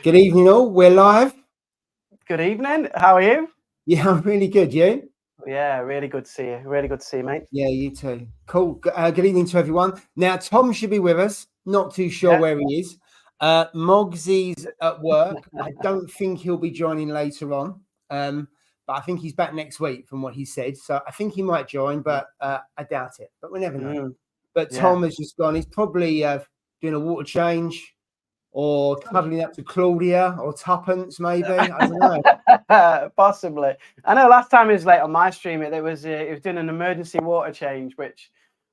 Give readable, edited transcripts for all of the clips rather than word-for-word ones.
Good evening, all. We're live. Good evening. How are you? Yeah, I'm really good. You? Yeah, really good to see you. Really good to see you, mate. Yeah, you too. Cool. Good evening to everyone. Now, Tom should be with us. Not too sure where he is. Moggsy's at work. I don't think he'll be joining later on. But I think he's back next week from what he said. So I think he might join, but I doubt it. But we never know. But Tom has just gone. He's probably doing a water change or cuddling up to Claudia or Tuppence, maybe. I don't know. Possibly. I know last time he was late on my stream, he was doing an emergency water change, which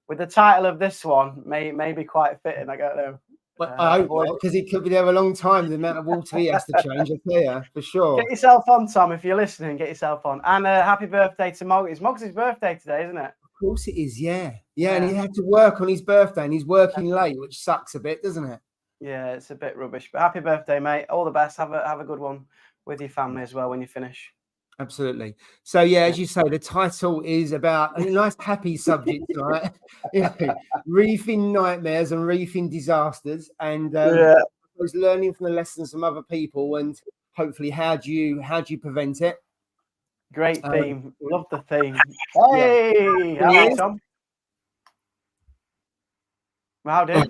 with the title of this one may be quite fitting. I don't know. But I hope not, because he could be there a long time. The amount of water he has to change, I tell you, for sure. Get yourself on, Tom, if you're listening. Get yourself on. And happy birthday to Moggs. It's Moggs' birthday today, isn't it? Of course it is, yeah. And he had to work on his birthday, and he's working late, which sucks a bit, doesn't it? Yeah, it's a bit rubbish. But happy birthday, mate. All the best. Have a good one with your family as well when you finish. Absolutely. So, yeah, as you say, the title is about a nice, happy subject tonight. Reefing nightmares and reefing disasters. And I was learning from the lessons from other people and hopefully how do you prevent it. Great theme. Love the theme. Hey! How are you, Tom? How do you?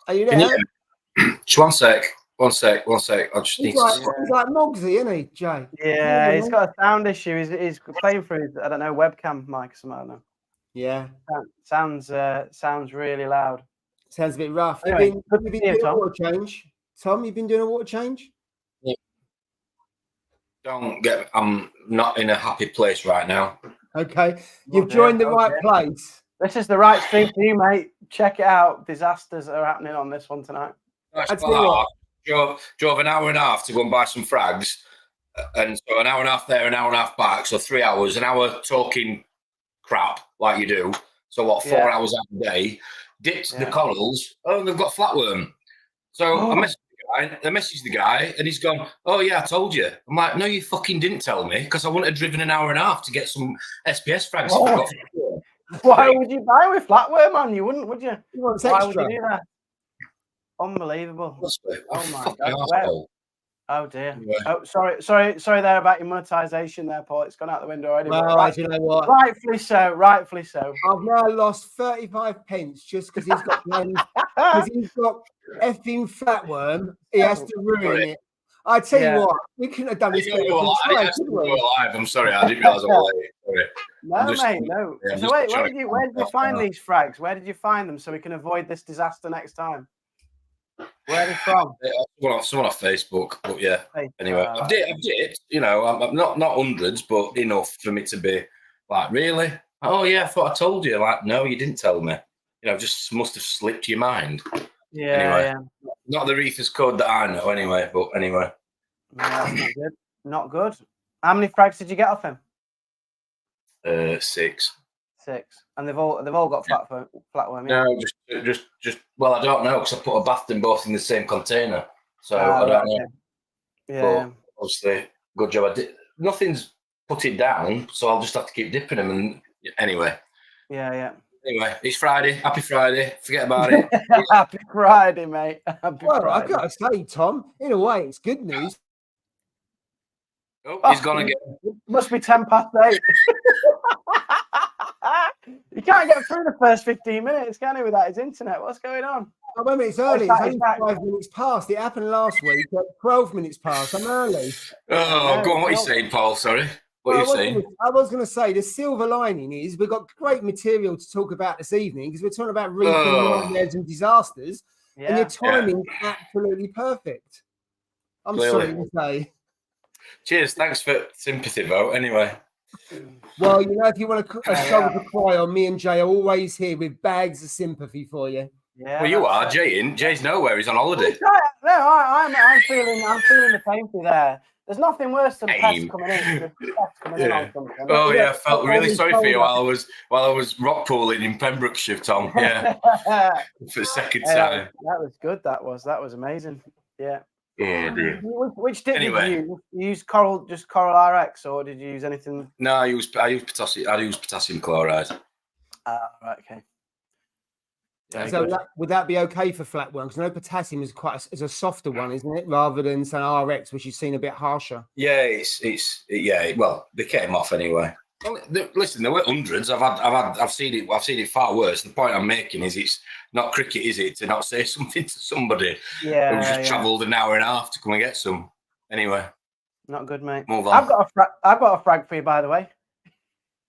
Are you there? Just one sec. I just need to... He's like Moggsy, isn't he, Jay? Yeah, he's got a sound issue. He's playing through his, I don't know, webcam mic or something. I don't know. Yeah. Sounds really loud. Sounds a bit rough. Anyway, you've been doing a water change. Tom, you've been doing a water change? Yeah. I'm not in a happy place right now. Okay. You've joined the right place. This is the right stream for you, mate. Check it out. Disasters are happening on this one tonight. Drove an hour and a half to go and buy some frags, and so an hour and a half there, an hour and a half back, so 3 hours, an hour talking crap like you do. So what, 4 hours out of the day, dipped the corals, they've got flatworm. So I messaged the guy and he's gone, oh yeah, I told you. I'm like, no, you fucking didn't tell me, because I wouldn't have driven an hour and a half to get some SPS frags. Why would you buy with flatworm on? You wouldn't, would you? Why would you do that? Unbelievable. Oh my God. Oh dear. Oh, sorry there about your monetization there, Paul. It's gone out the window already. Well, you know what? Rightfully so. I've now lost 35 pence just because he's got effing flatworm. He has to ruin it. I tell you what, we couldn't have done this. I'm sorry, I didn't realise I was late. No, mate, no. So wait, where did you find these frags? Where did you find them so we can avoid this disaster next time? Where are they from? Someone off Facebook, but yeah. Anyway, I've dipped, you know, I'm not hundreds, but enough for me to be like, really? Oh yeah, I thought I told you. Like, no, you didn't tell me. You know, just must have slipped your mind. Yeah. Not the reefers code that I know, anyway. But anyway, not good. Not good. How many frags did you get off him? 6. 6, and they've all got flatworm. No, just well, I don't know, because I put them both in the same container, so I don't know. Yeah, but obviously, good job. I did. Nothing's put it down, so I'll just have to keep dipping them. And anyway. Yeah. Anyway, it's Friday. Happy Friday. Forget about it. Happy Friday, mate. Happy Friday. I've got to say, Tom, in a way, it's good news. Oh, he's gone again. Must be 8:10. You can't get through the first 15 minutes, can he, without his internet? What's going on? Oh, wait a minute, it's early. It's only 5 minutes past. It happened last week at 12 minutes past. I'm early. Oh, go on. What are you saying, Paul? Sorry. What are you saying? I was going to say the silver lining is we've got great material to talk about this evening because we're talking about reefing nightmares and disasters, and your timing's absolutely perfect. I'm sorry to say. Cheers. Thanks for sympathy vote. Anyway. Well, you know, if you want a shoulder to cry on, me and Jay are always here with bags of sympathy for you. Yeah. Well, you are. Jay's nowhere. He's on holiday. No, I'm feeling the pain through there. There's nothing worse than pests coming in. On something. Oh yeah, I felt really sorry for you while I was rock pooling in Pembrokeshire, Tom. Yeah, for the second time. That was good. That was amazing. Yeah. Oh dear. Which did you use? You use Coral RX, or did you use anything? No, I use potassium chloride. Right, okay. So would that be okay for flatworm? Because I know potassium is is a softer one, isn't it? Rather than say RX, which you've seen a bit harsher. Yeah, well, they came off anyway. Well, listen, there were hundreds. I've seen it far worse. The point I'm making is it's not cricket, is it, to not say something to somebody who just travelled an hour and a half to come and get some. Anyway, not good, mate. Move on. I've got a frag for you, by the way.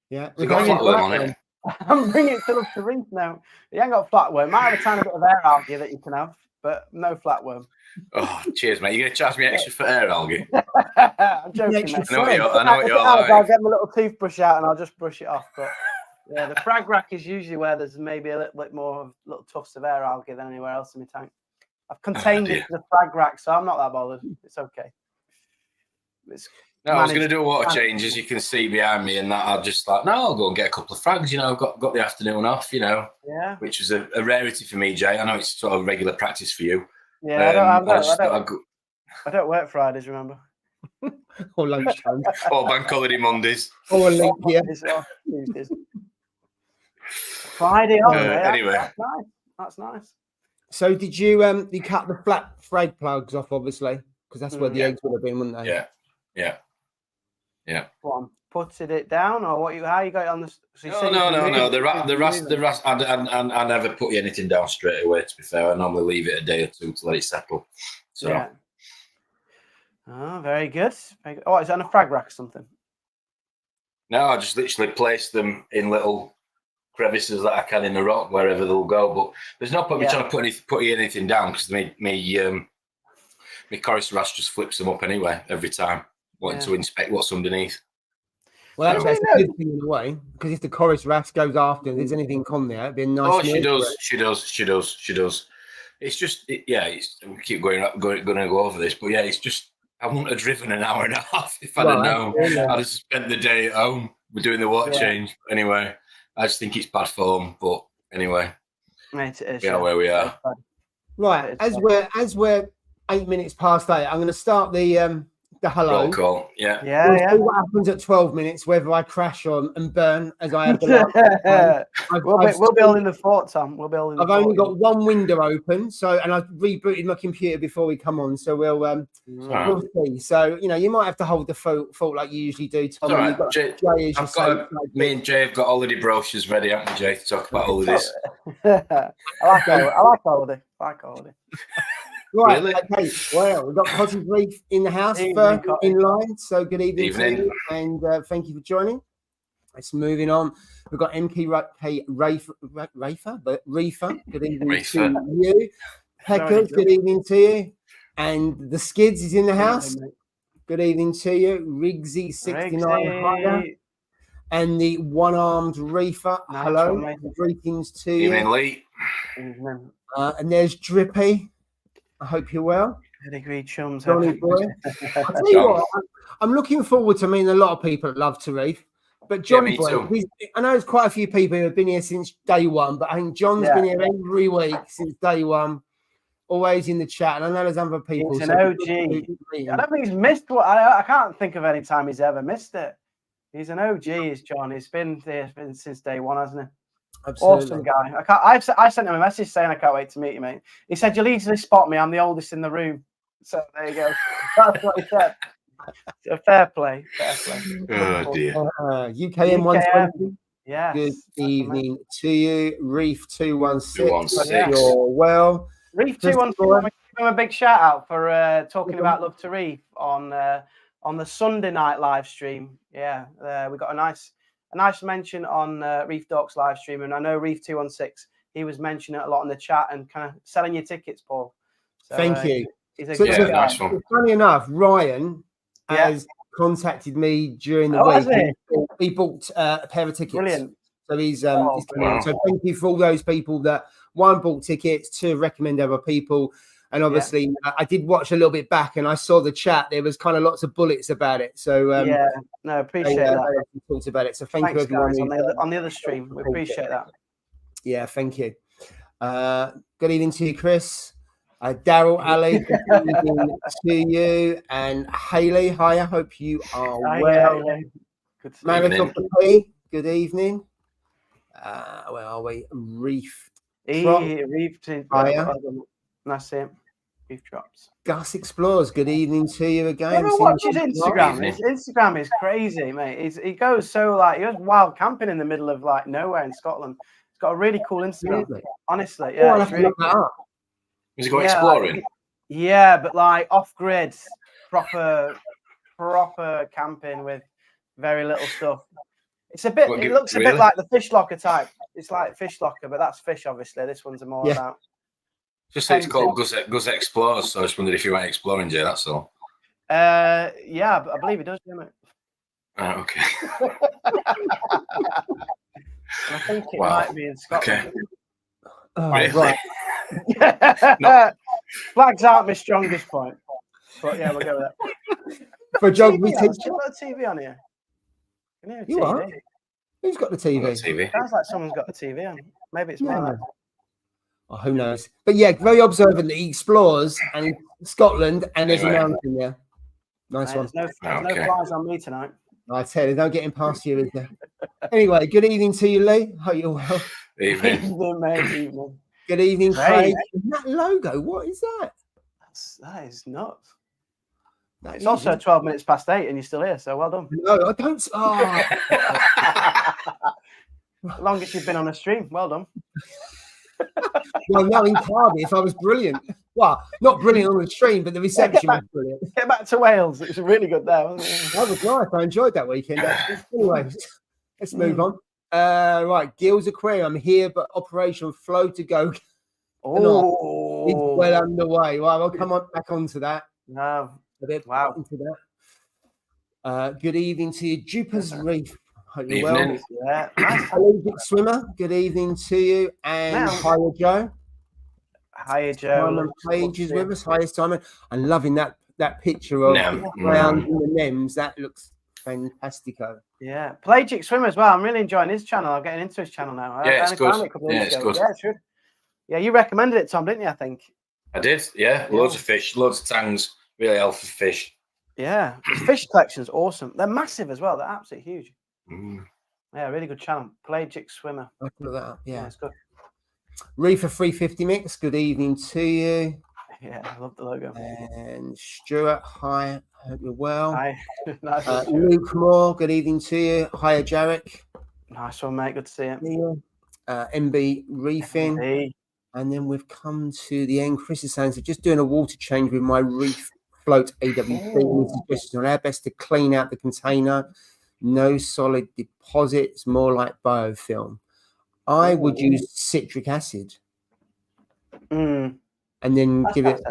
Yeah, we got flatworm on it. I'm bringing it to Love to Reef now. You ain't got flatworm. Might have a tiny bit of air algae that you can have, but no flatworm. Oh, cheers, mate. You're going to charge me extra for air algae? I'm joking, mate. I know what you're like. I'll get my little toothbrush out and I'll just brush it off. But yeah, the frag rack is usually where there's maybe a little bit more of little tufts of air algae than anywhere else in my tank. I've contained it to the frag rack, so I'm not that bothered. It's okay. I was going to do a water change, as you can see behind me, and that I'll just I'll go and get a couple of frags. I've got the afternoon off, which was a rarity for me, Jay. I know it's sort of regular practice for you. Yeah, I don't work Fridays, remember? Or lunchtime. Or bank holiday Mondays. Or a link, yeah. Friday on, anyway. That's nice. So did you cut the flat frag plugs off, obviously? Because that's where the eggs would have been, wouldn't they? Yeah. Go on, putted it down, or how you got it on the? So no. The rust. I never put anything down straight away. To be fair, I normally leave it a day or two to let it settle. So. Yeah. Oh, very good. Oh, is it on a frag rack or something? No, I just literally place them in little crevices that I can in the rock, wherever they'll go. But there's no point me trying to put anything down, because my chorus rash just flips them up anyway every time, wanting to inspect what's underneath. Well, that's a good thing in a way, because if the chorus rash goes after, if there's anything on there, it'd be a nice. Oh, she does. It's just, we keep going to go over this, but it's just, I wouldn't have driven an hour and a half if I'd have known. I'd have spent the day at home. We're doing the water change. Anyway, I just think it's bad form, but anyway, mate, it is, we are where we are. Right, as we're 8 minutes past 8, I'm going to start the hello. Roll call. Yeah. We'll see what happens at 12 minutes, whether I crash on and burn as I have the last. We'll build in the fort, Tom. I've only got one window open, and I've rebooted my computer before we come on, so we'll see. So you might have to hold the fort like you usually do, Tom. All right. Me and Jay have got holiday brochures ready, haven't we, Jay, to talk about holidays? I like holiday. Right, okay. Well, we've got Cottage Reef in the house first in line. So good evening to you, and thank you for joining. Let's moving on. We've got MK Reefer. Good evening to you. Peckers, good evening to you. And the Skids is in the house. Good evening to you. Riggsy 69 Hider. And the one-armed Reefer. Hello. Greetings to you. Evening, Lee. And there's Drippy. I hope you're well. Pedigree chums. Johnny boy. I'll tell you what, I'm looking forward to meeting a lot of people that love to reef. But Johnny boy, I know there's quite a few people who have been here since day one, but I think John's been here every week since day one, always in the chat. And I know there's other people. He's an OG. I don't think he's missed one. I can't think of any time he's ever missed it. He's an OG, is John. He's been there since day one, hasn't he? Absolutely. Awesome guy. I sent him a message saying I can't wait to meet you, mate. He said, you'll easily spot me. I'm the oldest in the room. So there you go. That's what he said. So fair play. Oh dear. UKM 120. Yeah. Good evening to you. Reef 216. You're well. Reef 216. Give him a big shout out for talking about Love to Reef on the Sunday night live stream. Yeah. We got a nice mention on Reef Docs live stream, and I know Reef 216. He was mentioning it a lot in the chat and kind of selling your tickets, Paul. So, thank you. He's a good guy. Nice one. Funny enough, Ryan has contacted me during the week. He bought a pair of tickets. Brilliant. So he's so thank you for all those people that bought tickets, to recommend other people. And obviously, I did watch a little bit back, and I saw the chat. There was kind of lots of bullets about it. So appreciate that. Talked about it. So thank you everyone on the other stream. We appreciate that. Yeah, thank you. Good evening to you, Chris. Daryl, Ali, good evening to you, and Haley. Hi, I hope you are well. Good Marathon P, good evening. Where are we? Reef. Reefed. That's it. Reef drops. Gus Explores, good evening to you again. Everyone watches Instagram. His Instagram is crazy, mate. He goes he goes wild camping in the middle of like nowhere in Scotland. He's got a really cool Instagram. Really? Honestly, yeah. It's really cool. Is he going exploring? Yeah, but like off grid, proper camping with very little stuff. It's a bit. It looks a bit like the Fish Locker type. It's like Fish Locker, but that's fish, obviously. This one's more about. Just say it's called Gus Explores, so I just wondered if you went exploring, Jay, that's all. Yeah, but I believe he does, doesn't it? Okay. I think it might be in Scotland. Okay. Really? Right. Flags aren't my strongest point. But yeah, we'll go with that. For a job, we teach. You've got a TV on here. Can you hear a you TV? are? Who's got the TV? Sounds like someone's got the TV on. Maybe it's mine. Oh, who knows? But yeah, very observant that he explores and Scotland, and there's a mountain there. Nice one. There's no flies on me tonight. I tell you, don't get in past you, is there? Anyway, good evening to you, Lee. Hope you're well. Evening. Mate, evening. Good evening, Craig. That logo, what is that? That is nuts. It's also 12 minutes past 8 and you're still here, so well done. No, I don't. Longest you've been on a stream. Well done. Well, no, in Cardiff, I was brilliant. Well, not brilliant on the stream, but the reception was brilliant. Get back to Wales. It was really good there, wasn't it? That was nice. I enjoyed that weekend, actually. Anyway, let's move on. Right, Gil's Aquarium. I'm here, but Operation Flow to Go. Oh, it's well underway. Well, I'll come on back onto that. No. Wow. Into that. Good evening to you, Jupiter's Reef. Hope you're well. Yeah. Allergic Swimmer. Good evening to you, and hiya Joe. Hiya Joe. Simon Page is with us. Hiya Simon. I'm loving that picture of the ground in the Nems. That looks fantastico. Yeah, Pelagic Swimmer as well. I'm really enjoying his channel. I'm getting into his channel now. Yeah, it's good. It's good. Yeah, it's good. Yeah, you recommended it, Tom, didn't you? I think. I did. Yeah, loads of fish, loads of tangs. Really healthy fish. Yeah, his fish collection's awesome. They're massive as well. They're absolutely huge. Yeah, really good channel. Pelagic Swimmer. Look at that. Yeah, it's good. Reefer 350 Mix. Good evening to you. Yeah, I love the logo. And Stuart, hi. Hope you're well. Hi. Nice Luke Moore, good evening to you. Hiya, Jarek. Nice one, mate. Good to see you. MB Reefing. Hey. And then we've come to the end. Chris is saying, so just doing a water change with my Reef Float AWP. Suggestions on how best to clean out the container. No solid deposits, more like biofilm. I would use citric acid. And then give it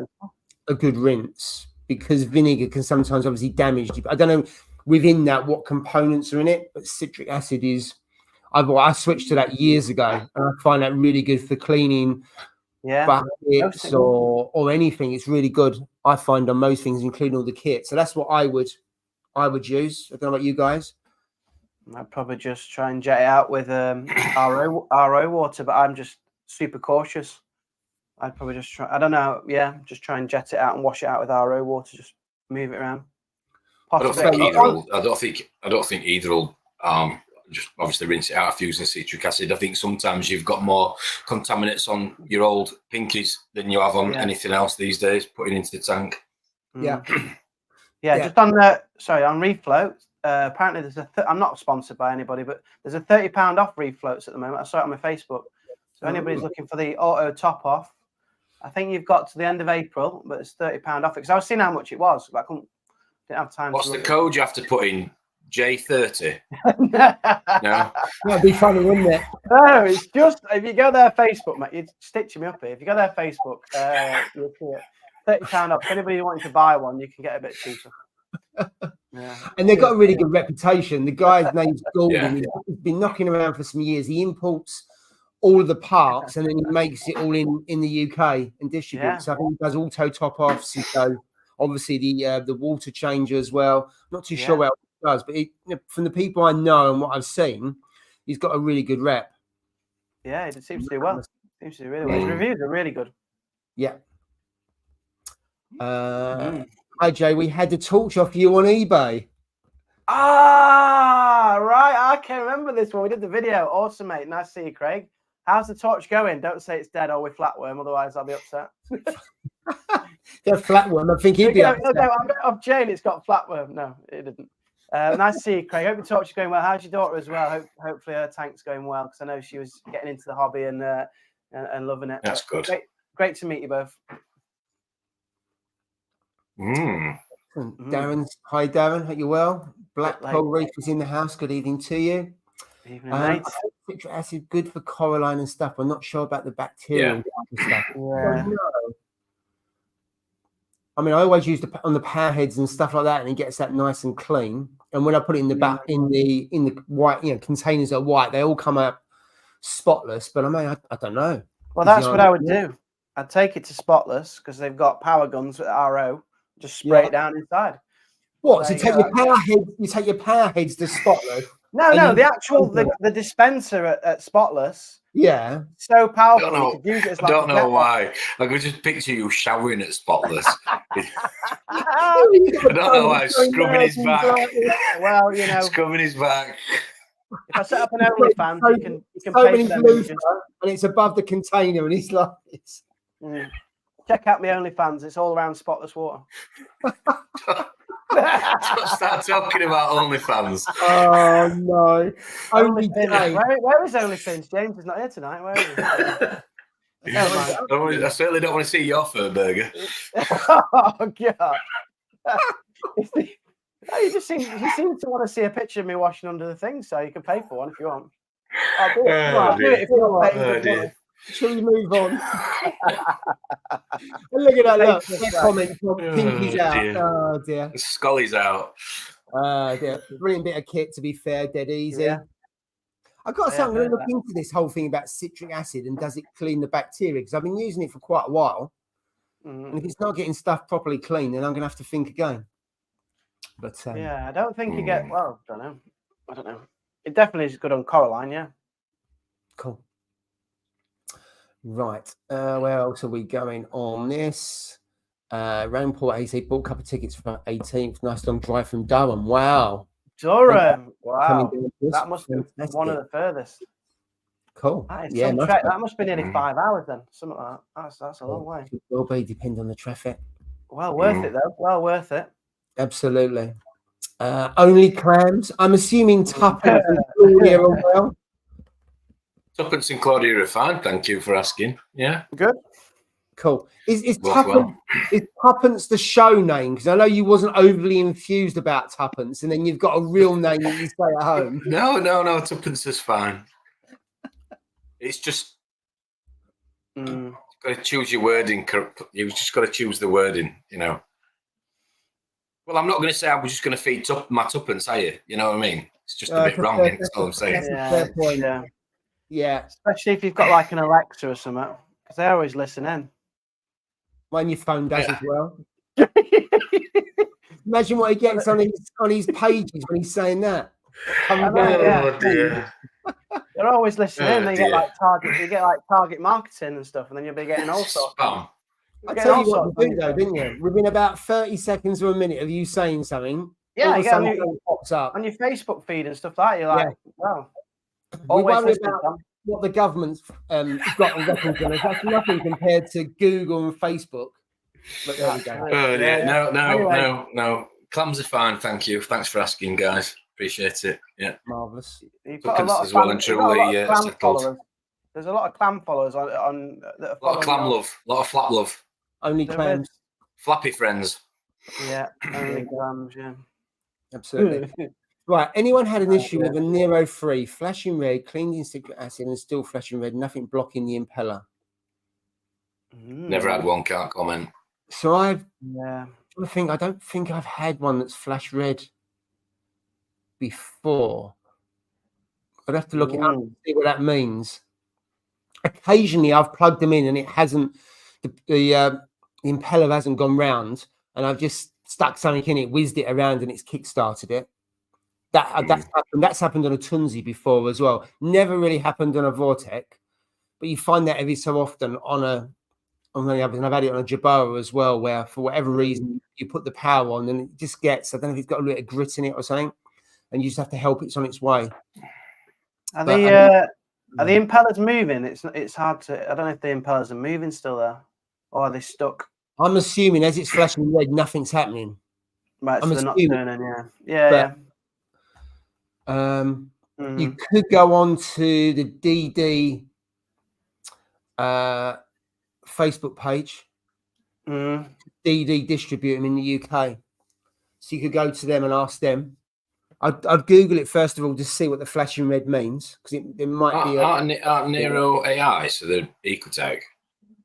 a good rinse, because vinegar can sometimes obviously damage. I don't know within that what components are in it, but citric acid is. I switched to that years ago, and I find that really good for cleaning buckets or anything. It's really good. I find on most things, including all the kit. So that's what I would use. I don't know about you guys. I'd probably just try and jet it out with RO water, but I'm just super cautious. I'd probably just try. I don't know. Yeah, just try and jet it out and wash it out with RO water. Just move it around. Possibly. I don't think either will. Just obviously rinse it out after using citric acid. I think sometimes you've got more contaminants on your old pinkies than you have on anything else these days. Putting into the tank. Yeah. Just on on Reef Float. Apparently, there's I'm not sponsored by anybody, but there's a £30 off Reef Floats at the moment. I saw it on my Facebook. So anybody's looking for the auto top off, I think you've got to the end of April, but it's £30 off it. Because I was seeing how much it was, but didn't have time. What's the code you have to put in? J30. No, that'd be funny, wouldn't it? No, it's just if you go there, Facebook, mate, you're stitching me up here. If you go there, Facebook, you'll see it. £30 off. If anybody wanting to buy one, you can get a bit cheaper. Yeah. And they've got a really good reputation. The guy's name's Gordon. He's been knocking around for some years. He imports all of the parts and then he makes it all in the UK and distributes. So I think he does auto top offs. So obviously the water changer as well. Not too sure what he does, but from the people I know and what I've seen, he's got a really good rep. Yeah, it seems to do well. Seems to do really well. His reviews are really good. Yeah. Hi Jay, we had the torch off you on eBay. Ah, right. I can remember this one. We did the video. Awesome, mate. Nice to see you, Craig. How's the torch going? Don't say it's dead or with flatworm, otherwise I'll be upset. The flatworm, I think he'd be upset. No, I'm Jane, it's got flatworm. No, it didn't. Nice to see you, Craig. Hope your torch is going well. How's your daughter as well? Hopefully her tank's going well, because I know she was getting into the hobby and loving it. That's good. Great to meet you both. Darren's hi, Darren. Hope you're well. Black Pearl Reef is in the house. Good evening to you. Evening, mate. Citric acid good for coralline and stuff. I'm not sure about the bacteria and stuff. Yeah. I mean, I always use on the power heads and stuff like that, and it gets that nice and clean. And when I put it in the back in the white, containers that are white, they all come out spotless. But I mean, I don't know. Well, that's what I would do. I'd take it to Spotless because they've got power guns with RO. Just spray it down inside. What? So you take your power heads. You take your power heads to Spotless. No, the actual the dispenser at Spotless. Yeah. So powerful. You could use it as I don't know why. I could just picture you showering at Spotless. I don't know why. Scrubbing his back. Well, scrubbing his back. If I set up an OnlyFans, you can pay for them. And it's above the container, and he's like this. Check out my OnlyFans. It's all around Spotless water. Don't start talking about OnlyFans. Oh no! Where is OnlyFans? James is not here tonight. Where is he? I certainly don't want to see your fur burger. Oh god! You seem to want to see a picture of me washing under the thing, so you can pay for one if you want. I'll do it if you're paying. Shall we move on? Look at that! Look, comment from Pinky's out. Dear. Oh dear, Scully's out. Dear. Brilliant bit of kit, to be fair, dead easy. Yeah. I've got to say, I'm going to look into this whole thing about citric acid and does it clean the bacteria, because I've been using it for quite a while, and if it's not getting stuff properly clean, then I'm going to have to think again. But I don't think you get. Well, I don't know. It definitely is good on coralline. Yeah. Cool. Right, where else are we going on this? Rainport AC bought a couple of tickets for 18th. Nice long drive from Durham. Wow. Durham. Wow. That must be one of the furthest. Cool. That must be nearly 5 hours then. Something like that. That's a long way. It will be, depend on the traffic. Well worth it though. Well worth it. Absolutely. Only clams. I'm assuming Tuppence and Claudia are well. Tuppence and Claudia are fine. Thank you for asking. Yeah. Good. Cool. Is Tuppence the show name? Because I know you wasn't overly enthused about Tuppence, and then you've got a real name that you say at home. No. Tuppence is fine. It's just you've got to choose your wording. You've just got to choose the wording. Well, I'm not going to say I was just going to feed my Tuppence, are you? You know what I mean? It's just a bit wrong. That's all I'm saying. Fair point. Yeah. Especially if you've got like an Alexa or something, because they always listen in. When your phone does as well. Imagine what he gets on his pages when he's saying that. Dear. They're always listening in. You get like target marketing and stuff, and then you'll be getting all sorts. I tell you what to do though, didn't you? Within about 30 seconds or a minute of you saying something, you get pops up on your Facebook feed and stuff like that. You're like, wow. We worry about what the government's got on records on us. That's nothing compared to Google and Facebook. But there we go. No. Clams are fine, thank you. Thanks for asking, guys. Appreciate it. Yeah. Marvellous. As well and truly settled. There's a lot of clam followers on a lot of clam love, a lot of flap love. Only clams. Flappy friends. Yeah, only clams, yeah. Absolutely. Right, anyone had an issue with a Nero 3, flashing red, cleaned in citric acid and still flashing red, nothing blocking the impeller? Never had one, can't comment. So I don't think I've had one that's flash red before. I'd have to look it up and see what that means. Occasionally I've plugged them in and it hasn't, the impeller hasn't gone round, and I've just stuck something in it, whizzed it around and it's kick-started it. That's happened on a Tunzi before as well. Never really happened on a Vortec, but you find that every so often on the others. And I've had it on a Jabara as well, where for whatever reason you put the power on and it just gets, I don't know if it's got a little bit of grit in it or something, and you just have to help it's on its way. Are Are the impellers moving? It's hard to. I don't know if the impellers are moving still there, or are they stuck? I'm assuming as it's flashing red, nothing's happening. Right, so they're not turning. Yeah. You could go on to the DD Facebook page. DD distribute them in the UK, so you could go to them and ask them. I'd Google it first of all to see what the flashing red means, because it might be. Aren't Nero AI, so they're Ecotech.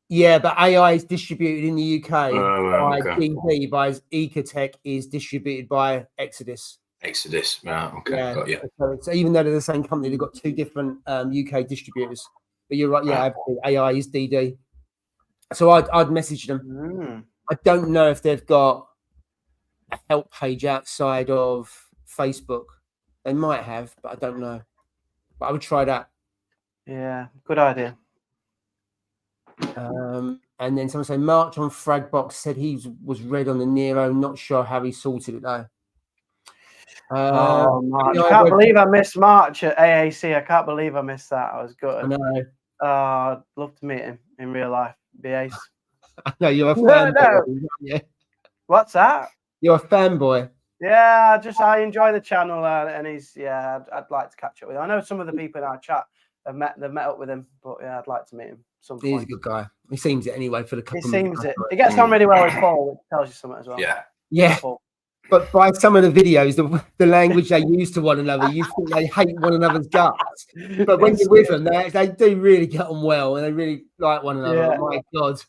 Yeah, but AI is distributed in the UK by okay. DD, by Ecotech is distributed by Exodus. Right, okay, yeah. Got you. So even though they're the same company, they've got two different UK distributors. But you're right, yeah, AI is DD. So I'd message them. I don't know if they've got a help page outside of Facebook. They might have, but I don't know. But I would try that. Yeah, good idea. And then someone said March on Fragbox said he was red on the Nero. Not sure how he sorted it though. March. I can't believe I missed March at AAC. I can't believe I missed that. I was good. I know. I'd love to meet him in real life. Be ace. I know you're a fanboy. Yeah. What's that? You're a fanboy. Yeah, I enjoy the channel, and he's I'd like to catch up with him. I know some of the people in our chat they've met up with him, but yeah, I'd like to meet him some point. He's a good guy. He seems it anyway for the couple. He seems it. He gets on really well with Paul, which tells you something as well. Yeah. But by some of the videos, the language they use to one another, you think they hate one another's guts. But when you're with them, they do really get on well, and they really like one another. Yeah. Oh my God.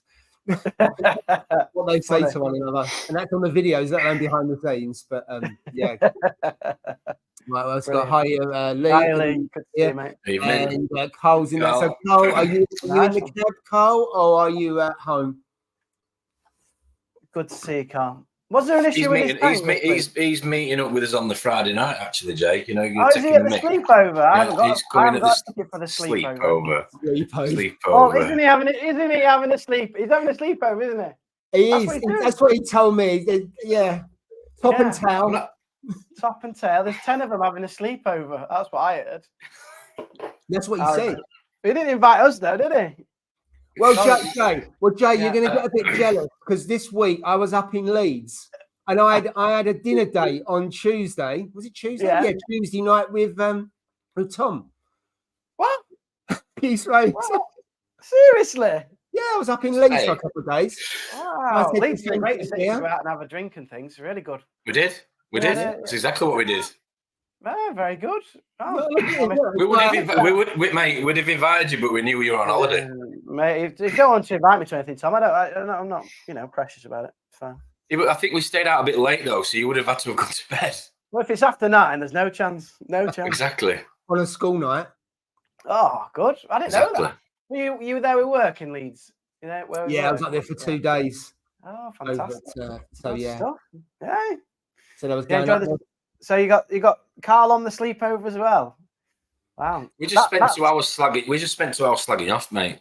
What they say to one another, and that's on the videos, let alone behind the scenes. But yeah. Right, well, it's got hi, Lee. Hi, Lee. Good to see you, mate. And Carl's in there. So, Carl, are you in the cab, Carl, or are you at home? Good to see you, Carl. Was there an issue with his tank? He's meeting up with us on the Friday night, actually, Jake. You know, is he at the sleepover? I haven't got a ticket for the sleepover. Oh, isn't he having a sleep? He's having a sleepover, isn't he? He is. That's what he told me. Yeah. Top and tail. Top and tail. There's 10 of them having a sleepover. That's what I heard. That's what he said. He didn't invite us, though, did he? Well, Jay, you're going to get a bit jealous because this week I was up in Leeds and I had a dinner date on Tuesday. Was it Tuesday? Yeah, Tuesday night with Tom. What? Peace, right? Seriously? Yeah, I was up in Leeds for a couple of days. Wow, Leeds is great to go out and have a drink and things. Really good. We did. That's exactly what we did. Oh, very good. We would have invited you, but we knew you were on holiday. Mate, if you don't want to invite me to anything, Tom, I'm not, precious about it. It's fine. Yeah, but I think we stayed out a bit late though, so you would have had to have gone to bed. Well, if it's after 9, there's no chance. No chance. Exactly. On a school night. Oh, good. I didn't know that. You were there with work in Leeds? I was up there for 2 days. Oh, fantastic. So yeah. Yeah. So that was going on. So you got Carl on the sleepover as well. Wow. We just spent 2 hours slagging off, mate.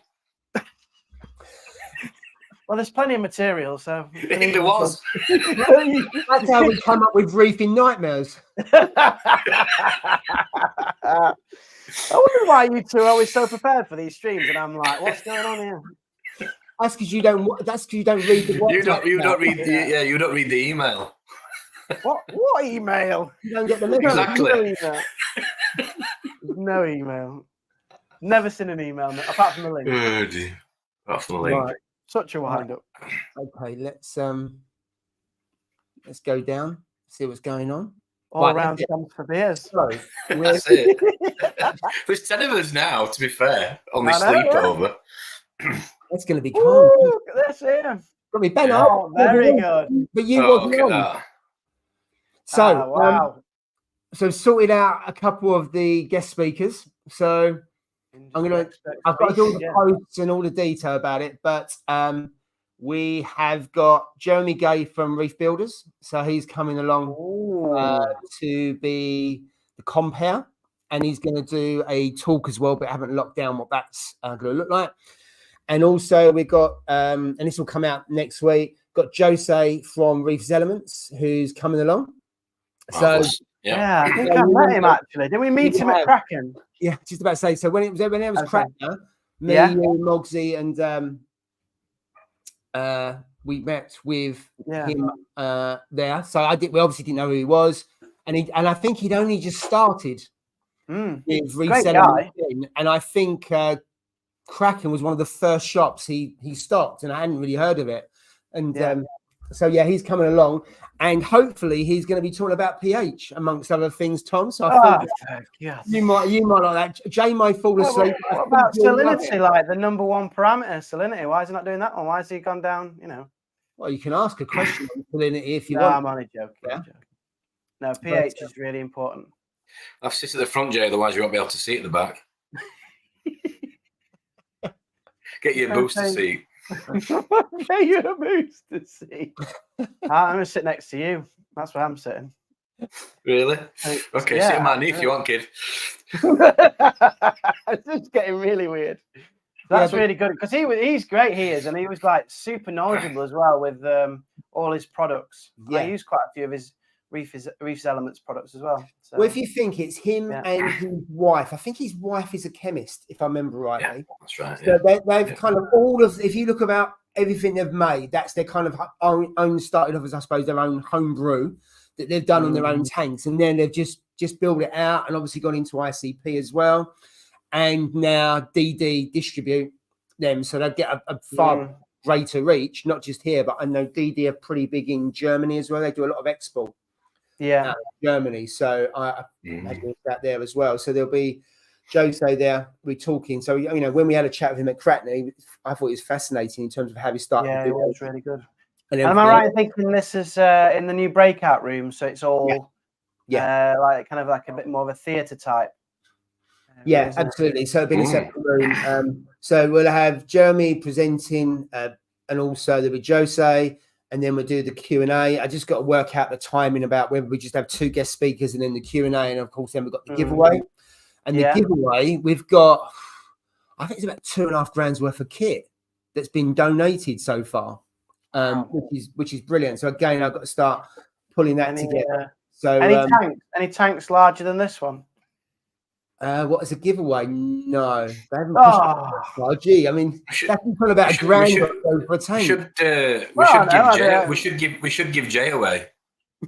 Well, there's plenty of material, so there was. That's how we come up with reefing nightmares. I wonder why you two are always so prepared for these streams, and I'm like, what's going on here? That's because you don't read the. You don't read the email. What email? You don't get the message. Exactly. No email. Never seen an email apart from the link. Oh dear. Apart from the link. Right. Such a wind up. Okay, let's go down, see what's going on. All around comes for beers. So, that's it. There's 10 of us now, to be fair, on this sleepover. That's going to be calm. Let's see him. Got me Ben up. Very good. But you wasn't on. So, wow. So sorted out a couple of the guest Speakers. So I've got to do all the posts and all the detail about it, but we have got Jeremy Gay from Reef Builders. So he's coming along to be the compere, and he's going to do a talk as well, but I haven't locked down what that's going to look like. And also we've got, and this will come out next week, got Jose from Reef's Elements, who's coming along. So Raffles. Yeah, I think I met him actually. Did we meet him at Kraken? Yeah, just about to say. So when it was Okay. Cracker, me, Yeah. you, Mogsy, and we met with him there. So we obviously didn't know who he was, and I think he'd only just started with reselling, and I think Kraken was one of the first shops he stocked, and I hadn't really heard of it. And so he's coming along, and hopefully he's going to be talking about pH amongst other things, Tom. So I thought you might like that. Jay might fall asleep. What about salinity? Like the number one parameter, salinity. Why is he not doing that one? Why has he gone down? You know. Well, you can ask a question on salinity if you want. I'm only joking. Yeah? No, pH is really important. I've sit at the front, Jay. Otherwise, you won't be able to see at the back. Get you a booster seat. Get you a booster seat. I'm going to sit next to you. That's where I'm sitting. Really? Okay, sit on my knee if you want, kid. It's just getting really weird. That's really good because he's great. He is, and he was like super knowledgeable as well with all his products. Yeah. I use quite a few of his Reef's Elements products as well. So, well, if you think it's him and his wife, I think his wife is a chemist, if I remember rightly. Yeah, that's right. So they've kind of if you look about everything they've made, that's their kind of own started off as, I suppose, their own home brew that they've done on their own tanks, and then they've just built it out and obviously gone into ICP as well, and now DD distribute them, so they get a far greater reach, not just here, but I know DD are pretty big in Germany as well. They do a lot of export. Germany, so I imagine that there as well. So there'll be Jose there. We're talking. So when we had a chat with him at Cratney, I thought it was fascinating in terms of how he started. Yeah, it was really good. And am I right in thinking this is in the new breakout room? So it's all like kind of like a bit more of a theatre type. Yeah, absolutely. So it'll be in a separate room. So we'll have Jeremy presenting, and also there'll be Jose. And then we'll do the Q&A. I just got to work out the timing about whether we just have 2 guest speakers and then the Q&A. And, of course, then we've got the giveaway. And the giveaway, we've got, I think it's about $2,500 worth of kit that's been donated so far, which is brilliant. So, again, I've got to start pulling that together. So any tanks larger than this one? What is a giveaway? No, they haven't pushed it. Gee, I mean, that's probably about $1,000 for a tank. We should give Jay away.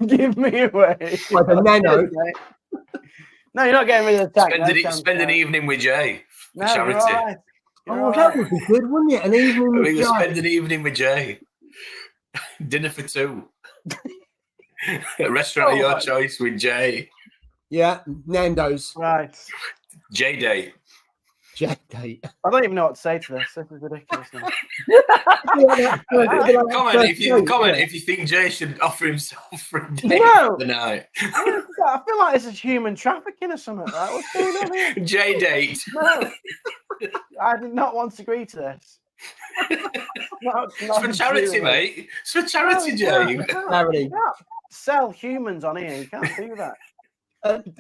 Give me away. Like a nano. No, you're not getting rid of the tank. Spend an evening with Jay for charity. Right. That would be good, wouldn't it? An evening with Jay. Spend an evening with Jay. Dinner for 2. A restaurant of your choice with Jay. Yeah, Nando's. Right. J-Date. J-Date. I don't even know what to say to this. This is ridiculous. Comment if you think Jay should offer himself for a date for the night. I feel like this is human trafficking or something. Right? What's going on here? J-Date. No. I did not want to agree to this. It's for charity, mate. It's for charity, Jay. Charity. You can't sell humans on here. You can't do that.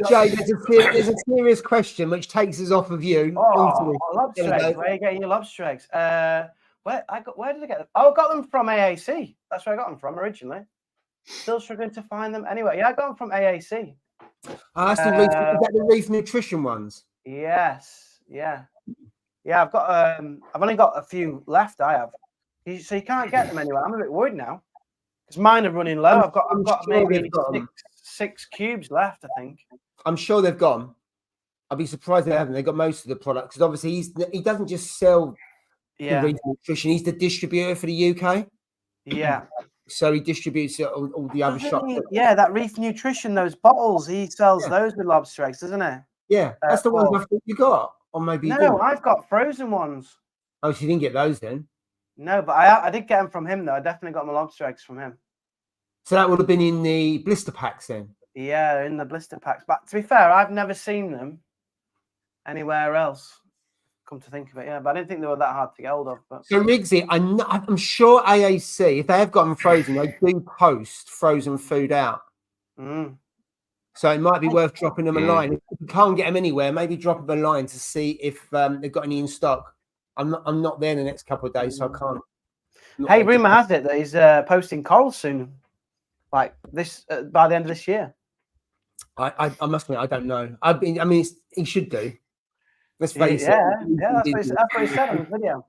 Jay, there's a serious question which takes us off of you. Lobster eggs. Where are you getting your lobster eggs? Where did I get them? I got them from AAC. That's where I got them from originally. Still struggling to find them. Anyway, I got them from AAC. Is that the Reef Nutrition ones? Yes. Yeah. I've got. I've only got a few left. I have. So you can't get them anywhere. I'm a bit worried now because mine are running low. I've got maybe 6 cubes left, I think. I'm sure they've gone. I'll be surprised they haven't. They got most of the products because obviously he doesn't just sell Reef Nutrition. He's the distributor for the UK. Yeah. So he distributes all the other shops. Yeah, that Reef Nutrition, those bottles, he sells those with lobster eggs, doesn't he? Yeah, that's the ones I think you got, or maybe no, I've got frozen ones. Oh, so you didn't get those then? No, but I did get them from him though. I definitely got my lobster eggs from him. So that would have been in the blister packs then? Yeah, in the blister packs. But to be fair, I've never seen them anywhere else. Come to think of it, yeah. But I didn't think they were that hard to get hold of. But... So, Riggsy, I'm sure AAC, if they have got them frozen, they do post frozen food out. So it might be worth dropping them a line. If you can't get them anywhere, maybe drop them a line to see if they've got any in stock. I'm not there in the next couple of days, so I can't. Hey, rumour has it that he's posting corals soon. Like this by the end of this year. I must admit I don't know. I mean he should do. Let's face it. Yeah, that's what he said on the video.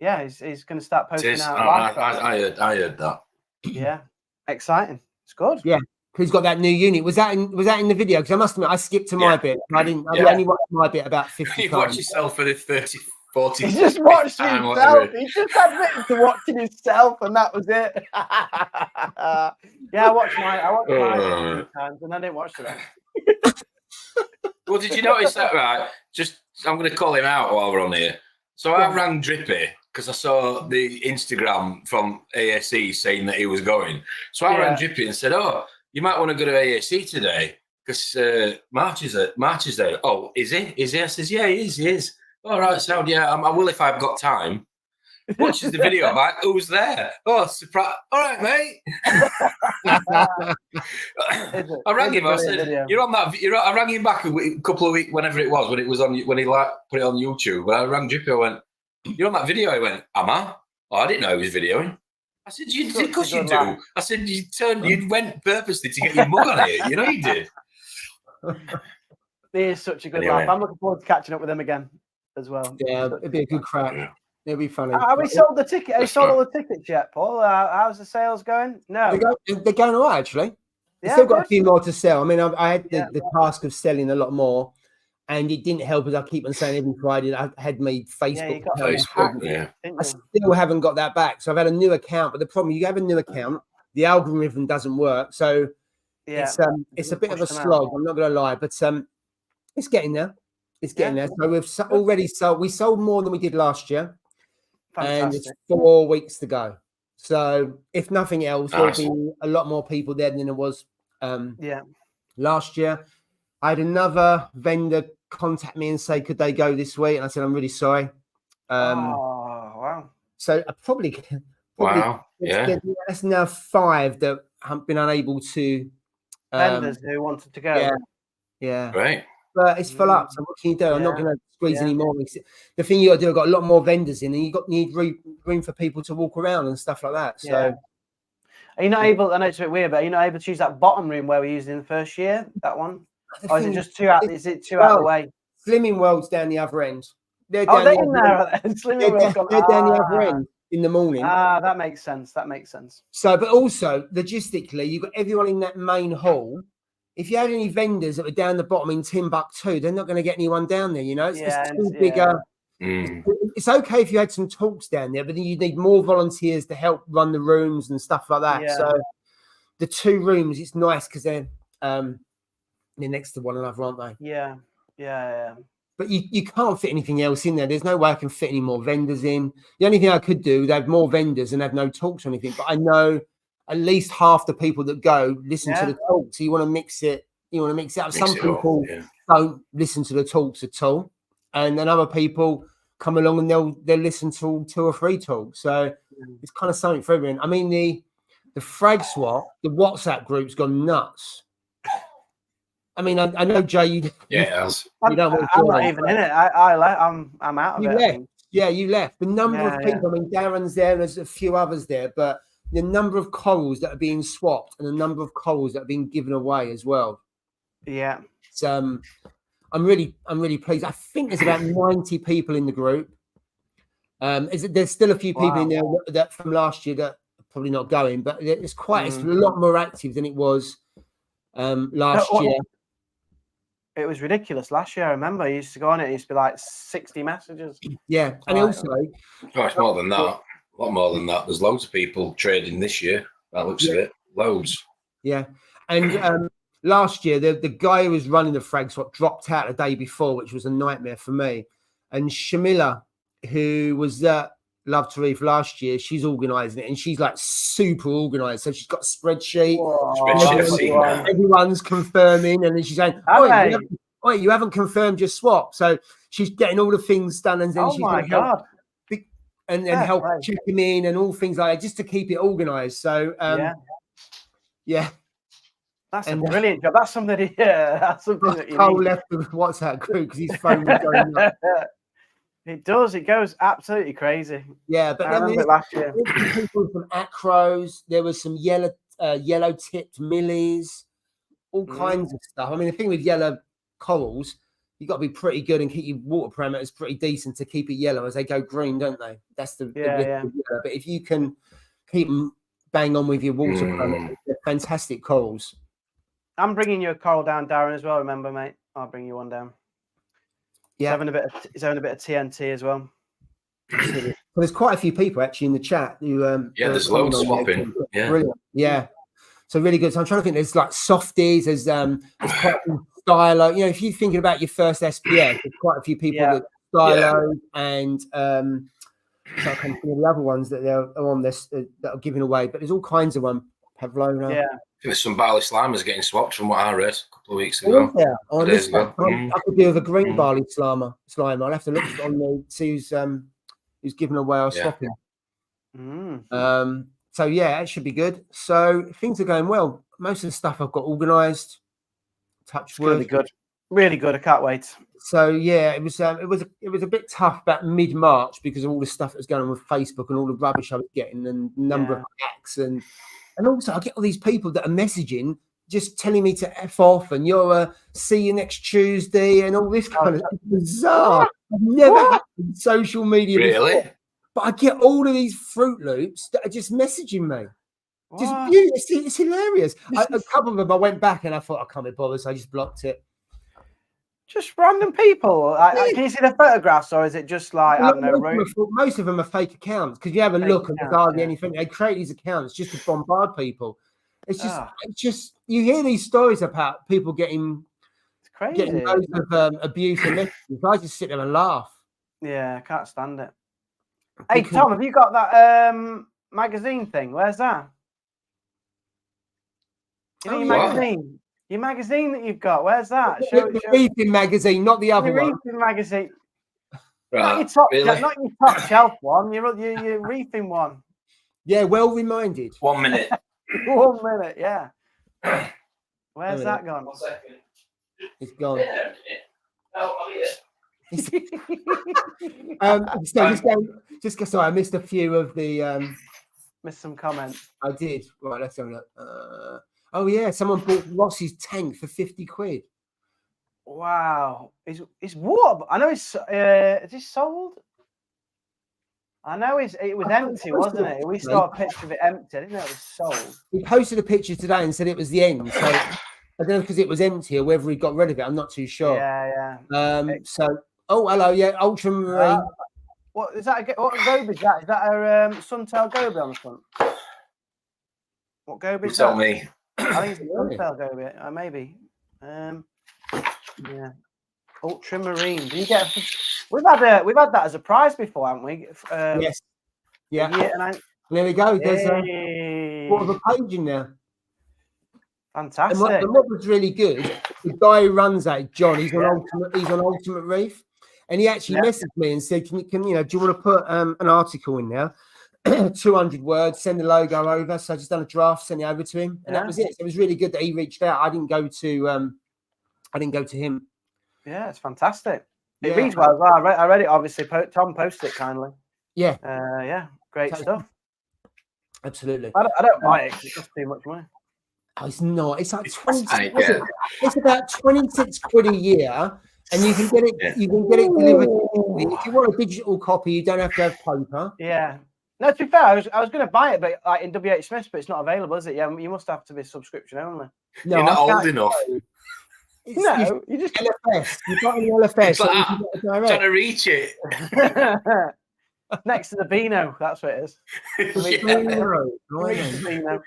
Yeah, he's going to start posting out. I heard that. Yeah, exciting. It's good. Yeah, who's got that new unit? Was that in the video? Because I must admit, I skipped to my bit. I only watched my bit about 50 You times. watch yourself for the 30, 40. He just watched himself. He just admitted to watching himself, and that was it. Yeah, I watched mine a few times, and I didn't watch the rest. Well, did you notice that? Right, I'm going to call him out while we're on here. So I rang Drippy because I saw the Instagram from ASE saying that he was going. So I rang Drippy and said, "Oh, you might want to go to ASE today because March is there." "Oh, is he? Is he?" I says, "Yeah, he is. All right, sound. Yeah, I will if I've got time." Watches the video. I'm like, "Who's there?" "Oh, surprise! All right, mate." I rang him. I said, "You're on that." I rang him back a couple of weeks, whenever it was, when he put it on YouTube. But I rang Drippy. I went, "You're on that video." He went, "Am I?" "Oh, I didn't know he was videoing." I said, "Of course you do." I said, "You went purposely to get your mug on it. You know you did." He is such a good laugh. I'm looking forward to catching up with him again as well. Yeah, it'd be a good crack. Yeah. It'll be funny. Have we sold the ticket? Have you sold all the tickets yet, Paul? How's the sales going? No. They're going all right, actually. We've still got a few more to sell. I mean, I had the task of selling a lot more, and it didn't help, as I keep on saying every Friday, I had my Facebook. I still haven't got that back. So I've had a new account, but the problem, you have a new account, the algorithm doesn't work. So it's a bit of a slog, I'm not going to lie, but it's getting there. It's getting there. So we've already sold. We sold more than we did last year. Fantastic. And it's 4 weeks to go. So if nothing else, there'll be a lot more people there than there was last year. I had another vendor contact me and say, could they go this week? And I said, I'm really sorry. Wow. So I probably that's now 5 that have been unable to. Vendors who wanted to go. Yeah. Right. But it's full up. So what can you do? I'm not going to squeeze any more. The thing you got to do, I've got a lot more vendors in, and you need room for people to walk around and stuff like that. So, are you not able? I know it's a bit weird, but are you not able to use that bottom room where we used in the first year? That one, or is it just two out? Is it two out of the way? Slimming World's down the other end. They're down the other end in the morning. That makes sense. So, but also logistically, you've got everyone in that main hall. If you had any vendors that were down the bottom in Timbuktu, they're not going to get anyone down there, you know? It's too bigger. It's okay if you had some talks down there, but then you need more volunteers to help run the rooms and stuff like that. Yeah. So the 2 rooms, it's nice because they're next to one another, aren't they? Yeah. But you can't fit anything else in there. There's no way I can fit any more vendors in. The only thing I could do is have more vendors and have no talks or anything. But I know at least half the people that go listen to the talks. So you want to mix it. Up. Some people don't listen to the talks at all, and then other people come along and they'll listen to 2 or 3 talks. So it's kind of something for everyone. I mean, the frag swap, the WhatsApp group's gone nuts. I mean, I know Jay. You I'm not even in it. I'm out of it. Left. Yeah, you left. The number of people. I mean, Darren's there. There's a few others there, but the number of corals that are being swapped and the number of corals that are being given away as well. Yeah. So I'm really pleased. I think there's about 90 people in the group. There's still a few people in there that from last year that are probably not going, but it's it's a lot more active than it was last year. It was ridiculous last year. I remember I used to go on it. It used to be like 60 messages. Yeah, and also it's more than that. A lot more than that. There's loads of people trading this year. That looks of it. Loads. Yeah. And last year, the guy who was running the frag swap dropped out the day before, which was a nightmare for me. And Shamila, who was at Love to Reef last year, she's organising it, and she's like super organised. So she's got a spreadsheet. Everyone's confirming, and then she's saying, "Oh, you haven't confirmed your swap." So she's getting all the things done, and then she's going to help. And help check him in and all things like that, just to keep it organised. So, that's a brilliant job. That's something. That's something that you Cole left the WhatsApp group because his phone was going up. It does. It goes absolutely crazy. Yeah, but then there's last year. People from acros. There was some yellow-tipped millies, all kinds of stuff. I mean, the thing with yellow corals, you've got to be pretty good and keep your water parameters pretty decent to keep it yellow as they go green, don't they? That's the risk. But if you can keep them bang on with your water parameters, they're fantastic corals. I'm bringing you a coral down, Darren, as well. Remember, mate? I'll bring you one down. Yeah, he's having a bit of TNT as well. Well, there's quite a few people actually in the chat who there's loads swapping. Yeah, brilliant. Yeah, so really good. So I'm trying to think. There's like softies. There's quite a few stylo. You know, if you're thinking about your first SPS, there's quite a few people that stylo and so I can't think of the other ones that are on this that are giving away. But there's all kinds of them. Pavlona. Yeah. I think there's some barley slimers getting swapped from what I read a couple of weeks ago. I could do with a green barley slimer. I'll have to look on the see who's giving away or swapping. So yeah, it should be good. So things are going well. Most of the stuff I've got organised. Touch wood. Really good. I can't wait. So yeah, it was a bit tough about mid-March because of all the stuff that was going on with Facebook and all the rubbish I was getting and number of hacks and also I get all these people that are messaging just telling me to F off and you're see you next Tuesday and all this kind of stuff. Bizarre. I've never had social media before. But I get all of these Fruit Loops that are just messaging me. Just beautiful. It's hilarious. A couple of them I went back and I thought I can't be bothered, so I just blocked it. Just random people. Can you see the photographs, or is it just like I don't know? Most of them are fake accounts because you have a look and there's hardly anything. They create these accounts just to bombard people. It's just you hear these stories about people getting loads of abuse and messages. I just sit there and laugh. Yeah, I can't stand it. Hey Tom, have you got that magazine thing? Where's that? Your magazine. Your magazine that you've got, where's that? The Reefing magazine, not the other one. The Reefing magazine. Right, not your top shelf one, your Reefing one. Yeah, well reminded. 1 minute. 1 minute, yeah. Where's that gone? 1 second. It's gone. Sorry, I missed a few of the missed some comments. I did. Right, let's have a look. Oh yeah, someone bought Ross's tank for 50 quid. Wow, it's water. I know it's. Is this sold? I know it was empty, wasn't it? We saw a picture of it empty. I didn't know it was sold. He posted a picture today and said it was the end. So I don't know because it was empty or whether he got rid of it. I'm not too sure. Yeah. So hello, yeah, ultramarine. What is that? What goby is that? Is that a suntail goby on the front? What goby is that? Tell me. I think it's a suntail goby. Maybe. Yeah. Ultramarine. Do you get? We've had that as a prize before, haven't we? Yes. Yeah. And there we go. There's a quarter of a page in there. Fantastic. And what was really good, the guy who runs that, John, he's on Ultimate Reef, and he actually messaged me and said, "Can you do you want to put an article in there, 200 words, send the logo over?" So I just done a draft, sent it over to him, and that was it. So it was really good that he reached out. I didn't go to him. Yeah, it's fantastic. It reads well as well. I read it, obviously. Tom posted it kindly. Yeah. Great stuff. Absolutely. I don't buy it because it costs too much money. Oh, it's not. It's like 26. It's about 26 quid a year, and you can get it. You can get it delivered. If you want a digital copy, you don't have to have paper. Yeah. No, to be fair, I was going to buy it, but like in WH Smith's, but it's not available, is it? Yeah, you must have to be subscription only. No, you're not old enough. You just LFS. You've got an LFS. Trying to reach it. Next to the Beano, that's what it is. Beano.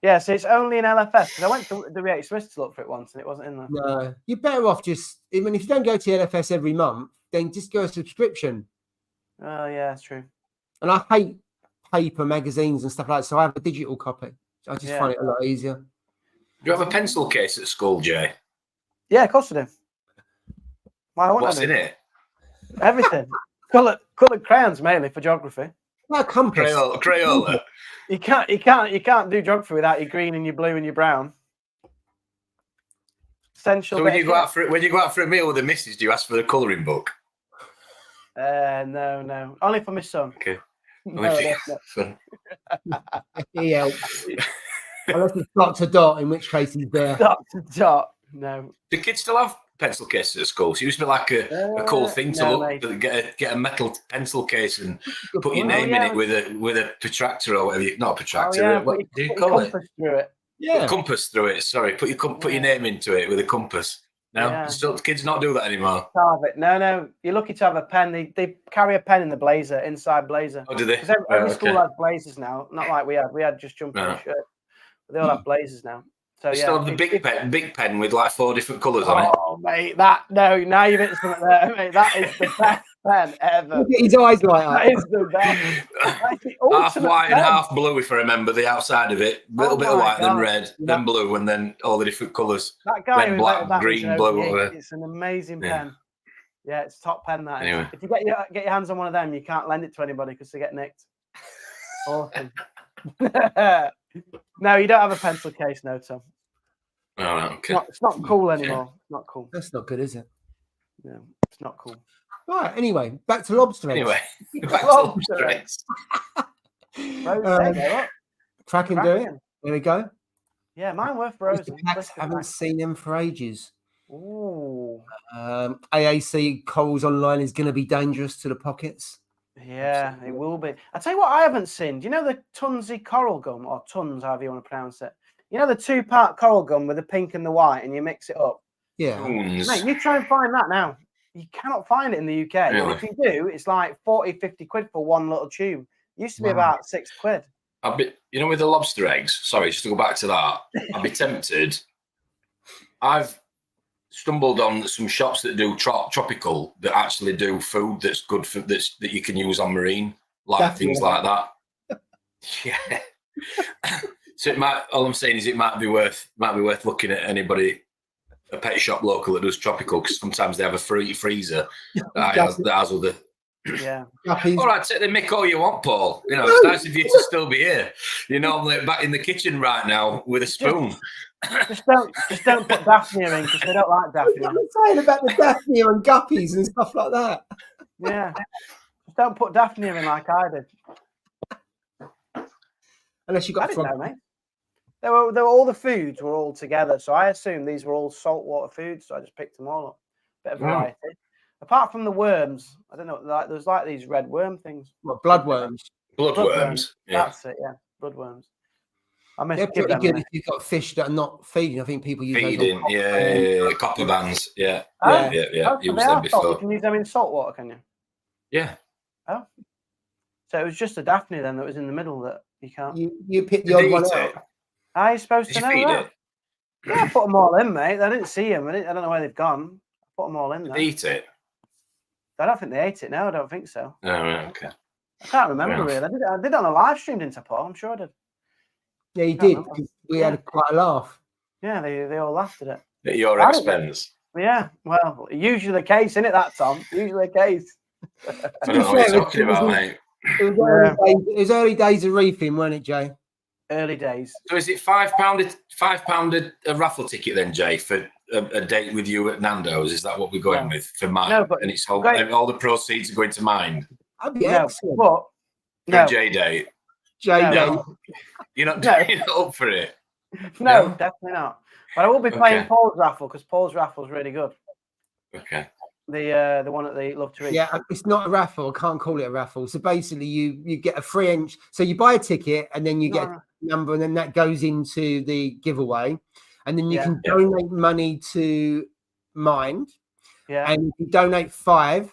Yeah, so it's only in LFS because I went to the WH Smith to look for it once and it wasn't in there. No, you're better off just. I mean, if you don't go to LFS every month, then just go a subscription. Oh yeah, that's true. And I hate paper magazines and stuff like that, so I have a digital copy. I just find it a lot easier. Do you have a pencil case at school, Jay? Yeah, of course I do. What's in it? Everything. Coloured crayons mainly for geography. Well, compass. Crayola. You can't do geography without your green and your blue and your brown. Essential. So when you go out for a meal with the missus, do you ask for the colouring book? No. Only for my son. Okay. Yeah. Unless it's Dr. Dot, in which case he's there. Dr. Dot. No. Do kids still have pencil cases at school. So it used to be like a cool thing to look, get a metal pencil case and put your name in it with a protractor or whatever. Not a protractor. What do you call it? Through it. Yeah, a compass through it. Sorry, put your name into it with a compass. No, kids not do that anymore. Carve it. No. You're lucky to have a pen. They carry a pen in the blazer, inside blazer. Oh, do they? Because every school has blazers now. Not like we had. We had just jumping shirt. But they all have blazers now. So still have the big pen with like 4 different colours on it. Oh, mate, now you've hit something there, mate. That is the best pen ever. Look at his eyes like that. That is the best. That's the half white pen. and half blue, if I remember the outside of it. A little bit of white, then red, then blue, and then all the different colours. That guy red, black, green, blue. It's an amazing pen. Yeah, it's top pen. That anyway. If you get your hands on one of them, you can't lend it to anybody because they get nicked. Awesome. No, you don't have a pencil case, no, Tom. Oh, okay. It's not cool anymore. It's not cool. That's not good, is it? No, it's not cool. Right. Anyway, back to lobster eggs. Anyway, back to lobster eggs. Cracking doing. There we go. Yeah, mine were frozen. Haven't seen them for ages. Ooh. AAC Corals Online is going to be dangerous to the pockets. Yeah, it will be. I tell you what, I haven't seen. Do you know the Tunsy coral gum, or Tons, however you want to pronounce it? You know the 2-part coral gum with the pink and the white, and you mix it up. Yeah, mate, you try and find that now. You cannot find it in the UK. Really? If you do, it's like 40-50 quid for one little tube. It used to be about 6 quid. You know, with the lobster eggs. Sorry, just to go back to that. I'd be tempted. I've stumbled on some shops that do tropical that actually do food that's good for that you can use on marine, like things like that. Yeah. So all I'm saying is it might be worth looking at anybody, a pet shop local that does tropical, because sometimes they have a freezer that has other. Yeah. All right, take the mick all you want, Paul. You know, it's nice of you to still be here. You're normally back in the kitchen right now with a spoon. Just don't put Daphnia in, because they don't like Daphnia. I'm saying about the Daphnia and guppies and stuff like that. Yeah. Just don't put Daphnia in like I did. Unless you got frog. Mate. They were all the foods were all together, so I assumed these were all saltwater foods. So I just picked them all up. Bit of variety. Apart from the worms, I don't know. There's like these red worm things. What, bloodworms? Bloodworms. Yeah. That's it. Yeah, bloodworms. They're pretty good if you've got fish that are not feeding. I think people use feeding. Those copper bands. Yeah. Oh, yeah. Use them before. You can use them in saltwater, can you? Yeah. Oh. So it was just a Daphne then that was in the middle that you can't. You pick the odd one out. Are you supposed to know that? It? Yeah, I put them all in, mate. I didn't see them. I don't know where they've gone. I put them all in there. Did they eat it? I don't think they ate it. No, I don't think so. Oh, right, okay. I can't remember really. I did it on a live stream, didn't I, Paul? I'm sure I did. Yeah, you did. We had quite a laugh. Yeah, they all laughed at it. At your expense. Yeah, well, usually the case, isn't it, that, Tom? Usually the case. I don't know what you're talking about, mate. It was early days of reefing, weren't it, Jay? Early days. So is it £5 a raffle ticket then, Jay, for a date with you at Nando's? Is that what we're going with for mine? No, but and it's all the proceeds are going to mine. That'd be excellent. But no. J date. You're not up for it. No, definitely not. But I will be playing Paul's raffle because Paul's raffle is really good. Okay. The one that they love to read. Yeah, it's not a raffle. I can't call it a raffle. So basically, you get a free entry. So you buy a ticket and then you get a number, and then that goes into the giveaway, and then you can donate money to Mind. Yeah. And if you donate £5,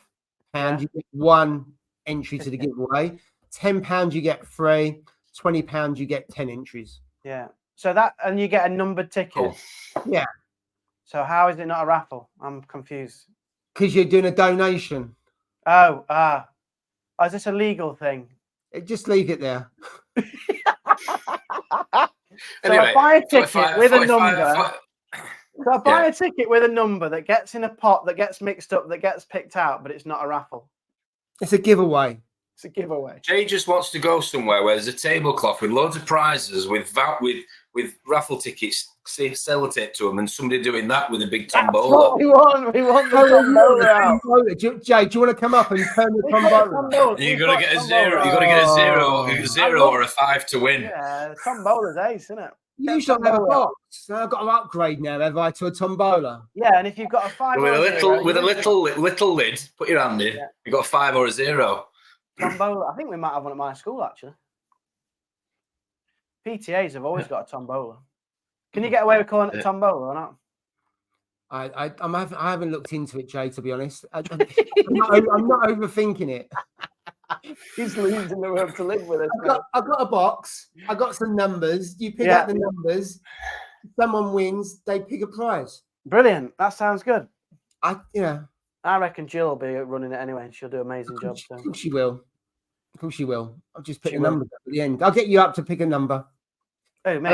you get one entry to the giveaway. £10 you get free. £20 you get 10 entries. Yeah. So and you get a numbered ticket. Cool. Yeah. So how is it not a raffle? I'm confused. Because you're doing a donation. Oh, is this a legal thing? Just leave it there. I buy a ticket with a number. So I buy a ticket with a number that gets in a pot, that gets mixed up, that gets picked out, but it's not a raffle. It's a giveaway. It's a giveaway. Jay just wants to go somewhere where there's a tablecloth with loads of prizes with raffle tickets, sellotape to them, and somebody doing that with a big tombola. That's what we want. We want the tombola. Jay, do you want to come up and turn the tombola? You've got to get a zero. You've got to get a zero or a 5 to win. Yeah, the tombola's ace, isn't it? You should have a box. So I've got to upgrade now, have I, to a tombola? Yeah, and if you've got a 5 with or a little lid, put your hand in. Yeah. You've got a 5 or a 0. Tombola. I think we might have one at my school actually. PTAs have always got a tombola. Can you get away with calling it a tombola or not? I haven't looked into it, Jay. To be honest, I'm not overthinking it. He's losing the room to live with us. I've got a box. I got some numbers. You pick out the numbers. Someone wins. They pick a prize. Brilliant. That sounds good. I reckon Jill will be running it anyway, and she'll do an amazing job. Of course she will. Of course she will. I'll just pick a number at the end. I'll get you up to pick a number. Oh, me.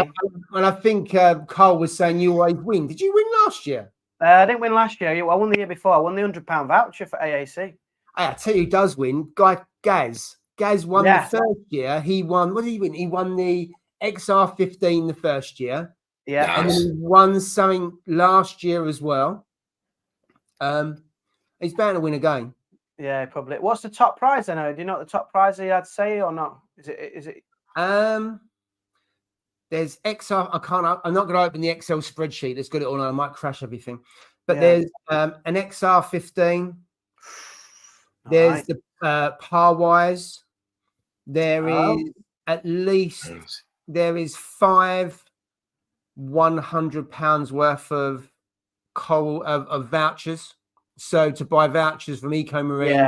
And I think Carl was saying you always win. Did you win last year? I didn't win last year. I won the year before. I won the £100 voucher for AAC. I tell you who does win. Guy Gaz. Gaz won the first year. He won. What did he win? He won the XR15 the first year. Yeah. Nice. And then he won something last year as well. He's bound to win again. Yeah, probably. What's the top prize then? Do you know what the top prize he had to say or not? Is it? There's XR. I'm not going to open the Excel spreadsheet. That's got it all on. I might crash everything. But there's an XR15. There's the Parwise. There is at least there is 5 £100 worth of coral of vouchers. So to buy vouchers from Eco Marine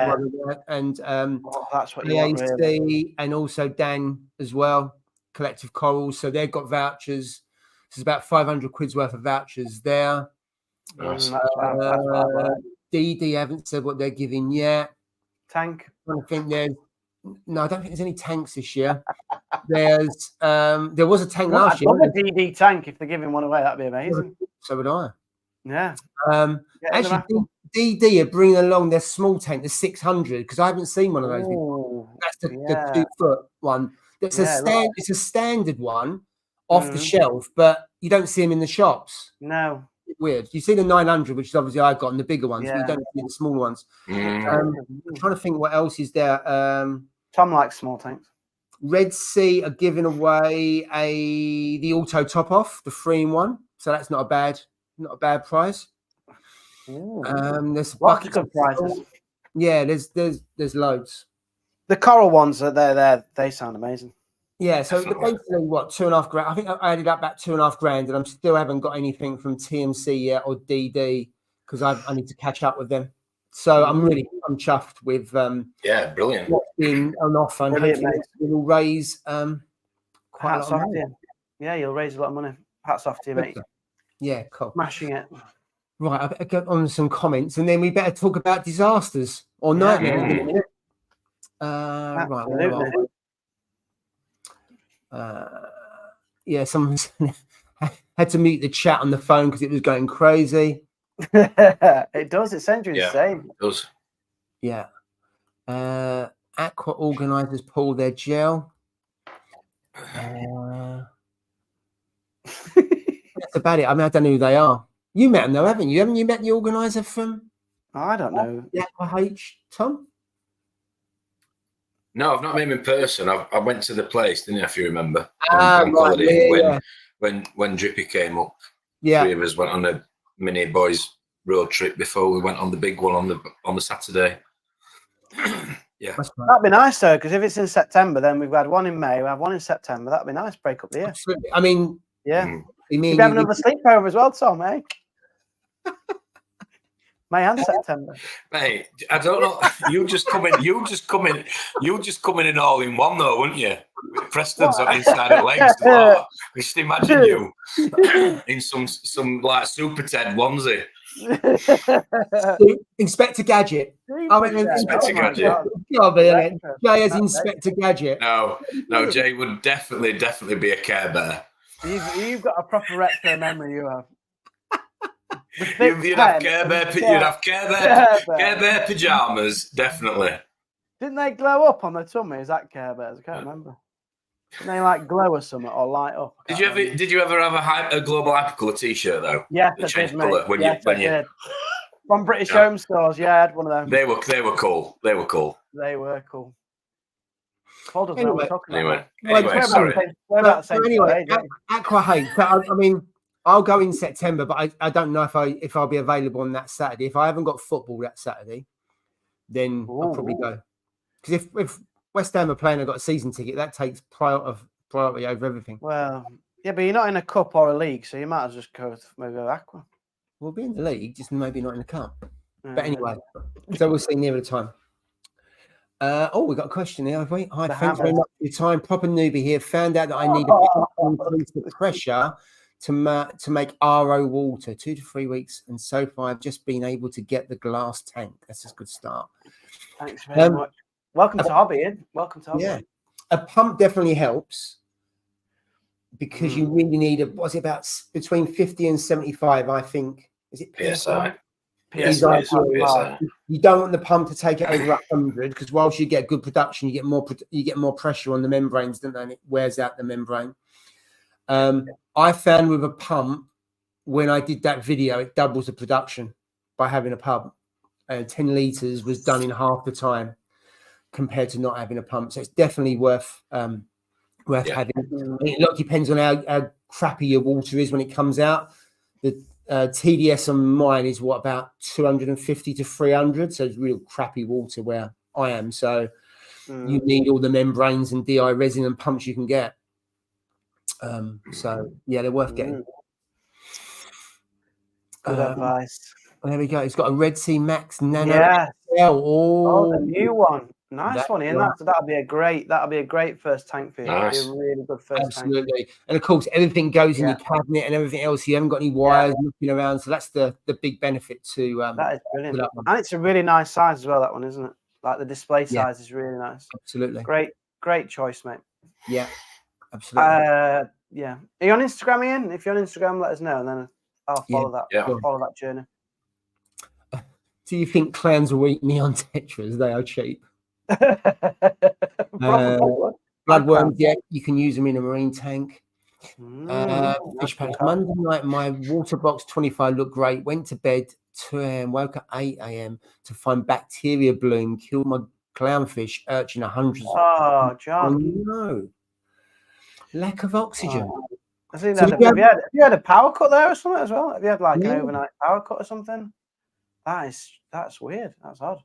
and that's what AAC really. And also Dan as well, Collective Corals. So they've got vouchers. There's about 500 quid's worth of vouchers there. Nice. DD haven't said what they're giving yet. Tank. I think I don't think there's any tanks this year. There was a tank last year. A DD tank, if they're giving one away, that'd be amazing. So would I. Yeah. Actually, DD are bringing along their small tank, the 600, because I haven't seen one of those before. That's the 2-foot one. It's a standard one off the shelf, but you don't see them in the shops. No. Weird. You see the 900, which is obviously I've got, and the bigger ones, but you don't see the small ones. I'm trying to think what else is there. Tom likes small tanks. Red Sea are giving away the auto top off, the 3-in-1. So that's not a bad prize. There's lots of good prizes. Yeah, there's loads. The coral ones are there. They sound amazing. Yeah, so basically what, $2.5 grand. I think I added up about $2.5 grand, and I still haven't got anything from TMC yet or DD because I need to catch up with them. So I'm chuffed with brilliant. What's been on offer, and hopefully we'll raise quite a lot of money. Yeah, you'll raise a lot of money. Hats off to you, mate. Yeah, cool. Smashing it. Right, I better get on some comments, and then we better talk about disasters or nightmares in a minute. Right. Someone had to mute the chat on the phone because it was going crazy. It does. It sends you insane. It does. Yeah. Aqua organisers pull their gel. That's about it. I mean, I don't know who they are. You met them though, haven't you? Haven't you met the organiser from? I don't know. Aqua H, Tom? No, I've not met him in person. I went to the place, didn't you, if you remember? When Drippy came up. Yeah. 3 of us went on a mini boys road trip before we went on the big one on the Saturday. Yeah. That'd be nice though, because if it's in September, then we've had one in May, we have one in September. That'd be nice. Break up the year. Absolutely. I mean, You'd have another sleepover as well, Tom, eh? May and September. Mate, I don't know. You just come in all in one though, wouldn't you? Preston's on inside the legs. Oh, just imagine you in some like Super Ted onesie. Inspector Gadget. Inspector Gadget. Jay as Inspector Gadget. No, Jay would definitely be a Care Bear. You've got a proper retro memory, you have. You'd have Care Bear pajamas, definitely. Didn't they glow up on the tummy? Is that Care Bears? I can't remember. Didn't they like glow or something or light up? Did you ever have a Global Hypercolour t-shirt though? Yes, I did, mate. I did. From British Home Stores, I had one of them. They were cool. Paul doesn't know what we're talking about. Anyway, Aqua Hate. So, I mean, I'll go in September, but I don't know if I'll be available on that Saturday. If I haven't got football that Saturday, then I'll probably go. Because if West Ham are playing, I've got a season ticket, that takes priority over everything. Well, yeah, but you're not in a cup or a league, so you might as well just go maybe Aqua. We'll be in the league, just maybe not in the cup. But anyway, so we'll see near the time. We've got a question here, have we? Hi, thanks very much for your time. Proper newbie here. Found out that I need to increase the pressure to make RO water, 2 to 3 weeks. And so far, I've just been able to get the glass tank. That's a good start. Thanks very much. Welcome to Hobby, Ian. Welcome to Hobby. Yeah. A pump definitely helps because you really need about between 50 and 75, I think. Is it PSI? Yes, you don't want the pump to take it over 100 because whilst you get good production, you get more pressure on the membranes, don't they? And it wears out the membrane. I found with a pump when I did that video, it doubles the production by having a pump. 10 litres was done in half the time compared to not having a pump. So it's definitely worth having. It lot depends on how crappy your water is when it comes out. The TDS on mine is about 250 to 300. So it's real crappy water where I am. So you need all the membranes and DI resin and pumps you can get. So yeah, they're worth getting. Good advice. There we go. It's got a Red Sea Max Nano. Yeah. Oh, the new one. Nice one, Ian. That'll be a great first tank for you. Nice. It'll be a really good first tank. Absolutely. And of course, everything goes in your cabinet and everything else. You haven't got any wires looking around. So that's the big benefit to that is brilliant. And it's a really nice size as well, that one, isn't it? Like the display size is really nice. Absolutely. Great choice, mate. Yeah. Absolutely. Yeah. Are you on Instagram, Ian? If you're on Instagram, let us know and then I'll follow that. Yeah. I'll follow that journey. Do you think clans will eat neon tetras? They are cheap. Bloodworms, you can use them in a marine tank. Fish packs. Monday night, my water box 25 looked great. Went to bed 2 a.m. Woke up 8 a.m. to find bacteria bloom. Killed my clownfish, urchin, 100. Oh, John. Oh, no. Lack of oxygen. Have you had a power cut there or something as well? Have you had like an overnight power cut or something? That's weird. That's odd.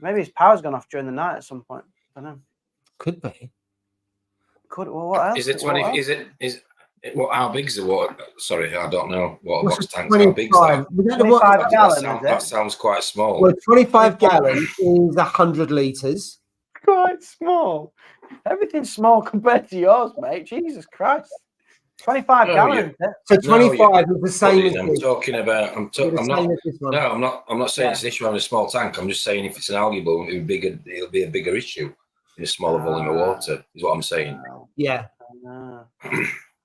Maybe his power's gone off during the night at some point. I don't know. Could be. Well, what else? Is it 20? Is it? What? How big is the water? Sorry, I don't know what box tank. 25. How big is that? 25 gallons. That sounds quite small. Well, 25 gallons is 100 litres. Quite small. Everything's small compared to yours, mate. Jesus Christ. 25 gallons. So 25 is the same as I'm talking about. I'm not saying it's an issue having a small tank. I'm just saying if it's an algae bloom, it'll be a bigger issue in a smaller volume of water. Is what I'm saying. Yeah.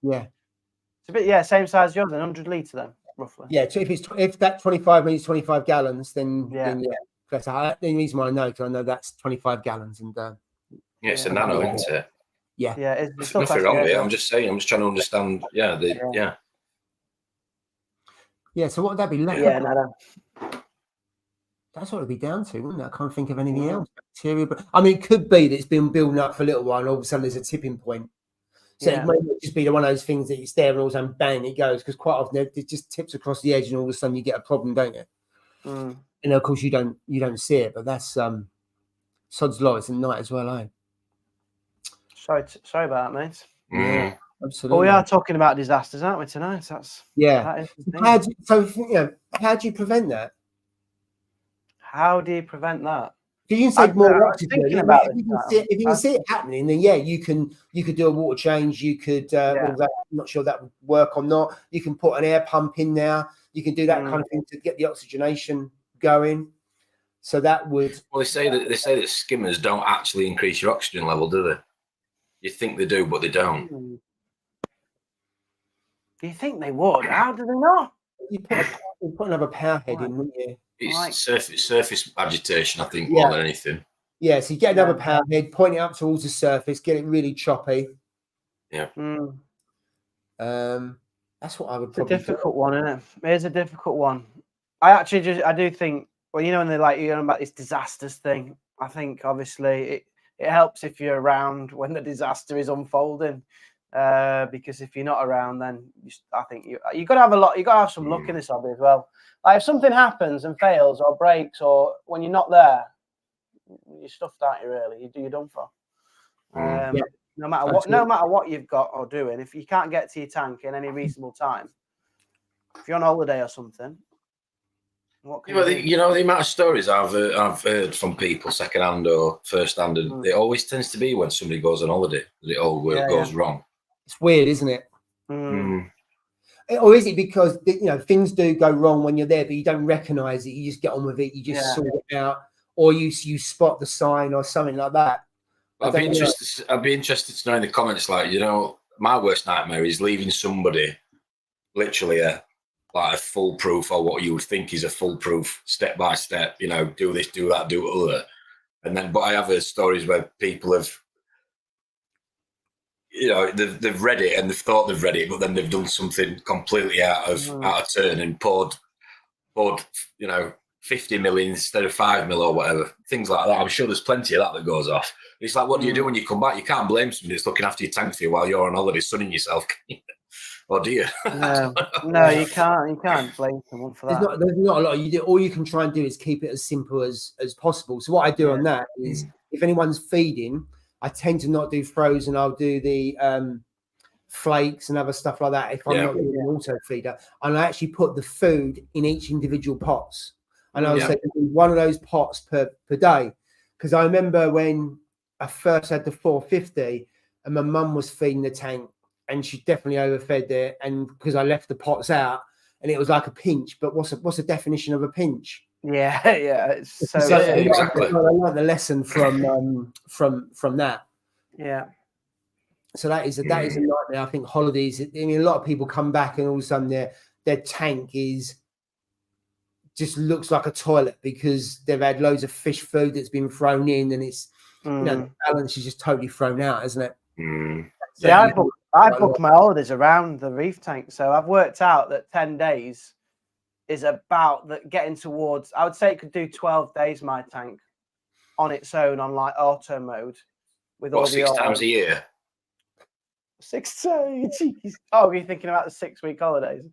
Yeah. It's a bit same size as yours, 100 litre then, roughly. Yeah. So if that 25 means 25 gallons, then that's the reason why I know, because I know that's 25 gallons and. It's a nano, isn't it? Yeah. There's nothing wrong with it. I'm just saying. I'm just trying to understand. Yeah. So what would that be? Nano. That's what it'd be down to, wouldn't it? I can't think of anything else. Bacteria, but I mean, it could be that it's been building up for a little while, and all of a sudden there's a tipping point. So it might just be one of those things that you stare and all of a sudden bang, it goes. Because quite often it just tips across the edge, and all of a sudden you get a problem, don't you? And of course you don't see it, but that's sod's law. It's at night as well, eh? Sorry about that, mate. Yeah, absolutely. Well, we are talking about disasters, aren't we, tonight? How do you prevent that? How do you prevent that? You can say more oxygen. If you can see it happening, then you could do a water change. You could. I'm not sure that would work or not. You can put an air pump in there. You can do that kind of thing to get the oxygenation going. So that would. Well, they say that skimmers don't actually increase your oxygen level, do they? You think they do, but they don't. Do you think they would? How do they not? You put another power head in, wouldn't you? It's surface agitation, I think, more than anything. Yeah, so you get another power head, point it up towards the surface, get it really choppy. Yeah. That's what I would probably do. It's a difficult one, isn't it? It is a difficult one. I do think, well, when they're like, about this disasters thing, I think obviously it helps if you're around when the disaster is unfolding. Because if you're not around, then I think you got to have you got to have some luck in this hobby as well. Like if something happens and fails or breaks, or when you're not there, you're stuffed, aren't you? Really, you're done for. No matter what you've got or doing, if you can't get to your tank in any reasonable time, if you're on holiday or something, what can you do? You know the amount of stories I've heard from people, second-hand or first-hand, and it always tends to be when somebody goes on holiday that it all goes wrong. It's weird, isn't it? Or is it because things do go wrong when you're there, but you don't recognise it? You just get on with it. You just sort it out, or you spot the sign or something like that. I'd be interested to know in the comments. Like, my worst nightmare is leaving somebody literally a foolproof, or what you would think is a foolproof step by step. Do this, do that, do other, and then. But I have heard stories where people have. They've read it and they've thought they've read it, but then they've done something completely out of turn and poured 50 million instead of 5 mil or whatever. Things like that. I'm sure there's plenty of that goes off. It's like, what do you do when you come back? You can't blame somebody that's looking after your tank for you while you're on holiday sunning yourself. Or do you? No, you can't. You can't blame someone for that. There's not a lot you do. All you can try and do is keep it as simple as possible. So what I do on that is, if anyone's feeding, I tend to not do frozen. I'll do the flakes and other stuff like that if I'm not doing an auto feeder. And I actually put the food in each individual pots. And I was saying one of those pots per day. Because I remember when I first had the 450 and my mum was feeding the tank and she definitely overfed it. And because I left the pots out and it was like a pinch. But what's the definition of a pinch? Yeah. It's exactly. I learned the lesson from that. Yeah. So that is a nightmare. I think holidays. I mean, a lot of people come back and all of a sudden their tank just looks like a toilet because they've had loads of fish food that's been thrown in, and it's the balance is just totally thrown out, isn't it? So I book my holidays around the reef tank, so I've worked out that 10 days is about getting towards. I would say it could do 12 days my tank on its own on like auto mode with all the 6 times a year. 6 days. Oh, you're thinking about the 6-week holidays?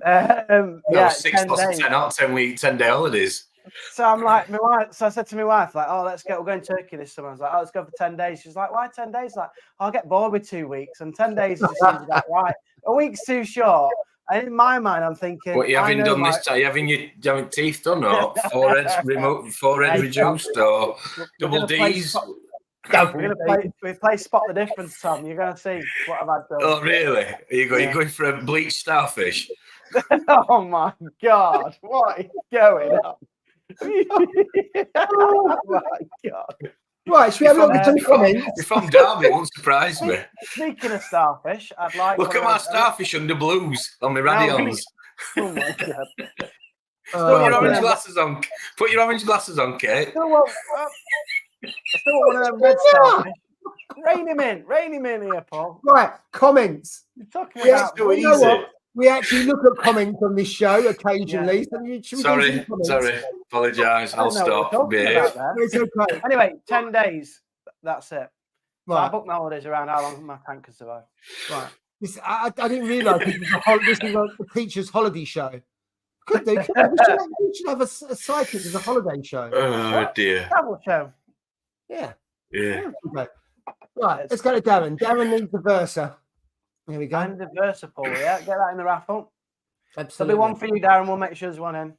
6 plus 10, not 10-day holidays. So I'm like, so I said to my wife, like, we're going to Turkey this summer. I was like, let's go for 10 days. She's like, why 10 days? Like, I'll get bored with 2 weeks, and 10 days just seems about right. A week's too short. And in my mind, I'm thinking, what you having done this time? You having your teeth done, or forehead reduced, or double D's? We play Spot the Difference, Tom. You're going to see what I've had done. Oh, really? You're going for a bleached starfish? Oh, my God. What is going on? Oh, my God. Right, should we have a look at some comments? If I'm Derby, it won't surprise me. Speaking of starfish, I'd like... Look at my starfish under blues on my radions. Oh, my God. Put your orange glasses on. Put your orange glasses on, Kate. I still want one of them red starfish. Rein him in here, Paul. Right, comments. You're talking about... so easy. We actually look at comments on this show occasionally. Yeah. So sorry. Apologise. I'll stop. It's okay. Anyway, 10 days. That's it. Right. So I booked my holidays around how long my tank can survive. Right. I didn't realise this is a teacher's holiday show. Could do. We should have a psychic as a holiday show. Oh, dear. Travel show. Yeah. Yeah. Okay. Right. Let's go to Darren. Darren needs the Versa. Here we go. And the Versa, Paul, yeah. Get that in the raffle. Absolutely. There'll be one for you, Darren. We'll make sure there's one in.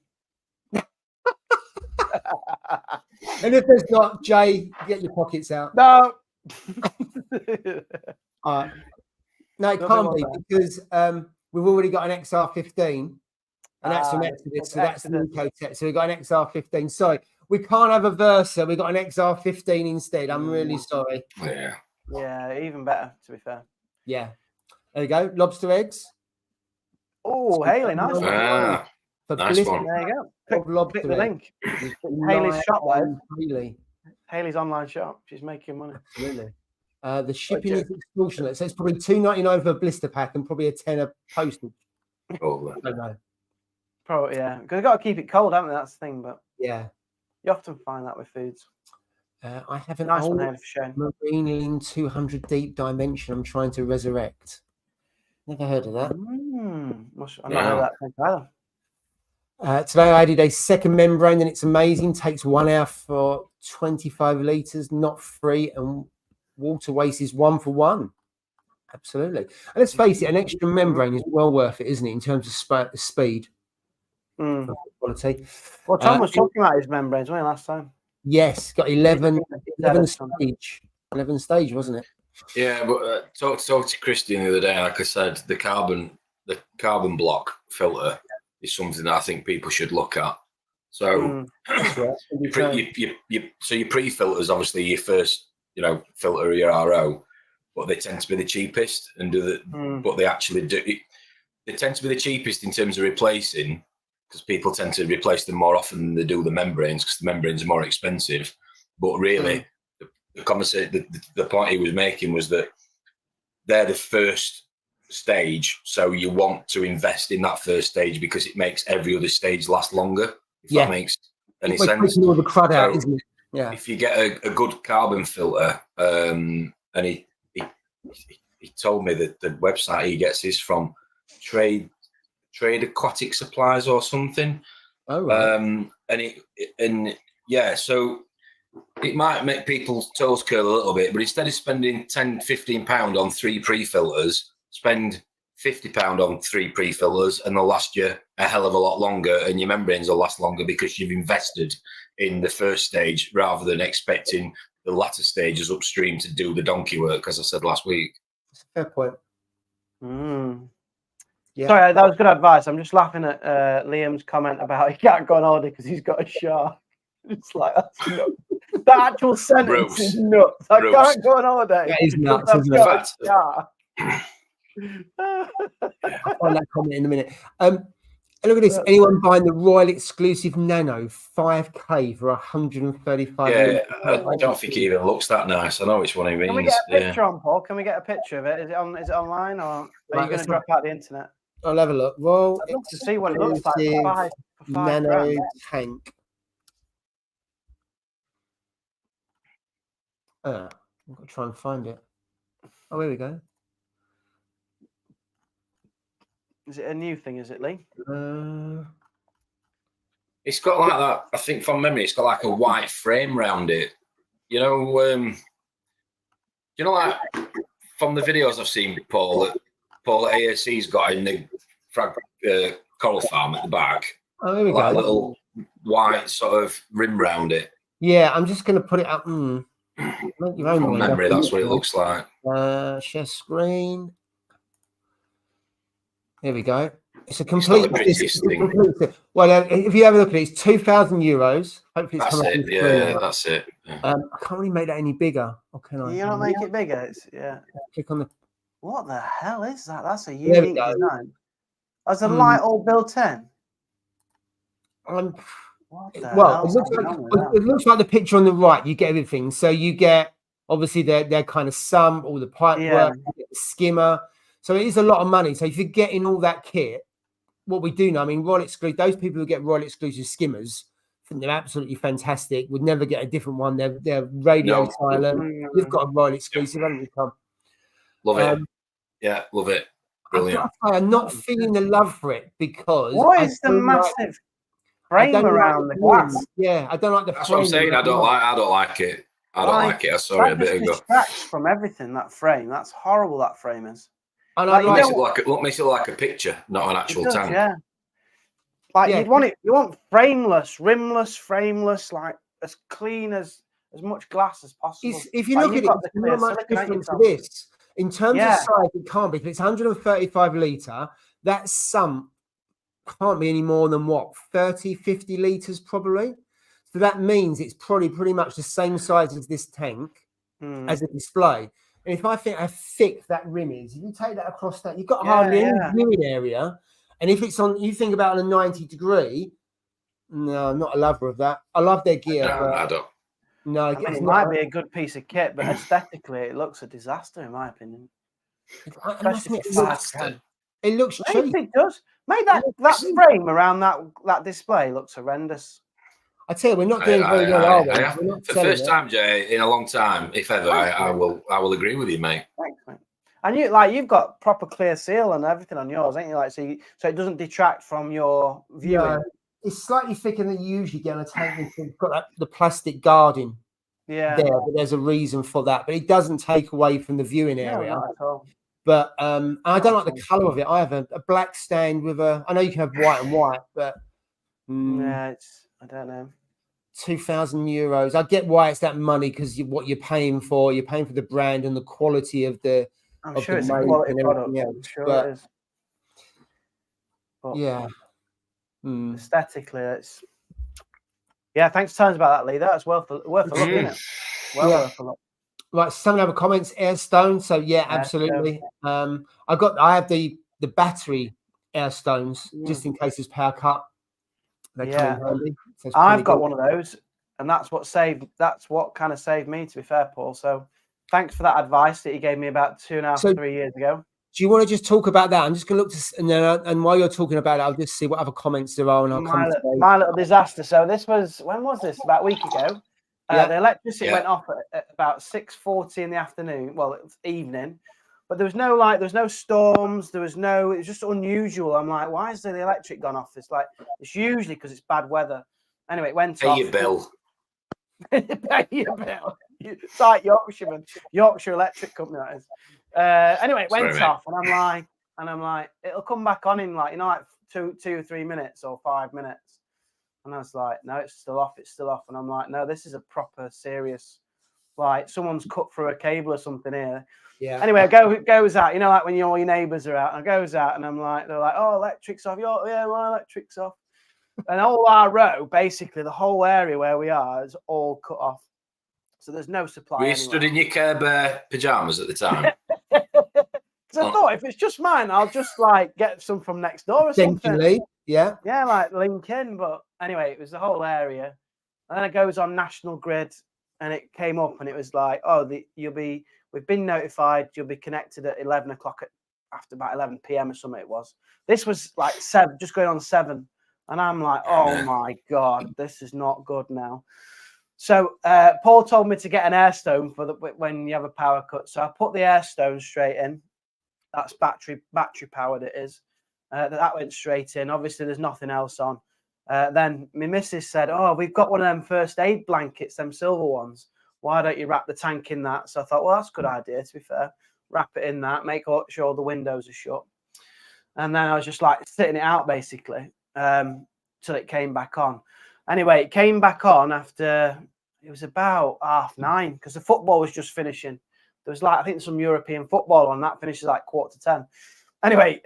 And if there's not, Jay, get your pockets out. No. All right. No, it can't be because we've already got an XR15, and that's from Exodus. So that's the Eco-Tech. So we've got an XR15. Sorry, we can't have a Versa. We've got an XR15 instead. I'm really sorry. Yeah. Yeah, even better, to be fair. Yeah. There you go. Lobster eggs. Oh, Haley, nice one. Nice one. There you go. Click the link. Haley's shop, Haley's online shop. She's making money. Really. The shipping is extortionate. So it's probably $2.99 for a blister pack and probably a tenner postage. Oh, I don't know. Probably, yeah. Because you've got to keep it cold, haven't they? That's the thing. But yeah, you often find that with foods. I have an Nice old one here for Shane. Marine 200 deep dimension I'm trying to resurrect. Never heard of that. I've not heard of that thing either. Today I added a second membrane and it's amazing. Takes 1 hour for 25 litres, not free, and water waste is 1 for 1. Absolutely. And let's face it, an extra membrane is well worth it, isn't it, in terms of speed? Quality. Well, Tom was talking about his membranes, wasn't he, last time? Yes, got 11 stage. 11 stage, wasn't it? Yeah, but talked to Christian the other day. Like I said, the carbon block filter is something that I think people should look at. So, your pre-filters, obviously your first, filter your RO, but they tend to be the cheapest and but they actually do. They tend to be the cheapest in terms of replacing, because people tend to replace them more often than they do the membranes, because the membranes are more expensive. But really, the conversation, the point he was making was that they're the first stage, so you want to invest in that first stage because it makes every other stage last longer. If that makes any sense. All the crud out, isn't it? Yeah. If you get a good carbon filter, and he told me that the website he gets is from Trade Aquatic Supplies or something. Oh, right. So it might make people's toes curl a little bit, but instead of spending £10-15 on 3 pre-filters, spend £50 on 3 pre-filters and they'll last you a hell of a lot longer, and your membranes will last longer because you've invested in the first stage rather than expecting the latter stages upstream to do the donkey work, as I said last week. That's a fair point. Yeah. Sorry, that was good advice. I'm just laughing at Liam's comment about he can't go on holiday because he's got a shark. It's like, that's nuts. The actual sentence is nuts. I can't go on holiday. That is nuts, isn't it? I'll find that comment in a minute. Look at this. Anyone buying the Royal Exclusive Nano 5K for 135? Yeah, I don't think it even looks that nice. I know which one he means. Can we get a picture on, Paul? Can we get a picture of it? Is it online, or are you going to drop out the internet? I'll have a look. Well, I'd love to see what it looks like for five Nano grand. tank. I've got to try and find it. Oh, here we go. Is it a new thing, is it, Lee? It's got like that, I think from memory, it's got like a white frame around it. Like from the videos I've seen, Paul at ASC's got in the coral farm at the back. Oh, here we go. A go. little white sort of rim round it. Yeah, I'm just going to put it up. From memory, that's what it looks like. Share screen. Here we go. It's a complete. Well, if you have a look at it, it's €2,000. Hopefully, it's that's it. Yeah, that's it. Yeah. I can't really make that any bigger. Or can I? You not make it bigger? Click on the. What the hell is that? That's a unique design. Has the light all built in? It looks like the picture on the right. You get everything. So you get obviously their kind of sump, all the pipe work, you get the skimmer. So it is a lot of money. So if you're getting all that kit, what we do know, I mean, Royal Exclusive, those people who get Royal Exclusive skimmers, I think they're absolutely fantastic. Would never get a different one. They're radio silent. You've got a Royal Exclusive, haven't you, Tom? Love it. Yeah, love it. Brilliant. I'm not feeling the love for it because what is the massive frame around the glass? Yeah, I don't like the frame. That's what I'm saying. I don't like it. I don't like it. I saw it a bit ago. Distracts from everything, that frame. That's horrible, that frame is. And makes it look like a picture, not an actual tank. Yeah. You want frameless, rimless, frameless, like as clean as much glass as possible. If you look at it, it's not much different to this. In terms of size, it can't be. If it's 135 litre, that sump can't be any more than 30, 50 litres probably. So that means it's probably pretty much the same size as this tank as a display. And if I think how thick that rim is, if you take that across that, you've got hardly any viewing area. And if it's on, you think about on a 90 degree, no, I'm not a lover of that. I love their gear. No, I don't. No, it might be a good piece of kit, but aesthetically, it looks a disaster, in my opinion. It looks cheap. It does. Mate, that frame around that display looks horrendous. I tell you, we're not doing very well, are we? We're not for the first time, Jay, in a long time, if ever, I will agree with you, mate. Thanks, mate. And you've got proper clear seal and everything on yours, ain't you? Like, so it doesn't detract from your viewing. No, it's slightly thicker than you usually get on a tank. It's got the plastic guarding. Yeah. There, but there's a reason for that. But it doesn't take away from the viewing area. No, not at all. But I don't like the colour of it. I have a black stand with I know you can have white and white, but yeah, I don't know. €2,000. I get why it's that money because what you're paying for. You're paying for the brand and the quality of the. I'm sure it's a quality product. I'm sure it is. But yeah. Aesthetically, it's. Yeah, thanks tons about that, Lee. That's worth a look, isn't it? Worth a look. Right, some other comments, Airstone. So yeah, absolutely. I have the battery Airstones just in case there's power cut. They come in handy. So I've got one of those, and that's what kind of saved me, to be fair, Paul. So thanks for that advice that you gave me about 2.5, 3 years ago. Do you want to just talk about that? I'm just going to look and while you're talking about it, I'll just see what other comments there are, and I'll come to my little disaster. So when was this? About a week ago. The electricity went off at about 6:40 in the afternoon. Well, it was evening, but there was no storms. It was just unusual. I'm like, why is the electric gone off? It's usually because it's bad weather. Anyway, it went off. Pay your bill. Pay your bill. It's like Yorkshire Electric Company, that is. Anyway, it went off, and I'm like, it'll come back on in like 2 or 3 minutes or 5 minutes. And I was like, no, it's still off. And I'm like, no, this is a proper serious, like someone's cut through a cable or something here. Yeah. Anyway, it goes out, like when all your neighbours are out, and it goes out, and I'm like, they're like, oh, electric's off. Yeah, my electric's off. And all our row, basically the whole area where we are, is all cut off. So there's no supply. Were you stood in your Care Bear pajamas at the time? Because I thought if it's just mine, I'll just like get some from next door or something. Yeah, like link in. But anyway, it was the whole area, and then it goes on National Grid, and it came up, and it was like, oh, we've been notified. You'll be connected at 11 o'clock after about 11 p.m. or something. It was. This was like 7, just going on 7, and I'm like, oh my god, this is not good now. So Paul told me to get an Airstone for when you have a power cut. So I put the Airstone straight in. That's battery powered. It is. That went straight in. Obviously, there's nothing else on. Then my missus said, "Oh, we've got one of them first aid blankets, them silver ones. Why don't you wrap the tank in that?" So I thought, well, that's a good idea. To be fair, wrap it in that. Make sure the windows are shut. And then I was just like sitting it out basically till it came back on. Anyway, it came back on after it was about 9:30 because the football was just finishing. There was I think some European football on that finishes like 9:45. Anyway,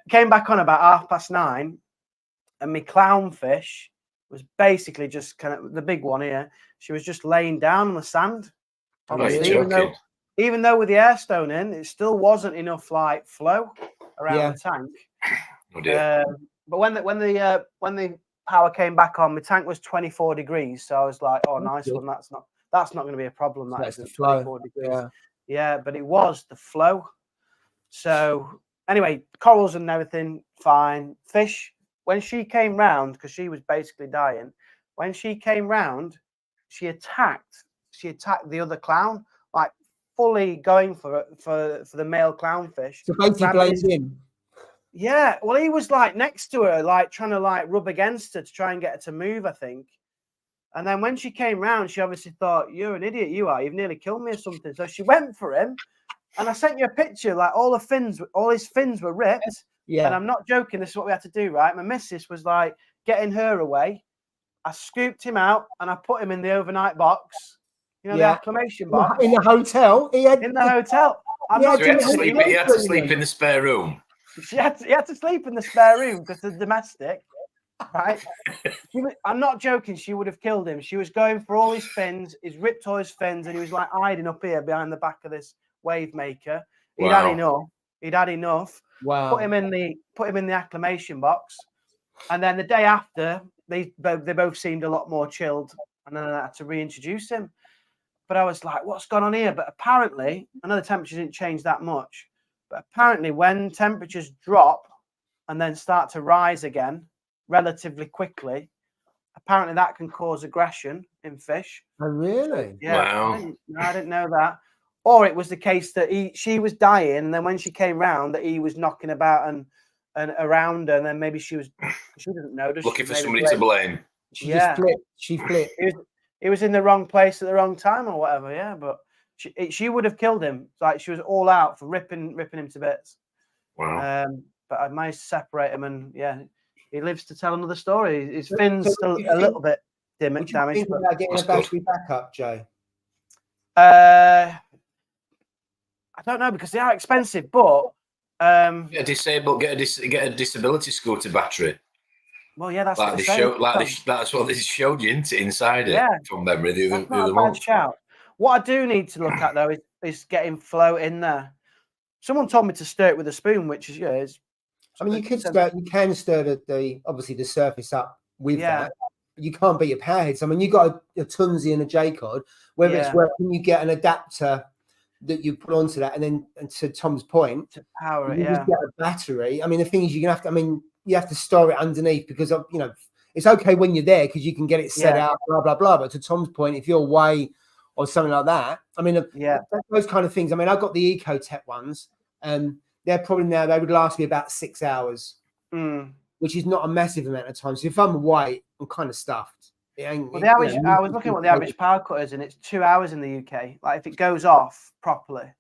came back on about 9:30, and my clownfish was basically just kind of the big one here. She was just laying down on the sand. Obviously, even though with the Airstone in, it still wasn't enough like flow around the tank. Oh dear. But when the power came back on, my tank was 24 degrees. So I was like, oh, nice one. That's not going to be a problem. That's the 24 degrees. Yeah, but it was the flow. So anyway, corals and everything fine. Fish, when she came round, because she was basically dying, when she came round, she attacked the other clown, like fully going for the male clownfish. So basically blamed him. Yeah, well, he was like next to her, like trying to like rub against her to try and get her to move, I think. And then when she came round, she obviously thought, "You're an idiot, you are. You've nearly killed me or something." So she went for him, and I sent you a picture. Like all his fins were ripped. Yeah. And I'm not joking. This is what we had to do, right? My missus was like getting her away. I scooped him out and I put him in the overnight box. You know, the acclimation box in the hotel. In the hotel. He had to sleep in the spare room. He had to sleep in the spare room because the domestic. Right, I'm not joking. She would have killed him. She was going for all his fins, his ripped all his fins, and he was like hiding up here behind the back of this wave maker. He'd had enough. Wow. Put him in the acclimation box, and then the day after, they both seemed a lot more chilled, and then I had to reintroduce him. But I was like, "What's gone on here?" But apparently, I know the temperature didn't change that much, but apparently, when temperatures drop and then start to rise again relatively quickly, apparently that can cause aggression in fish. Oh, really? So, yeah. Wow. I didn't know that. Or it was the case that she was dying, and then when she came round, that he was knocking about and around her, and then maybe she doesn't know. Looking for somebody to blame. She just flipped. She flipped. He was in the wrong place at the wrong time or whatever. Yeah, but she would have killed him. Like, she was all out for ripping him to bits. Wow. But I managed to separate him, and yeah, he lives to tell another story. His fin's still a little bit damaged. Think about getting a battery backup, Joe? I don't know, because they are expensive, but get a disability scooter battery. Well, yeah, that's like what they showed. That's what they showed you inside it from memory. That's not a bad shout. What I do need to look at though is getting flow in there. Someone told me to stir it with a spoon, which is I mean, you can stir the obviously the surface up with that. But you can't beat your power heads. I mean, you got a Tunzi and a J-Cod. Whether it's working, you get an adapter that you put onto that, and then, and to Tom's point, to power it, just get a battery. I mean, the thing is, you have to store it underneath, because of, it's okay when you're there because you can get it set out, blah blah blah. But to Tom's point, if you're away or something like that, I mean, those kind of things. I mean, I've got the Ecotech ones, and they're probably they would last me about 6 hours, which is not a massive amount of time. So if I'm away, I'm kind of stuffed. I was looking at what the average power cut is, and it's 2 hours in the UK. Like, if it goes off properly,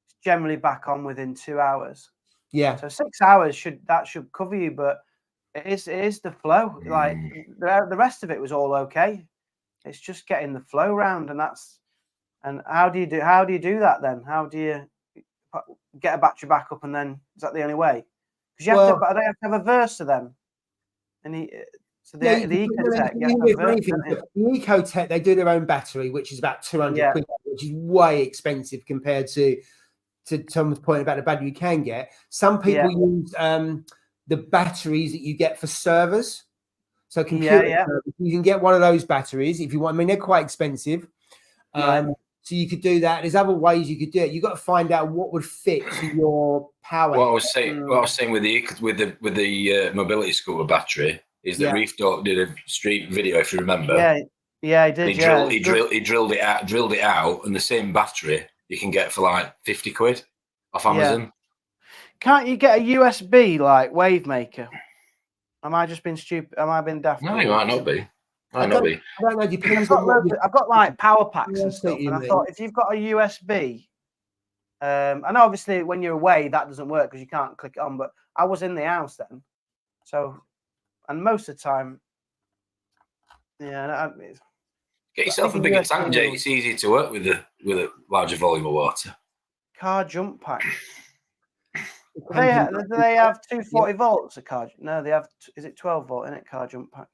it's generally back on within 2 hours. Yeah. So 6 hours should cover you, but it is the flow. Like, the rest of it was all okay. It's just getting the flow round, and how do you do that then? How do you get a battery backup, and then is that the only way? Because you have to have a verse to them, and so the Ecotech, they do their own battery, which is about 200 quid, which is way expensive compared to Tom's point about the battery you can get. Some people use the batteries that you get for servers. So computer servers, you can get one of those batteries if you want. I mean, they're quite expensive. So you could do that. There's other ways you could do it. You've got to find out what would fit to your power. What I was saying with the mobility scooter battery is that Reef Dog did a street video, if you remember. Yeah, he did. He drilled it out, and the same battery you can get for like 50 quid off Amazon. Can't you get a USB like wave maker? Am I just being stupid? Am I being daft? No, you might not be. I don't know. Depends on I've got like power packs and stuff, and I thought, if you've got a USB, I know obviously when you're away that doesn't work because you can't click it on. But I was in the house then, so, and most of the time, get yourself a bigger tank, Jay. It's easy to work with a larger volume of water. Car jump pack. Do they have 240 volts? A car? No, they have. Is it 12 volt in it? Car jump pack.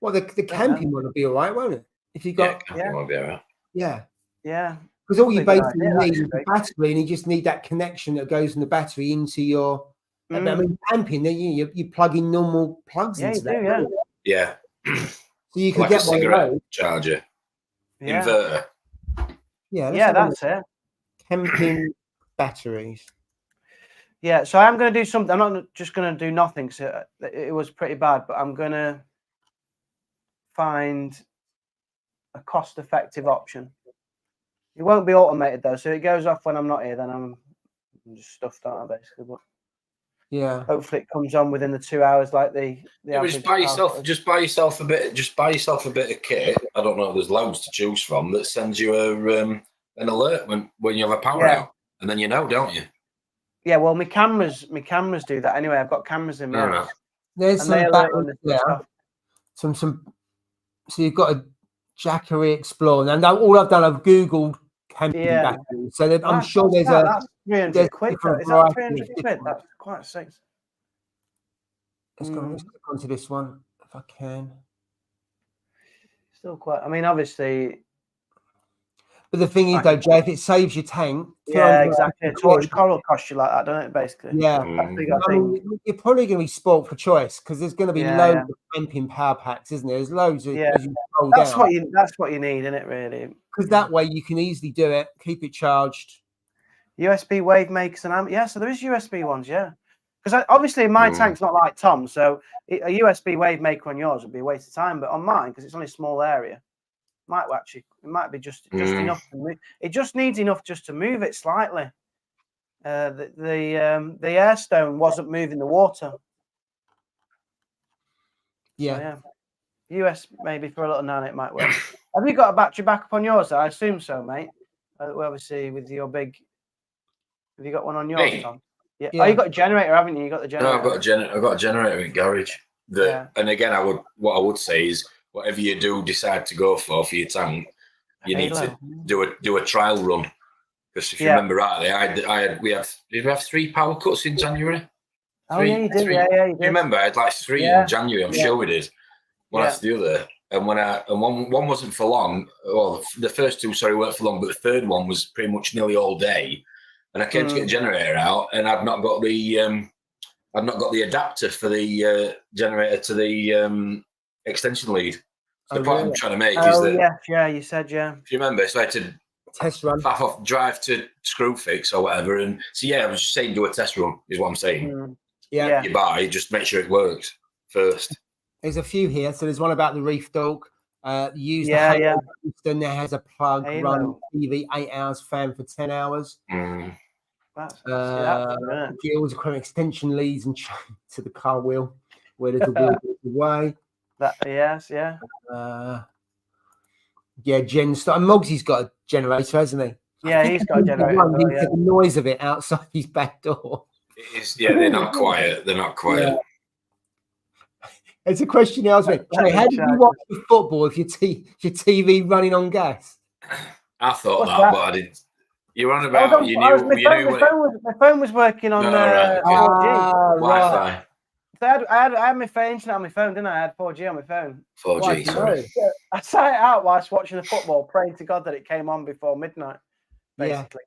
Well, the camping one will be all right, won't it? If you got won't be all right. Yeah. Because all you basically need is the battery, and you just need that connection that goes from the battery into your. I mean, camping, you plug in normal plugs into that. Yeah. So you could like get a cigarette charger, inverter. Yeah, that's it. Camping batteries. Yeah, so I'm going to do something. I'm not just going to do nothing. So it was pretty bad, but I'm going to find a cost-effective option. It won't be automated though, so it goes off when I'm not here. Then I'm just stuffed out basically. But hopefully it comes on within the 2 hours, like the just buy yourself a bit of kit. I don't know. There's loads to choose from that sends you an alert when you have a power out, and then don't you? Yeah, well, my cameras do that anyway. I've got cameras in my house. There's some batteries there. Some. So you've got a Jackery Explorer, and all I've done, I've googled camping batteries. So I'm sure there's that's 300 quid. Is that 300 quid? That's quite sick. Let's go onto this one if I can. Still quite. I mean, obviously. But the thing is, though, Jay, if it saves your tank, exactly. Torch coral costs you like that, don't it? Basically, I mean, you're probably going to be spoilt for choice because there's going to be loads of camping power packs, isn't there? There's loads of. That's what you need, isn't it? Really, because that way you can easily do it, keep it charged. USB wave makers and so there is USB ones, Because obviously my tank's not like Tom, so a USB wave maker on yours would be a waste of time. But on mine, because it's only a small area, it might be just enough to move. It just needs enough just to move it slightly. The air stone wasn't moving the water. Yeah. So, yeah. US maybe for a little nan it might work. Have you got a battery backup on yours? I assume so, mate. Obviously with your big. Have you got one on yours, Tom? Yeah. Oh, you got a generator, haven't you? You got the generator. No, I've got a generator in garage. And again, what I would say is, whatever you do decide to go for your tank, you need to do a trial run. Because if you remember rightly, did we have 3 power cuts in January? Oh, yeah, you did. Yeah, you did. You remember, I had like 3 in January. I'm sure we did. One after the other. And one wasn't for long. Well, the first 2, weren't for long, but the third one was pretty much nearly all day. And I came to get the generator out, and I'd not got the adapter for the generator to the extension lead. So the point I'm trying to make is that you said if you remember, so I had to test run, back off, drive to screw fix or whatever, and so I was just saying do a test run is what I'm saying. You buy, just make sure it works first. There's a few here. So there's one about the reef dog. Use the Halo piston that has a plug, run TV 8 hours, fan for 10 hours. Gills equipment extension leads and to the car wheel where the wheel goes away. Jen and Moggsy's got a generator, hasn't he? Yeah, he's got a generator. He took the noise of it outside his back door. It is, they're not quiet. They're not quiet. It's a question I was making. How do you watch the football if your TV running on gas? I thought that, but I didn't. You're on about my phone was working on 4G. Wi-Fi. So I had my phone internet on my phone, didn't I? I had 4G on my phone. 4G, sorry. I sat it out whilst watching the football, praying to God that it came on before midnight. Basically,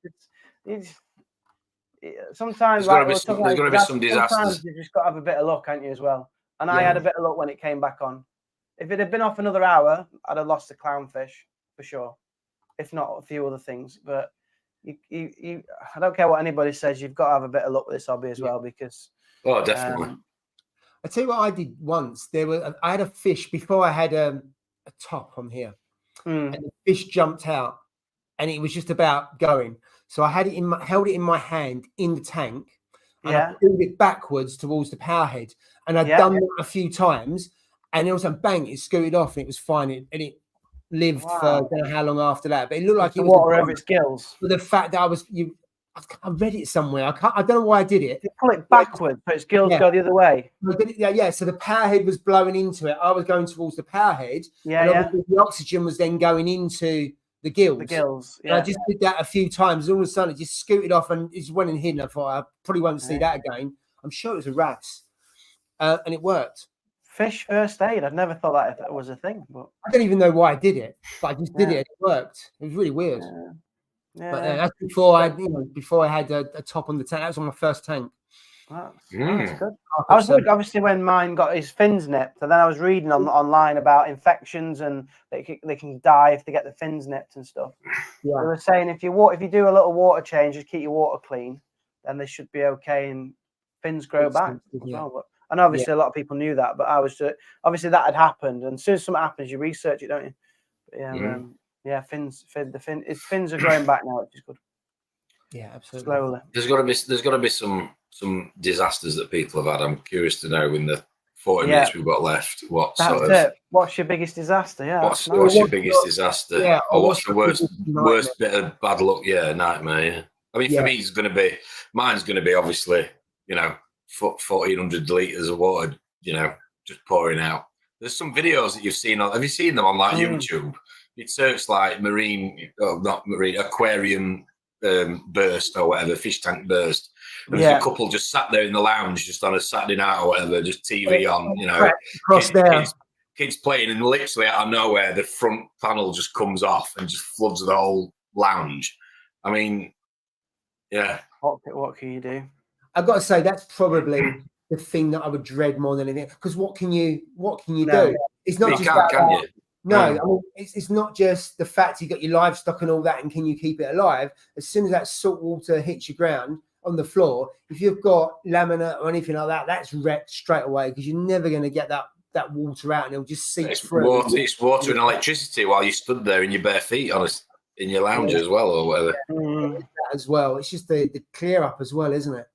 sometimes there's going to be some disasters. Sometimes you just got to have a bit of luck, haven't you, as well? And I had a bit of luck when it came back on. If it had been off another hour, I'd have lost the clownfish for sure. If not a few other things, but I don't care what anybody says. You've got to have a bit of luck with this hobby as well, because. Oh, definitely. I tell you what I did once. I had a fish before I had a top on here, and the fish jumped out, and it was just about going. So I had it held it in my hand in the tank, and I pulled it backwards towards the power head, and I'd done that a few times, and then all of a sudden, bang! It scooted off, and it was fine. And it lived for I don't know how long after that, but it looked like it was water over its gills. But the fact that I read it somewhere. I don't know why I did it. You pull it backwards, but its gills go the other way. So the power head was blowing into it. I was going towards the power head. The oxygen was then going into the gills. And I just did that a few times. All of a sudden, it just scooted off and it just went and hid. I thought I probably won't see that again. I'm sure it was a wrasse, and it worked. Fish first aid. I'd never thought that was a thing. But I don't even know why I did it, but I just did it. And it worked. It was really weird. But that's before I had a top on the tank. That was on my first tank. That's good. I was obviously when mine got his fins nipped, and then I was reading online about infections and they can die if they get the fins nipped and stuff. They were saying if you do a little water change, just keep your water clean, then they should be okay and fins grow back. And obviously a lot of people knew that, but I was obviously that had happened, and as soon as something happens, you research it, don't you? But fins are growing back now, which is good. Yeah, absolutely. Slowly. There's got to be some disasters that people have had. I'm curious to know in the 40 minutes we've got left. What's your biggest disaster? Yeah. What's your biggest disaster? Yeah. Or what's the worst bit of bad luck? Yeah, nightmare. Yeah. I mean, for me, mine's going to be obviously, 1,400 litres of water, just pouring out. There's some videos that you've seen. Have you seen them on YouTube? It search like aquarium burst or whatever, fish tank burst. And there's a couple just sat there in the lounge just on a Saturday night or whatever, just TV on, kids playing, and literally out of nowhere, the front panel just comes off and just floods the whole lounge. I mean, yeah. What can you do? I've got to say, that's probably the thing that I would dread more than anything. Because what can you do? It's not just can you? No, I mean, it's not just the fact you got your livestock and all that, and can you keep it alive? As soon as that salt water hits your ground on the floor. If you've got laminate or anything like that, that's wrecked straight away because you're never going to get that water out, and it'll just seep through. It's water and electricity while you stood there in your bare feet in your lounge as well, or whatever. As well, it's just the clear up as well, isn't it?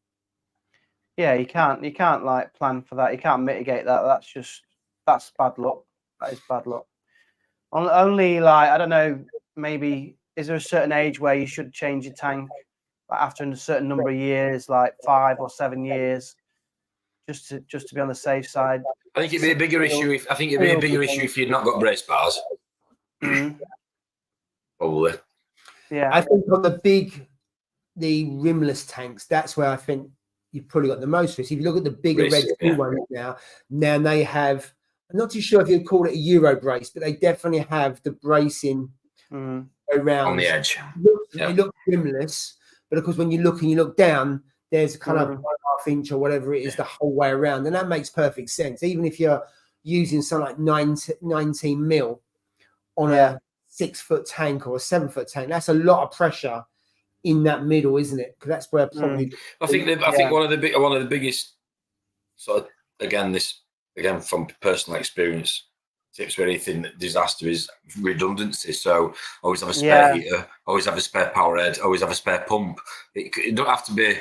Yeah, you can't like plan for that. You can't mitigate that. That's bad luck. That is bad luck. Only like, I don't know, maybe is there a certain age where you should change your tank, like after a certain number of years, like 5 or 7 years, just to be on the safe side? I think it'd be a bigger issue if you'd not got brace bars. Probably. Yeah. I think on the rimless tanks, that's where I think you've probably got the most risk. If you look at the bigger Red Sea ones now they have, I'm not too sure if you'd call it a Euro brace, but they definitely have the bracing around on the edge. They look rimless, but of course when you look down, there's kind of 1.5 inch or whatever it is the whole way around, and that makes perfect sense. Even if you're using something like 19 mil on a 6-foot tank or a 7-foot tank, that's a lot of pressure in that middle, isn't it? Because that's where probably I think one of the biggest sort of again from personal experience tips for anything disaster is redundancy. So always have a spare heater, always have a spare power head, always have a spare pump. It don't have to be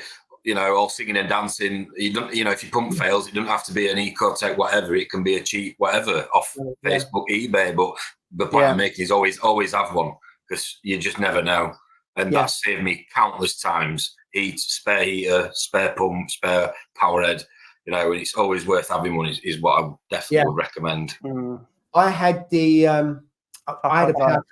all singing and dancing. You don't if your pump fails, it doesn't have to be an Ecotech whatever. It can be a cheap whatever off Facebook, eBay. But the point I'm making is always have one, because you just never know. And that's saved me countless times. Spare heater, spare pump, spare power head. And it's always worth having one. Is what I definitely would recommend. I had I had a power,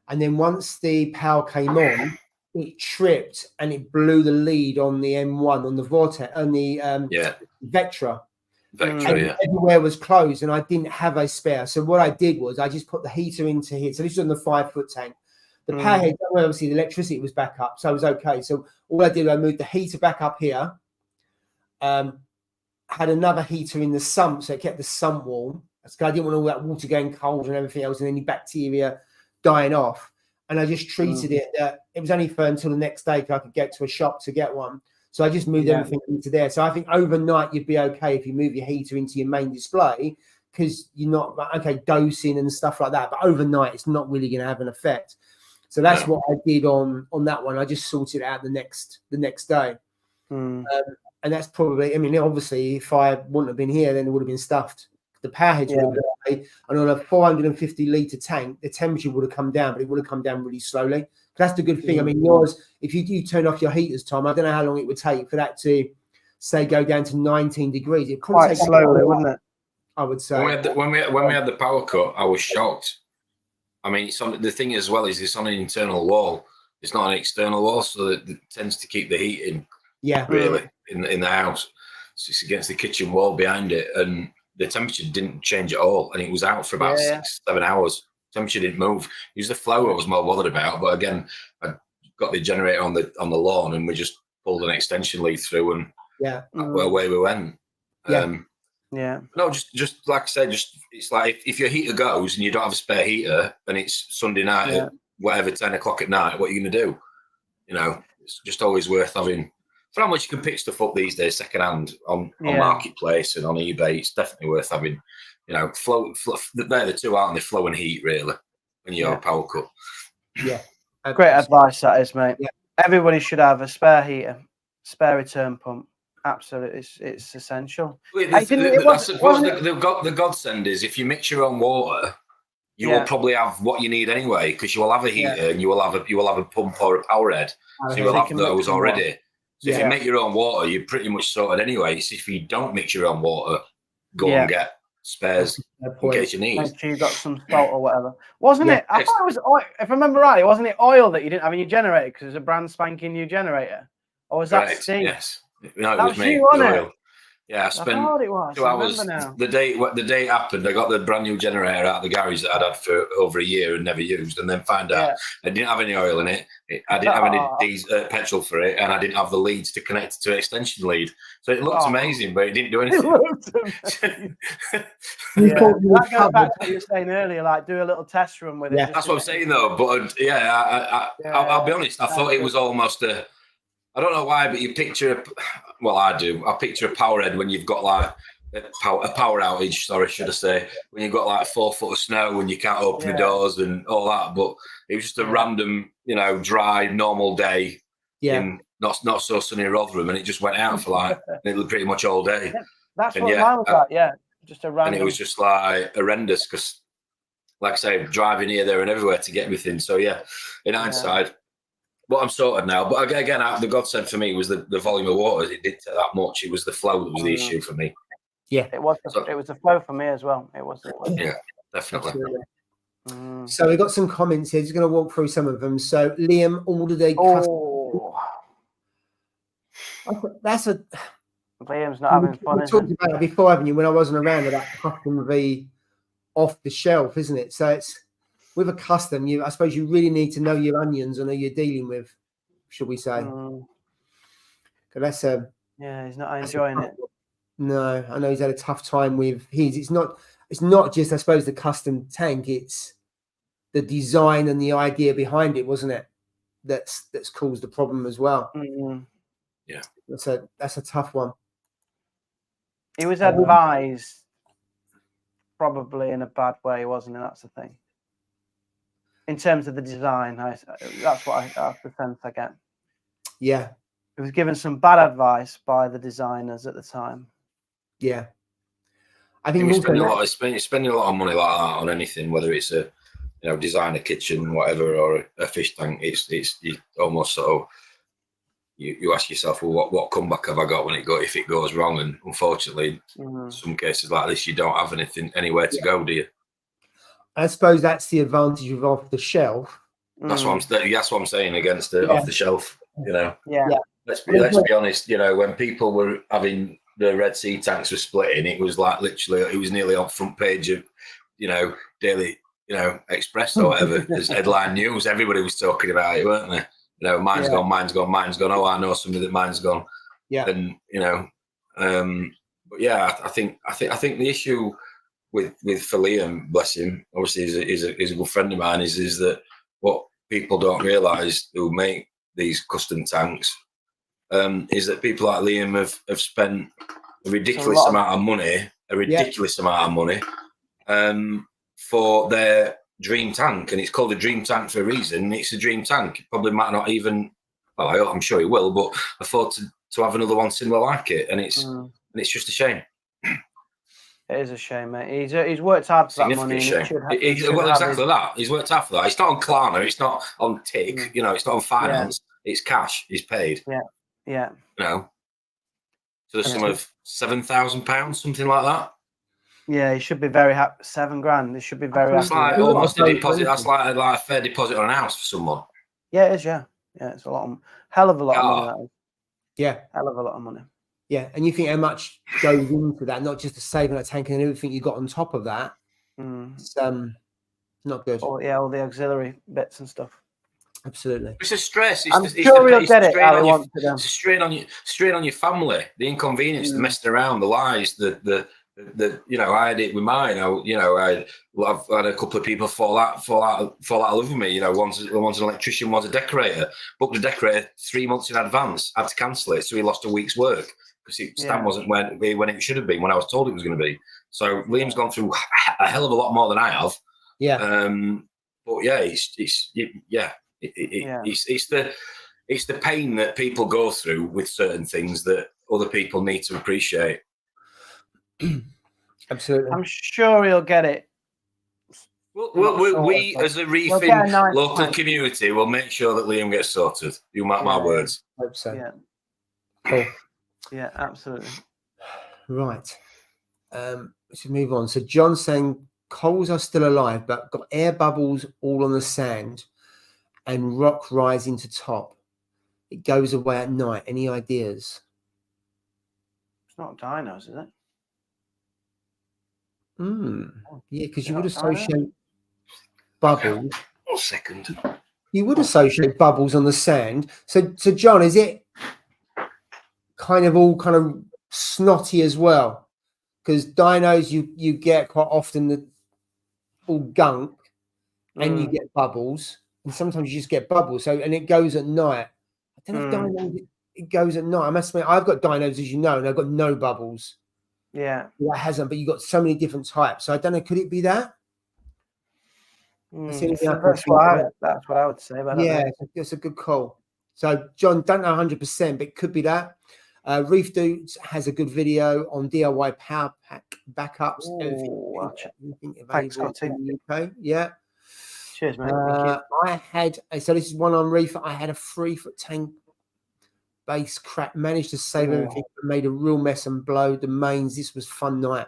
and then once the power came on, it tripped and it blew the lead on the M1 on the Vortex on the Vectra. Everywhere was closed, and I didn't have a spare. So what I did was I just put the heater into here. So this was on the 5-foot tank. The power head, obviously, the electricity was back up, so I was okay. So all I did, I moved the heater back up here. Had another heater in the sump, so it kept the sump warm. That's because I didn't want all that water going cold and everything else, and any bacteria dying off. And I just treated it that it was only for until the next day I could get to a shop to get one. So I just moved everything into there. So I think overnight you'd be okay if you move your heater into your main display, because you're not dosing and stuff like that. But overnight it's not really going to have an effect. So that's what I did on that one. I just sorted it out the next day. And that's probably, obviously, if I wouldn't have been here, then it would have been stuffed. The power heads would have been okay. And on a 450-litre tank, the temperature would have come down, but it would have come down really slowly. That's the good thing. Yours, if you turn off your heaters, Tom, I don't know how long it would take for that to, say, go down to 19 degrees. It probably quite slowly, wouldn't it? I would say. When we had the power cut, I was shocked. The thing as well is it's on an internal wall. It's not an external wall, so it tends to keep the heat in. Yeah, really, in the house. So it's against the kitchen wall behind it, and the temperature didn't change at all, and it was out for about 6-7 hours. Temperature didn't move. It was the flow I was more bothered about, but again, I got the generator on the lawn, and we just pulled an extension lead through, and away we went. No, just like I said, it's like if your heater goes and you don't have a spare heater, and it's Sunday night at whatever 10 o'clock at night, what are you going to do? It's just always worth having. For how much you can pick stuff up these days, secondhand on Marketplace and on eBay, it's definitely worth having. Flow. They're the two, aren't they? Flow and heat, really, when you're power cut. Yeah, great advice that is, mate. Yeah. Everybody should have a spare heater, spare return pump. Absolutely, it's essential. The godsend is if you mix your own water, you will probably have what you need anyway, because you will have a heater and you will have a pump or a power head, so you will have those already. So if you make your own water, you're pretty much sorted anyway. So if you don't mix your own water, go and get spares in case you need. Make sure you got some salt or whatever. Wasn't it? I thought it was oil. If I remember right, wasn't it oil that you didn't have in your generator because it's a brand spanking new generator? Or was that steam? Yes. No, it was me. Oil. Yeah, I spent 2 hours. The day it happened, I got the brand new generator out of the garage that I'd had for over a year and never used, and then found out I didn't have any oil in it. I didn't have any petrol for it, and I didn't have the leads to connect to an extension lead. So it looked amazing, but it didn't do anything. That goes back to what you were saying earlier, like do a little test run with it. Yeah, that's what I'm saying though. But I'll be honest. I thought it was almost I don't know why, but you picture I do. I picture a power head when you've got like a power outage. Sorry, should I say, when you've got like 4 foot of snow and you can't open the doors and all that. But it was just a random, dry, normal day in not so sunny Rotherham, and it just went out for like pretty much all day. Yeah, that's what mine was like. Yeah, just a random. And it was just like horrendous because, like I say, driving here, there, and everywhere to get everything. So yeah, in hindsight. But I'm sorted now. But again, the godsend for me was the volume of water. It didn't take that much. It was the flow that was the issue for me. Yeah, it was. It was the flow for me as well. It was. Yeah, definitely. So we got some comments here. Just going to walk through some of them. So Liam ordered a. That's a. Liam's not having fun. We talked about it before, haven't you? When I wasn't around, about custom V off the shelf, isn't it? So it's. With a custom, I suppose you really need to know your onions and who you're dealing with, should we say? That's he's not enjoying it. No, I know he's had a tough time with his. It's not just, I suppose, the custom tank. It's the design and the idea behind it, wasn't it? That's caused the problem as well. Yeah, that's a tough one. He was advised probably in a bad way, wasn't it? That's the thing. In terms of the design, that's the sense I get. Yeah. It was given some bad advice by the designers at the time. Yeah. I think you're spending a lot of money like that on anything, whether it's a designer kitchen, whatever, or a fish tank. It's you almost sort of you ask yourself, well, what comeback have I got if it goes wrong? And unfortunately, in some cases like this, you don't have anywhere to go, do you? I suppose that's the advantage of off the shelf. That's what I'm saying against off the shelf. Yeah. Let's be honest. When people were having the Red Sea tanks were splitting, it was like literally, it was nearly on front page of, Daily, Express or whatever as headline news. Everybody was talking about it, weren't they? Mine's gone, mine's gone, mine's gone. Oh, I know somebody that mine's gone. Yeah. And but yeah, I think the issue with for Liam, bless him, obviously is a good friend of mine, is that what people don't realise who make these custom tanks is that people like Liam have spent a ridiculous amount of money, for their dream tank, and it's called a dream tank for a reason. It's a dream tank. It probably might not even, well, I'm sure he will, but afford to have another one similar like it, and it's just a shame. It is a shame, mate. He's worked hard for that money. Well, exactly that. He's worked hard for that. It's not on Klarna. It's not on Tick. It's not on finance. Yeah. It's cash. He's paid. Yeah. To the sum of £7,000, something like that. Yeah, he should be very happy. $7,000. He should be very happy. Like almost a deposit. That's like a fair deposit on a house for someone. Yeah, it is. Yeah, it's a hell of a lot of money. That is. Yeah, hell of a lot of money. Yeah, and you think how much goes into that, not just the saving that tank and everything you got on top of that. It's not good. All the auxiliary bits and stuff. Absolutely. It's a stress. I'm sure he'll get it how he wants to. It's a strain on your family, the inconvenience, the messing around, the lies, the I had it with mine. I've had a couple of people fall out of love with me. One's an electrician, one's a decorator. Booked a decorator 3 months in advance, had to cancel it, so he lost a week's work because Stan wasn't when it should have been, when I was told it was going to be. So Liam's gone through a hell of a lot more than I have. Yeah. But yeah, it's the pain that people go through with certain things that other people need to appreciate. Absolutely. I'm sure he'll get it. We as a Reefing local community will make sure that Liam gets sorted. You mark my words. Hope so. Yeah. Cool. Yeah, absolutely. Right. Let's move on. So John's saying coals are still alive, but got air bubbles all on the sand and rock rising to top. It goes away at night. Any ideas? It's not dinos, is it? Yeah, because you would associate bubbles. 1 second. You would associate bubbles on the sand. So John, is it kind of snotty as well? Because dinos you get quite often the all gunk, and you get bubbles, and sometimes you just get bubbles. So and it goes at night. I don't know if dinos it goes at night. I must admit, I've got dinos, as you know, and I've got no bubbles. Yeah. That hasn't, but you've got so many different types. So I don't know, could it be that? That's what I would say. But yeah, it's a good call. So, John, don't know 100%, but it could be that. Reef Dudes has a good video on DIY power pack backups. Thanks, Scotty. UK. Yeah. Cheers, mate. Thank you. So this is one on Reef. I had a 3-foot tank base crack, managed to save everything, but made a real mess and blow the mains. This was fun night.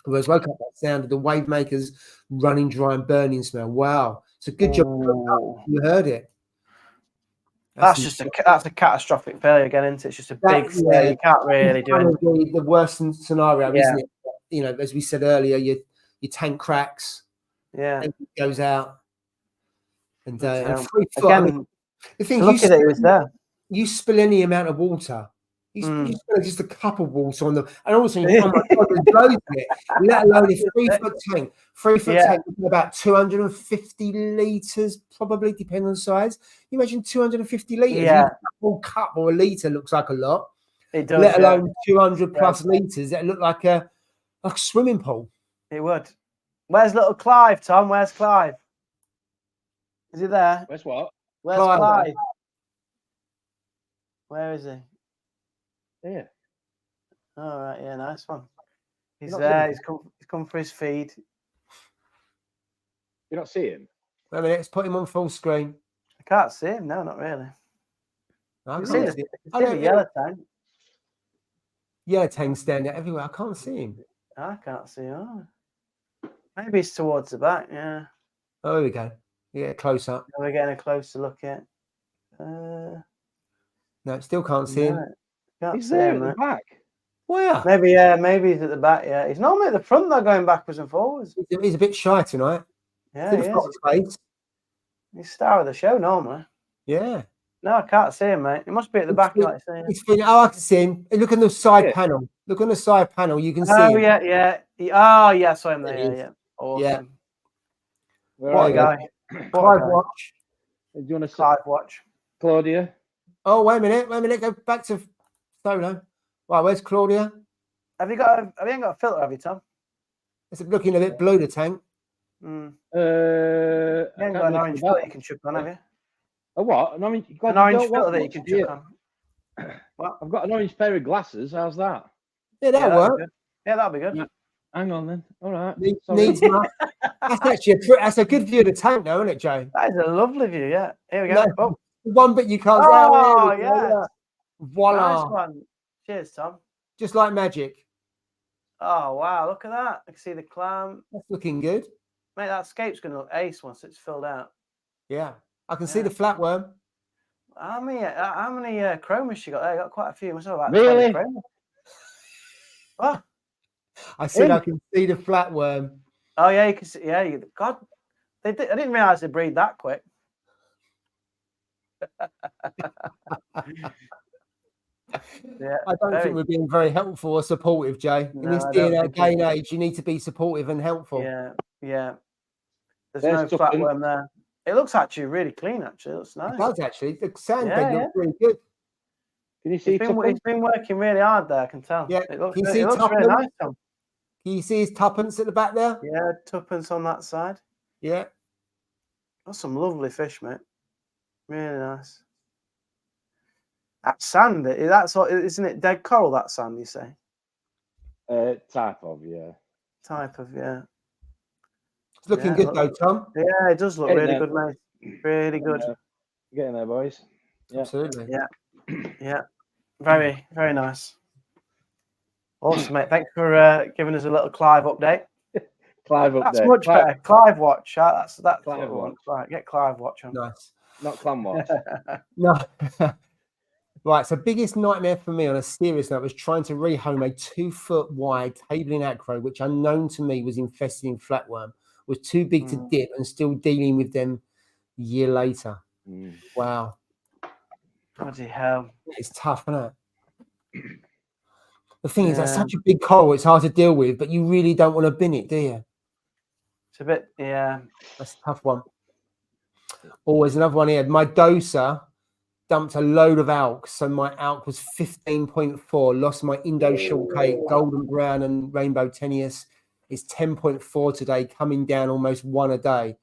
I was woke up that sound of the wave makers running dry and burning smell. Wow. It's a good job you heard it. That's a catastrophic failure again, isn't it? It's just a big failure. You can't really do it. The worst scenario, isn't it? You know, as we said earlier, your tank cracks. Yeah. It goes out. And 3 foot. Again, the thing look at it was there. You spill any amount of water. You spill just a cup of water on them, and also, oh my God, there's loads of it. Let alone a 3-foot tank. 3-foot tank is about 250 liters, probably, depending on the size. You imagine 250 liters. Yeah. A full cup or a liter looks like a lot. It does. Let alone 200 plus liters. That look like a swimming pool. It would. Where's little Clive, Tom? Where's Clive? Is he there? Where's what? Where's Clive? Where is he? Yeah. All right. Yeah, nice one. He's there. He's come for his feed. You not see him? Wait a minute. Let's put him on full screen. I can't see him. No, not really. I can see the yellow tank. Yeah, tank's down there everywhere. I can't see him. I can't see him. Maybe he's towards the back. Yeah. Oh, here we go. Yeah, close up. We're getting a closer look at. No, still can't see him. He's there at the back. Where? Maybe he's at the back. Yeah, he's normally at the front. Though, going backwards and forwards. He's a bit shy tonight. Yeah, he's star of the show normally. Yeah. No, I can't see him, mate. He must be at the back. Like saying. I can see him. Look on the side panel. Look on the side panel. You can see him. Oh yeah. I saw him there. Yeah. Awesome. Yeah. What a guy. Clive watch. Do you want to Clive watch? Claudia? Oh, wait a minute. Go back to solo. Right, where's Claudia? Have you got a filter, have you, Tom? It's looking a bit blue, the tank. You haven't got an orange filter you can chuck on, have you? A what? An orange filter that you can chuck on. What? I've got an orange pair of glasses. How's that? Yeah, that'll work. Yeah, that'll be good. Yeah. Hang on then. All right. That's actually that's a good view of the tank, though, isn't it, Joe? That is a lovely view. Yeah. Here we go. No, one bit you can't see. Oh, yeah. Voila. Nice one. Cheers, Tom. Just like magic. Oh, wow. Look at that. I can see the clam. That's looking good. Mate, that scape's going to look ace once it's filled out. Yeah. I can see the flatworm. How many chromas you got there? You got quite a few. Must have about really? 20 chromas. What? I said I can see the flatworm. Oh, yeah, you can see. Yeah, God. I didn't realise they breed that quick. Yeah, I don't think we're being very helpful or supportive, Jay. In this day and age, you need to be supportive and helpful. Yeah. There's no flatworm there. It looks actually really clean. Actually, it looks nice. It does actually. The sand bed looks really good. Can you see? He's been working really hard there. I can tell. Yeah. It looks really nice. Tom. Can you see his tuppence at the back there? Yeah, tuppence on that side. Yeah. That's some lovely fish, mate. Really nice. That sand, isn't it dead coral, that sand, you say? Type of, yeah. It's looking good though, Tom. Yeah, it does look really good, mate. Really good. Getting there, boys. Yeah. Absolutely. Yeah. Very, very nice. Awesome, mate. Thanks for giving us a little Clive update. That's much better. Clive watch. That's Clive what I want. Right, get Clive watch on. Nice. Not clam watch. No. Right, so biggest nightmare for me on a serious note was trying to rehome a 2-foot wide tabling acro, which unknown to me was infested in flatworm, was too big to dip and still dealing with them a year later. Wow. Bloody hell. It's tough, isn't it? The thing is, that's such a big coral, it's hard to deal with, but you really don't want to bin it, do you? It's a bit, yeah. That's a tough one. Always another one here. My doser dumped a load of alk. So my alk was 15.4. Lost my Indo shortcake, golden brown and rainbow tenuous. It's 10.4 today, coming down almost 1 a day.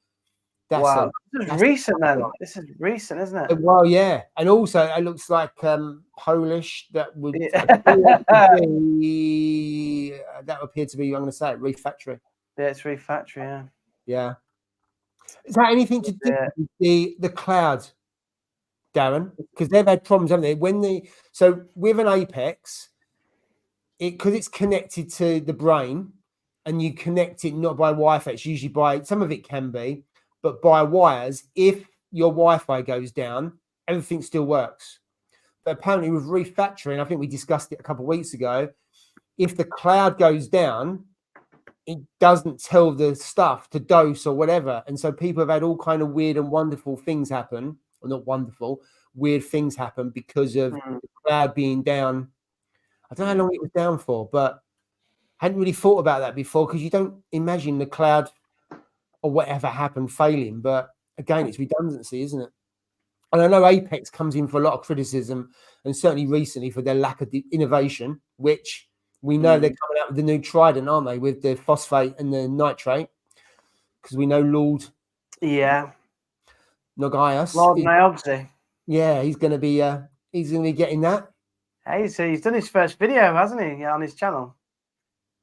Wow, this is recent then. This is recent, isn't it? Well, yeah, and also it looks like Polish. That would appear to be. I'm going to say it, Reef Factory. Yeah, it's Reef Factory. Yeah. Yeah. Is that anything to do with the cloud, Darren? Because they've had problems, haven't they? So with an apex, because it's connected to the brain, and you connect it not by Wi-Fi. It's usually by, some of it can be, but by wires. If your Wi-Fi goes down, everything still works. But apparently with Reef Factory, and I think we discussed it a couple of weeks ago, if the cloud goes down, it doesn't tell the stuff to dose or whatever. And so people have had all kind of weird and wonderful things happen, or not wonderful, weird things happen because of the cloud being down. I don't know how long it was down for, but I hadn't really thought about that before, because you don't imagine the cloud or whatever happened failing. But again, it's redundancy, isn't it? And I know Apex comes in for a lot of criticism, and certainly recently for their lack of innovation, which we know they're coming out with the new Trident, aren't they, with the phosphate and the nitrate? Because we know Lord Nogayas. Lord Nioxy. Yeah, he's going to be getting that. Hey, so he's done his first video, hasn't he, on his channel?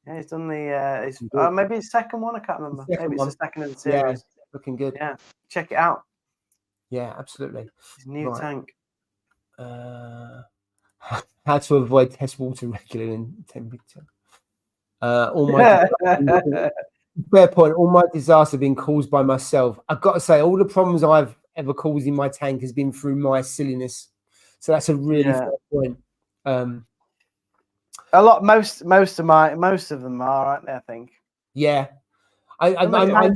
Yeah, he's done the maybe his second one. I can't remember. Maybe it's the second in the series. Yeah, looking good. Yeah, check it out. Yeah, absolutely. His new tank. How to avoid test water regularly in temperature. All my fair point. All my disasters have been caused by myself. I've got to say, all the problems I've ever caused in my tank has been through my silliness. So that's a really fair point. A lot, most of them are, aren't they? I think. Yeah, I knock a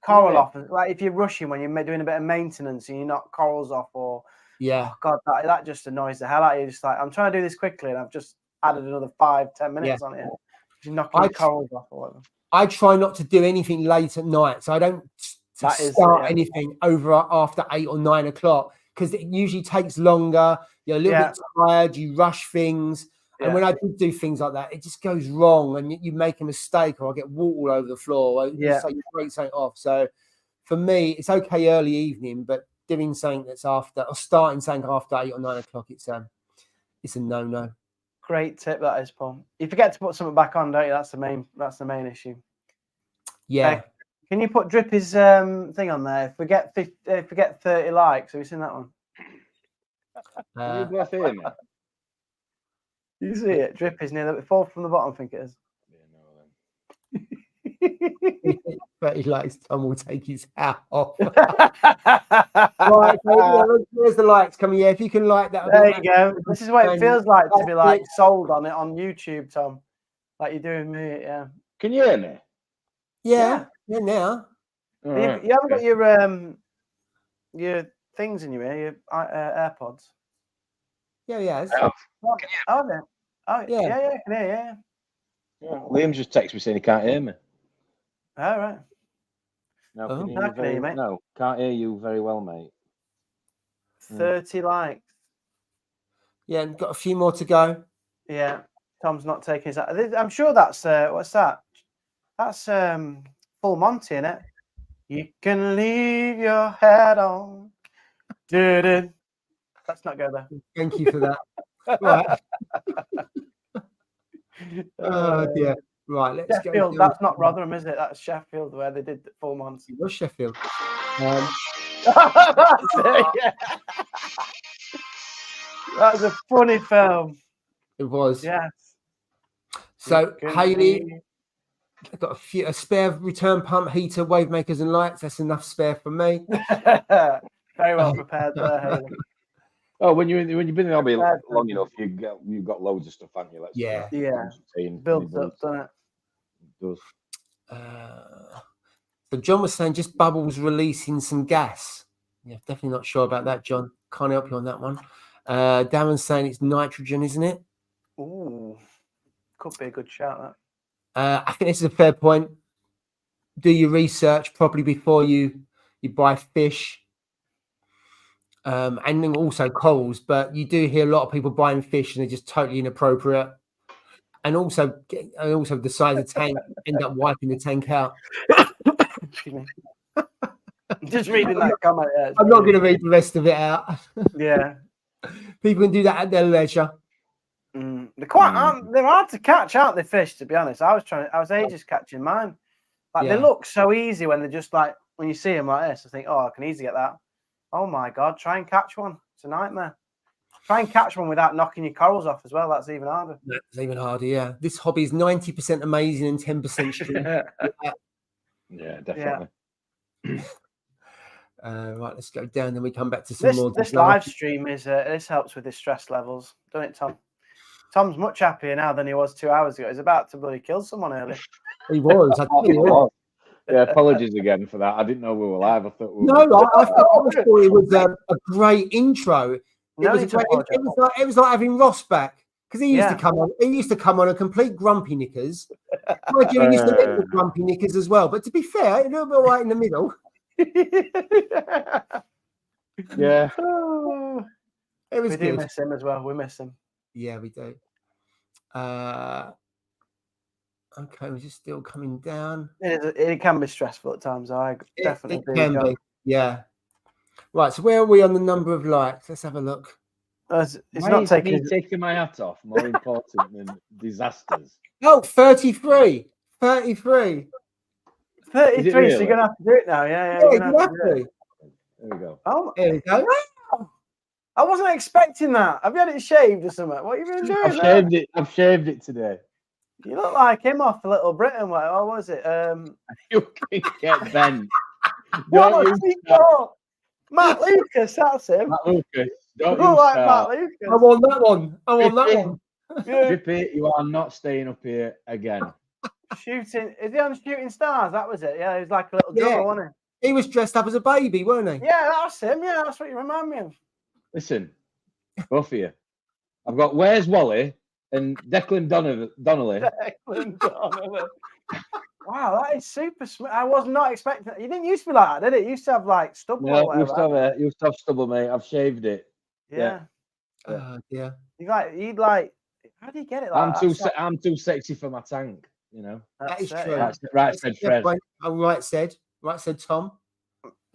coral off. Like if you're rushing when you're doing a bit of maintenance and you knock corals off, or oh God, that just annoys the hell out of you. Just like, I'm trying to do this quickly, and I've just added another 5-10 minutes on it. You're knocking corals off or whatever. I try not to do anything late at night, so I don't start anything after 8 or 9 o'clock, because it usually takes longer. You're a little bit tired. You rush things. And when I do things like that, it just goes wrong, and you make a mistake, or I get water all over the floor. So you break something off. So for me, it's okay early evening, but doing something that's after, or starting something after 8 or 9 o'clock, it's a no-no. Great tip that is, Paul. You forget to put something back on, don't you? That's the main issue. Yeah. Can you put Drippy's thing on there? If we get 30 likes, have you seen that one? You see it? Drippy's near the fourth from the bottom, I think it is. 30 likes, Tom will take his hat off. Right, there's the likes coming. Yeah, if you can like that. There you go. This is what it feels like to be like sold on it on YouTube, Tom. Like you're doing me, yeah. Can you hear me? Yeah now. You haven't got your things in your ear, your AirPods. Yeah, he has. Yeah, I can hear, yeah. Liam just texted me saying he can't hear me. All right. No, can you hear you, mate? No, can't hear you very well, mate. 30 likes. Yeah, and got a few more to go. Yeah, Tom's not taking his. I'm sure that's what's that? That's Full Monty, innit? You can leave your head on. Let's not go there. Thank you for that. Right. Oh dear. Right, let's Sheffield, go. that's not Rotherham, is it? That's Sheffield where they did 4 months. It was Sheffield. That's it, yeah. That was a funny film. It was. Yes. So Hayley, I've got a spare return pump, heater, wave makers, and lights. That's enough spare for me. Very well prepared there, Hayley. Oh, when you've been in the hobby long enough, you've got loads of stuff, haven't you? Builds up, doesn't it? It does. So John was saying just bubbles releasing some gas. Yeah, definitely not sure about that, John. Can't help you on that one. Darren's saying it's nitrogen, isn't it? Ooh, could be a good shout. I think this is a fair point. Do your research properly before you buy fish. and then also corals. But you do hear a lot of people buying fish and they're just totally inappropriate, and also decide the tank, end up wiping the tank out. Excuse me. Just reading that comment. Yeah, I'm not going to read the rest of it out. Yeah. People can do that at their leisure. They're quite they're hard to catch, aren't they, fish, to be honest? I was ages catching mine. Like they look so easy when they're just like, when you see them like this, I think, oh, I can easily get that. Oh my God, try and catch one. It's a nightmare. Try and catch one without knocking your corals off as well. That's even harder. That's even harder, yeah. This hobby is 90% amazing and 10% stream. Yeah, definitely. Yeah. Right, let's go down. Then we come back to some more. This live stream is this helps with his stress levels, doesn't it, Tom? Tom's much happier now than he was 2 hours ago. He's about to bloody kill someone early. He was. I think he was. Yeah, apologies again for that. I didn't know we were live. I thought we were. No, I thought it was a great intro. It was like having Ross back, because he used to come on. He used to come on a complete grumpy knickers. Mind you, he used to live with grumpy knickers as well. But to be fair, a little bit right in the middle. Yeah. It was we do miss him as well. We miss him. Yeah, we do. Okay, we're just still coming down. It can be stressful at times. I definitely it can be. Yeah. Right. So where are we on the number of likes? Let's have a look. It's not taking my hat off more important than disasters. Oh, 33. 33. 33. So you're gonna have to do it now. Yeah, you have to. There we go. Oh, there we go. I wasn't expecting that. Have you had it shaved or something? What have you been doing? I've shaved it today. You look like him off Little Britain. What was it? You can get bent. Matt Lucas, that's him. Matt Lucas. Don't look like Matt Lucas. I want that one. I want that one. Drippy, you are not staying up here again. Shooting. Is he on Shooting Stars? That was it. Yeah, he was like a little drummer, wasn't he? He was dressed up as a baby, weren't he? Yeah, that's him. Yeah, that's what you remind me of. Listen, both of you. I've got Where's Wally and Declan Donnelly. Declan Donnelly. Wow, that is super smooth. I was not expecting that. You didn't used to be like that, did it? You used to have like stubble. No, you used to have stubble, mate. I've shaved it. Yeah. Yeah. You'd like. How do you get it? Like I'm too sexy for my tank. You know. That is true. Right said Fred. Right said Tom.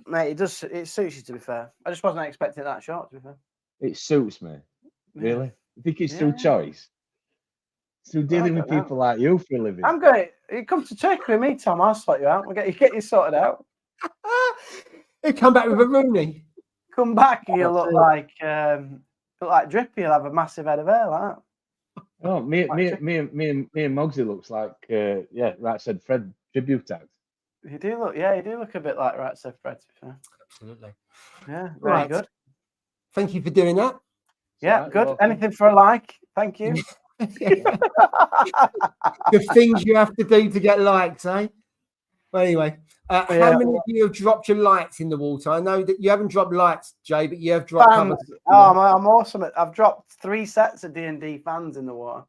Mate, it suits you, to be fair. I just wasn't expecting that short, to be fair. It suits me. Really? You think it's through choice? Through dealing with people like you for a living? I'm going. You come to Turkey with me, Tom. I'll sort you out. We'll get you sorted out. You come back with a Rooney. Come back, and you'll look like Drippy. You'll have a massive head of hair like that. Oh, me and Muggsy looks like Right said Fred tribute act. You do look a bit like Right said Fred. To be fair. Absolutely. Yeah, very good. Thank you for doing that. Yeah, good. Welcome. Anything for a like? Thank you. The things you have to do to get likes, eh? Well, anyway, how many of you have dropped your lights in the water? I know that you haven't dropped lights, Jay, but you have dropped fans. I'm awesome. I've dropped 3 sets of D&D fans in the water.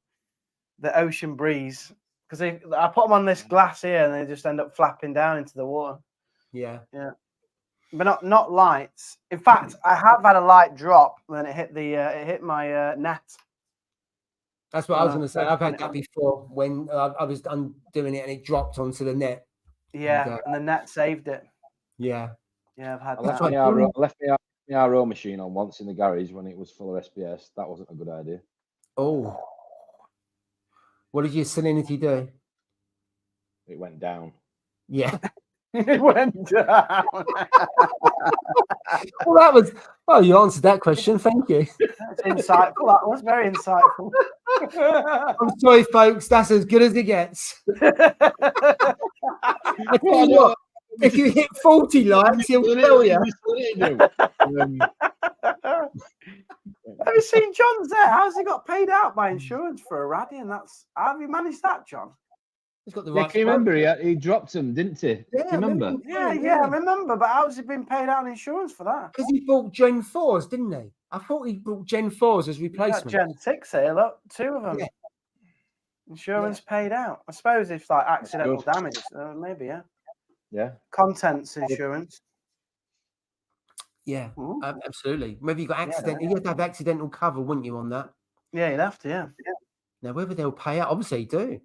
The Ocean Breeze. Because I put them on this glass here and they just end up flapping down into the water. Yeah. But not lights. In fact, I have had a light drop when it hit my net. That's what I was going to say. I've had that before when I was undoing it and it dropped onto the net. Yeah, and the net saved it. Yeah, I've had that. I left my RO machine on once in the garage when it was full of SPS. That wasn't a good idea. Oh. What did your salinity do? It went down. Yeah. It went down. Well, you answered that question. Thank you. That's insightful. That was very insightful. I'm sorry, folks. That's as good as it gets. I tell you what, if you hit 40 likes, he'll tell you. Have you seen John's there? How's he got paid out by insurance for a Radian? How have you managed that, John? He's got the right. Can you remember? He dropped him, didn't he? Yeah, remember? Yeah, I remember. But how's he been paid out insurance for that? Because he bought Gen 4s, didn't he? I thought he bought Gen 4s as replacement. Gen 6 here, look, 2 of them. Yeah. Insurance paid out. I suppose it's like accidental damage. Maybe, yeah. Yeah. Contents insurance. Yeah, absolutely. Maybe you got accidental. You'd have accidental cover, wouldn't you, on that? Yeah, you'd have to. Yeah. Now, whether they'll pay out, obviously do.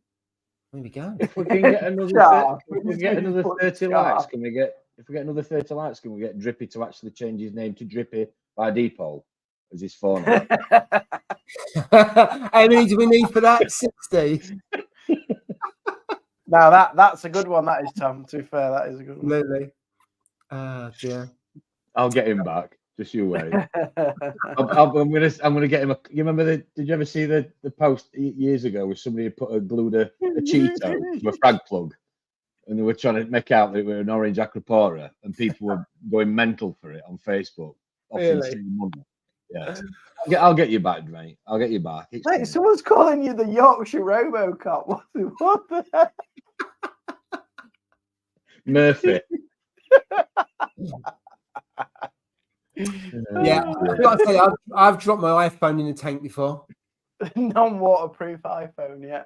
There we go. If we can get another, if we get another 30 likes, can we get? If we get another 30 likes, can we get Drippy to actually change his name to Drippy by default as his phone? How many do we need for that? 60. Now that's a good one. That is, Tom. To be fair, that is a good one. Absolutely. Dear. I'll get him back. Just you wait. I'm gonna get him. You remember did you ever see the post years ago where somebody glued a Cheeto to a frag plug, and they were trying to make out that it were an orange acropora, and people were going mental for it on Facebook. Really? Yeah. I'll get you back, mate. I'll get you back. Mate, someone's calling you the Yorkshire Robocop. What the heck? Murphy. Yeah, I've got to say, I've dropped my iPhone in the tank before. Non-waterproof iPhone, yeah.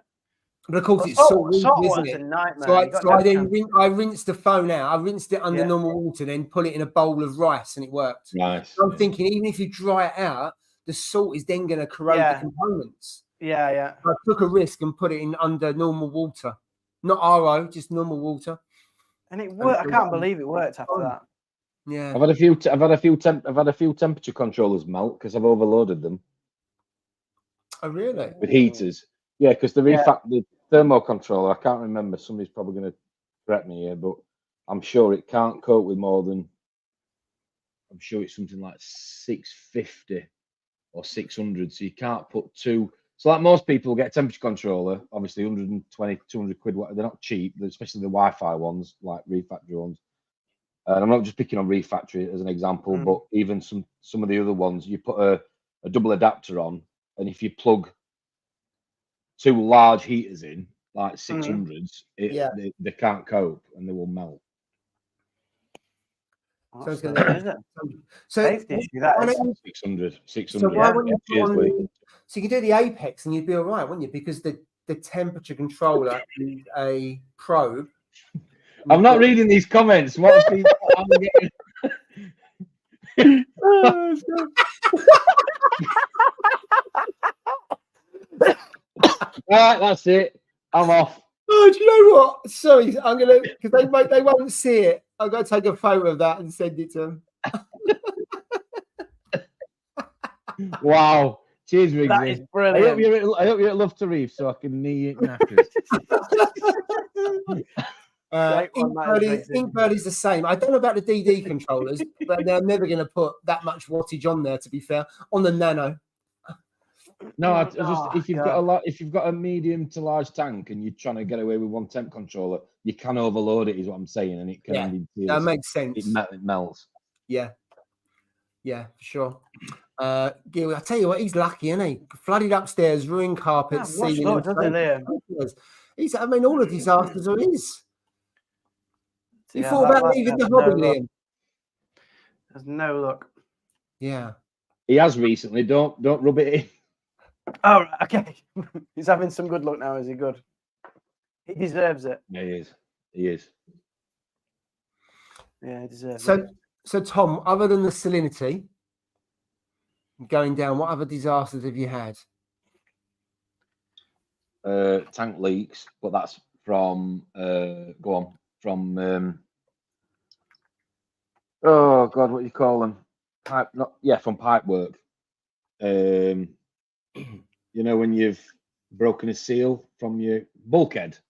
But of course, it's salt, isn't it? A nightmare. So I rinsed the phone out. I rinsed it under normal water, then put it in a bowl of rice, and it worked. Nice. So I'm thinking, even if you dry it out, the salt is then going to corrode the components. Yeah. I took a risk and put it in under normal water, not RO, just normal water. And it worked. I can't believe it worked after that. Yeah, I've had a few temperature controllers melt because I've overloaded them. Oh, really? With heaters. Yeah, because the thermo controller, I can't remember. Somebody's probably going to correct me here, but I'm sure it can't cope with more than. I'm sure it's something like 650 or 600. So you can't put two. So like most people get a temperature controller, obviously 120, 200 quid. They're not cheap, especially the Wi-Fi ones, like refactory ones. And I'm not just picking on refactory as an example, but even some of the other ones, you put a double adapter on, and if you plug two large heaters in, like 600s, they can't cope and they will melt. So, so 600. So why wouldn't you put on so you could do the Apex and you'd be all right, wouldn't you? Because the temperature controller is a probe. I'm not reading these comments. What's the All right, that's it. I'm off. Oh, do you know what? Sorry, I'm gonna because they won't see it. I've got to take a photo of that and send it to them. Wow. Cheers, Riggsy. That is brilliant. I hope you're at Love to Reef so I can knee it knackers. Inkbird is the same. I don't know about the DD controllers, but they're never going to put that much wattage on there. To be fair, on the Nano. No, if you've got a medium to large tank and you're trying to get away with one temp controller, you can overload it. Is what I'm saying, and it can. Yeah, that makes sense. It melts. Yeah, for sure. Gil, I tell you what, he's lucky, isn't he? Flooded upstairs, ruined carpets, ceiling. He's. I mean, all the disasters are his. You thought about leaving the hobby, Liam? There's no luck. Yeah, he has recently. Don't rub it in. Oh, right, okay. He's having some good luck now. Is he good? He deserves it. Yeah, he is. Yeah, he deserves it. So Tom, other than the salinity going down, what other disasters have you had? Tank leaks, but that's from oh God, what do you call them? From pipe work. You know, when you've broken a seal from your bulkheads,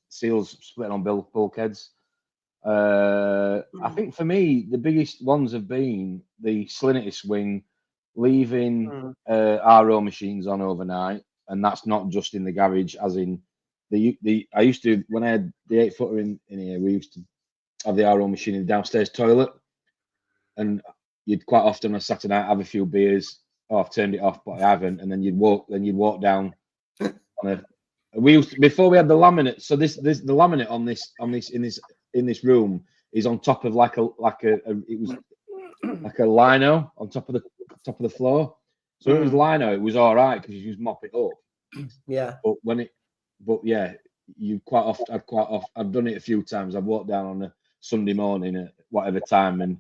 seals split on bulkheads. I think for me, the biggest ones have been the salinity swing, leaving RO machines on overnight, and that's not just in the garage, as in I used to, when I had the 8-footer in here, we used to have the RO machine in the downstairs toilet, and you'd quite often on a Saturday night have a few beers. Oh, I've turned it off, but I haven't. And then you'd walk down on before we had the laminate. So the laminate in this room is on top of like a lino on top of the floor. So it was lino. It was all right because you just mop it up. Yeah. But you quite often. I've done it a few times. I've walked down on Sunday morning at whatever time, and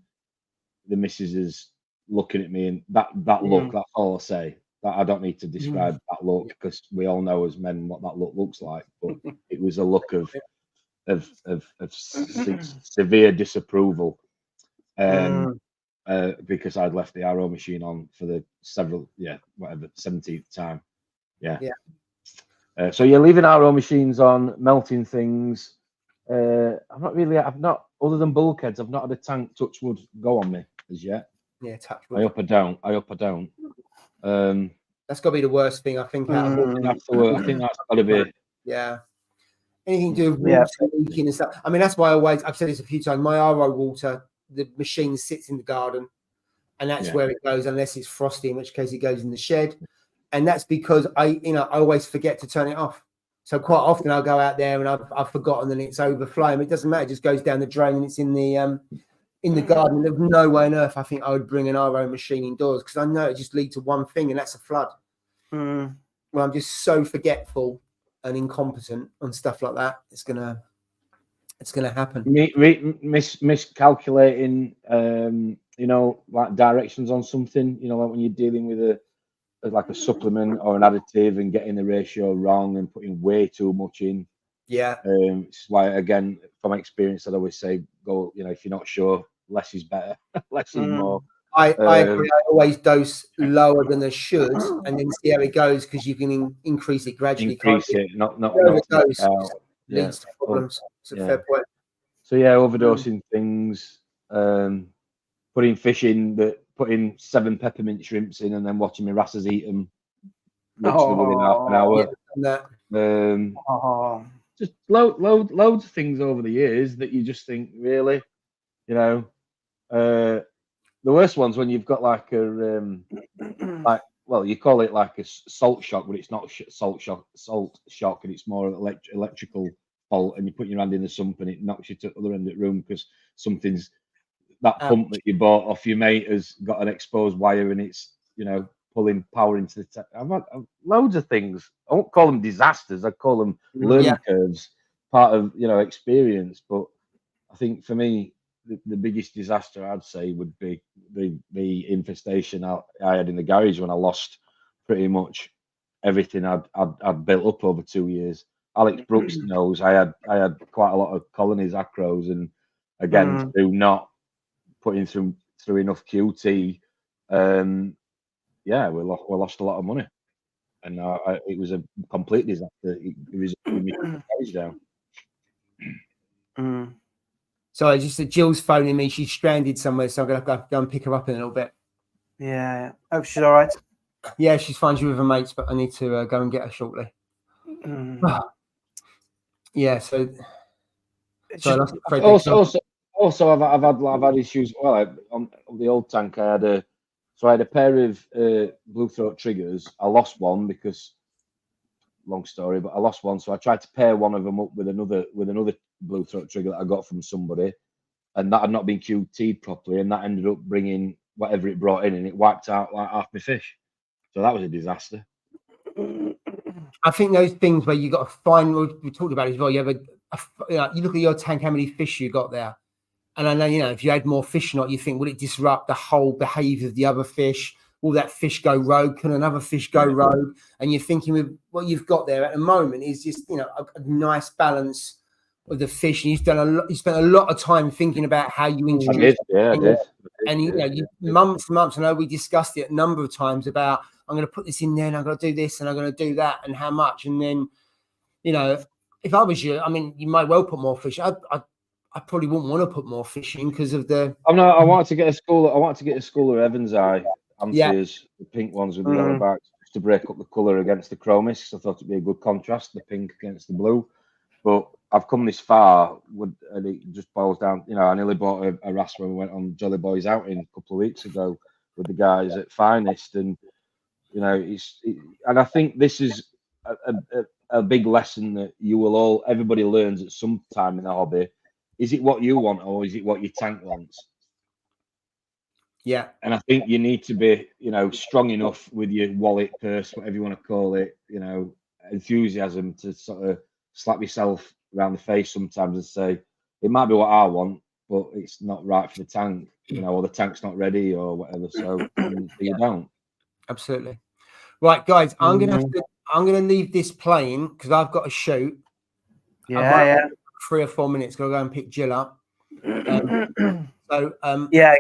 the missus is looking at me, and that look, that's all I'll say. That I don't need to describe that look, because we all know as men what that look looks like. But it was a look of severe disapproval, because I'd left the RO machine on for the 17th time. So you're leaving RO machines on, melting things. I've not, other than bulkheads, I've not had a tank, touch wood, go on me as yet. Yeah, touch wood. I hope I don't. That's got to be the worst thing, I think. Out of I think that's got to be. Yeah. Anything to do with water leaking and stuff. I mean, that's why I've said this a few times. My RO water, the machine sits in the garden, and that's where it goes, unless it's frosty, in which case it goes in the shed. And that's because I always forget to turn it off. So quite often I'll go out there and I've forgotten, and it's overflowing. It doesn't matter; it just goes down the drain and it's in the garden. There's no way on earth I think I would bring an RO machine indoors, because I know it just leads to one thing, and that's a flood. Well, I'm just so forgetful and incompetent on stuff like that. It's gonna happen. Miscalculating, like directions on something. Like when you're dealing with like a supplement or an additive and getting the ratio wrong and putting way too much in. Yeah. It's why, again, from experience, I'd always say, go. If you're not sure, less is better. Less is more. I agree. I always dose lower than I should, and then see how it goes, because you can increase it gradually. Increase it, not leads to problems. It's a fair point. So overdosing things, putting fish in, putting 7 peppermint shrimps in, and then watching my Raffles eat them literally within half an hour. Just loads of things over the years that you just think, really, the worst ones when you've got like a you call it like a salt shock, but it's not salt shock, and it's more electrical fault, and you put your hand in the sump and it knocks you to the other end of the room because something's that pump that you bought off your mate has got an exposed wire, and it's pulling power into the I've had loads of things. I won't call them disasters, I call them learning curves, part of experience. But I think for me, the biggest disaster I'd say would be the infestation I had in the garage when I lost pretty much everything I'd built up over 2 years. Alex Brooks knows I had quite a lot of colonies, acros, and again through not putting through enough QT, we lost a lot of money, and it was a complete disaster. It was me down. Sorry, just Jill's phoning me. She's stranded somewhere, so I'm going to go and pick her up in a little bit. Yeah. Hope she's all right. Yeah, she's fine. She's with her mates, but I need to go and get her shortly. Yeah, so also I've had issues. Well, on the old tank, I had a pair of blue throat triggers. I lost one because, long story, but I lost one. So I tried to pair one of them up with another blue throat trigger that I got from somebody, and that had not been QT'd properly, and that ended up bringing whatever it brought in, and it wiped out like half my fish. So that was a disaster. I think those things where you got to find, we talked about it as well. You have you look at your tank, how many fish you got there, and I know if you had more fish or not, you think, will it disrupt the whole behaviour of the other fish? Will that fish go rogue? Can another fish go rogue? And you're thinking, with what you've got there at the moment is just a nice balance of the fish, and you spent a lot of time thinking about how you introduce. I did. And months and months. I know we discussed it a number of times about, I'm going to put this in there, and I'm going to do this, and I'm going to do that, and how much. And then, if I was you, I mean, you might well put more fish. I probably wouldn't want to put more fish in because of the. I wanted to get a school. I wanted to get a Schooler Evans eye. Amphias, the pink ones with the yellow backs, just to break up the colour against the chromis. I thought it'd be a good contrast, the pink against the blue. But I've come this far, and it just boils down. I nearly bought a Raffles when we went on Jolly Boys outing a couple of weeks ago with the guys at Finest, and and I think this is a big lesson that everybody learns at some time in the hobby. Is it what you want, or is it what your tank wants? Yeah. And I think you need to be, strong enough with your wallet, purse, whatever you want to call it, enthusiasm to sort of slap yourself around the face sometimes and say, it might be what I want, but it's not right for the tank, or the tank's not ready or whatever. So you don't. Absolutely. Right, guys, I'm gonna leave this playing because I've got a shoot. Yeah. 3 or 4 minutes. Gotta go and pick Jill up. Yeah,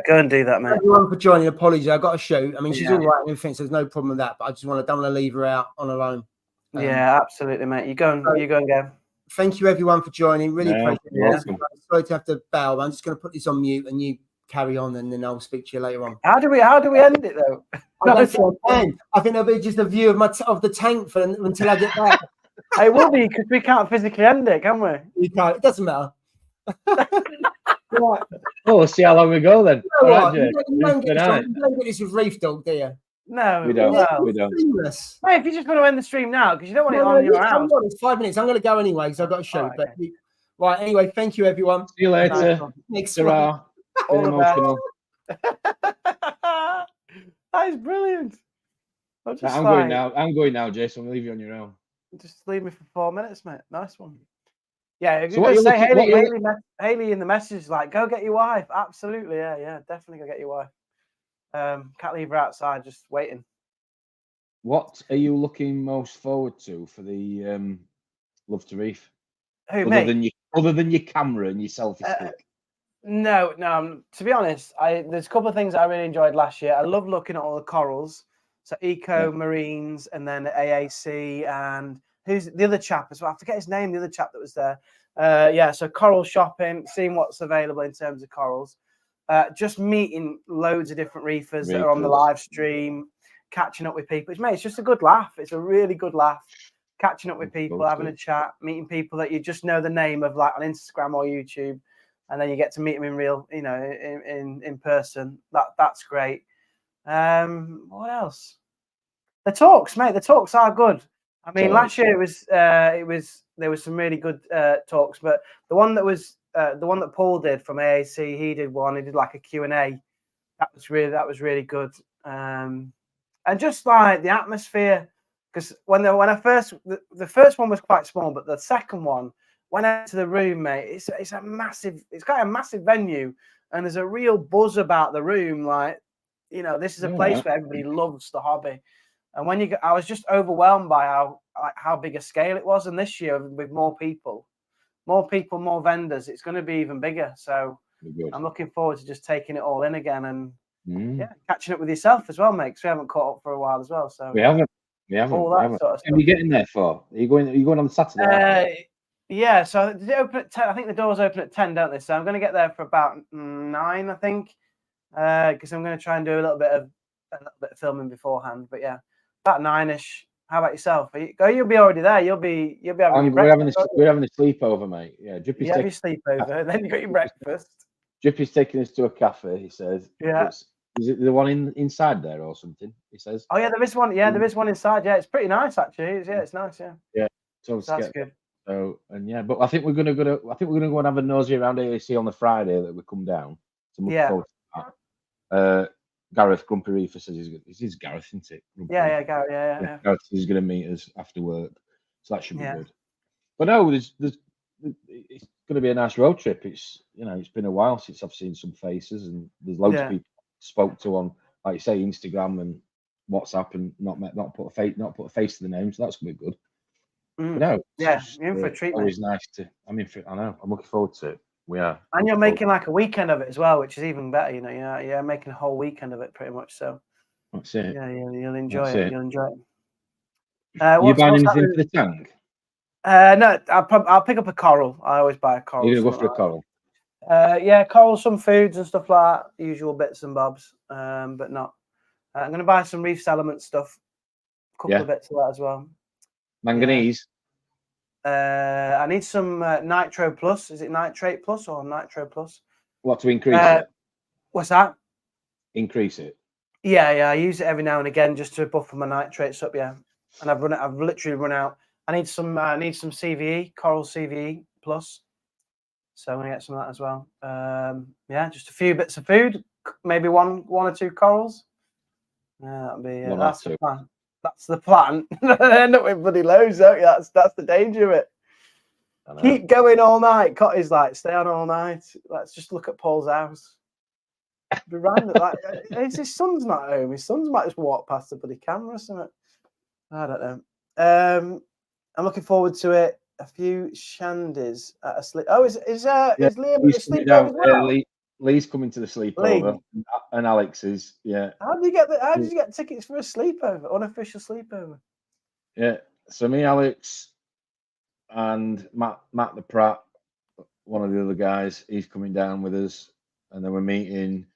go and do that, mate. Everyone for joining. Apologies, I got a shoot. I mean, she's all right and everything, so there's no problem with that. But I just don't want to leave her out on her own. Yeah, absolutely, mate. You go and go. Thank you, everyone, for joining. Really appreciate it. Sorry to have to bow. I'm just going to put this on mute and you carry on, and then I'll speak to you later on. How do we end it though? I think there'll be just a view of the tank until I get back. It will be because we can't physically end it, can we? You can't. It doesn't matter. Right. Oh, we'll see how long we go then. You don't get this with Reef Dog, do you? No, we don't. We don't. Mate, if you just want to end the stream now because you don't want it on your house. It's 5 minutes. I'm going to go anyway because I've got a show. Right. Anyway, thank you, everyone. See you later. Next one. Emotional. That is brilliant. I'm going now. I'm going now, Jason. I'll leave you on your own. Just leave me for 4 minutes, mate. Nice one. Yeah, so what say Haley in the message like, go get your wife. Absolutely, yeah, definitely go get your wife. Can't leave her outside, just waiting. What are you looking most forward to for the Love to Reef? Who, other than your camera and your selfie stick? No. To be honest, there's a couple of things I really enjoyed last year. I love looking at all the corals. So Eco Marines and then AAC and who's the other chap as well? I forget his name. The other chap that was there. So coral shopping, seeing what's available in terms of corals. Just meeting loads of different reefers that are on the live stream, catching up with people. It's just a good laugh. It's a really good laugh. Catching up with people, having a chat, meeting people that you just know the name of, like on Instagram or YouTube, and then you get to meet them in real, in person. That's great. What else? The talks, mate. The talks are good. I mean, last year there was some really good talks, but the one that Paul did from AAC, he did like a Q&A. That was really good. And just like the atmosphere, because when I first, the first one was quite small, but the second one went out to the room, mate. It's got a massive venue, and there's a real buzz about the room. Like, this is a place where everybody loves the hobby. And when I was just overwhelmed by how big a scale it was. And this year, with more people, more vendors, it's going to be even bigger. So I'm looking forward to just taking it all in again and catching up with yourself as well, mate. Because we haven't caught up for a while as well. So we haven't. All that sort of stuff. Are you getting there for? Are you going on Saturday? Yeah. So did it open at 10? I think the doors open at 10, don't they? So I'm going to get there for about 9, I think, because I'm going to try and do a little bit of filming beforehand. But yeah. About 9ish. How about yourself? You'll be already there. You'll be having. We're having a sleepover, mate. Yeah, Drippy's taking your sleepover, and then you got your breakfast. Drippy's taking us to a cafe. He says. Yeah. Is it the one inside there or something? He says. Oh yeah, there is one. Yeah, there is one inside. Yeah, it's pretty nice actually. It's nice. Yeah. Yeah. So that's good. So but I think we're gonna go. And have a nosy around AAC on the Friday that we come down. So forward to that. Gareth Grumpy Reefer says he's Gareth, isn't it? Grumpy Gareth. Yeah. Gareth is going to meet us after work, so that should be good. But no, it's going to be a nice road trip. It's been a while since I've seen some faces, and there's loads of people spoke to on, like you say, Instagram and WhatsApp, and not put a face to the name, so that's going to be good. No, you're in for a treat. Always nice to. I know. I'm looking forward to it. We are. And you're making like a weekend of it as well, which is even better. You're making a whole weekend of it pretty much. So that's it. Yeah, you'll enjoy it. You'll enjoy it. You buying anything for the tank? No, I'll pick up a coral. I always buy a coral. You're gonna go for a coral? Coral, some foods and stuff like that, usual bits and bobs. But not. I'm gonna buy some reef element stuff. A couple of bits of that as well. Manganese. I need some Nitro Plus. Is it Nitrate Plus or Nitro Plus? What, to increase it? What's that? Increase it. Yeah. I use it every now and again just to buffer my nitrates up. Yeah, and I've literally run out. I need some CVE, Coral CVE Plus. So I'm gonna get some of that as well. Just a few bits of food, maybe one or two corals. That'll be that's the plan. That's the plan. End up with bloody loads, don't you? That's the danger of it. Keep going all night. Cotty's like, stay on all night. Let's just look at Paul's house. Be random. Like, his son's not home. His son's might just walk past the bloody camera or something. I don't know. I'm looking forward to it. A few shandies at a sleep. Oh, is Liam at the sleepover as well? Lee's coming to the sleepover, and Alex is. Yeah. How did you get tickets for a sleepover, unofficial sleepover? Yeah. So me, Alex, and Matt the Pratt, one of the other guys, he's coming down with us, and then we're meeting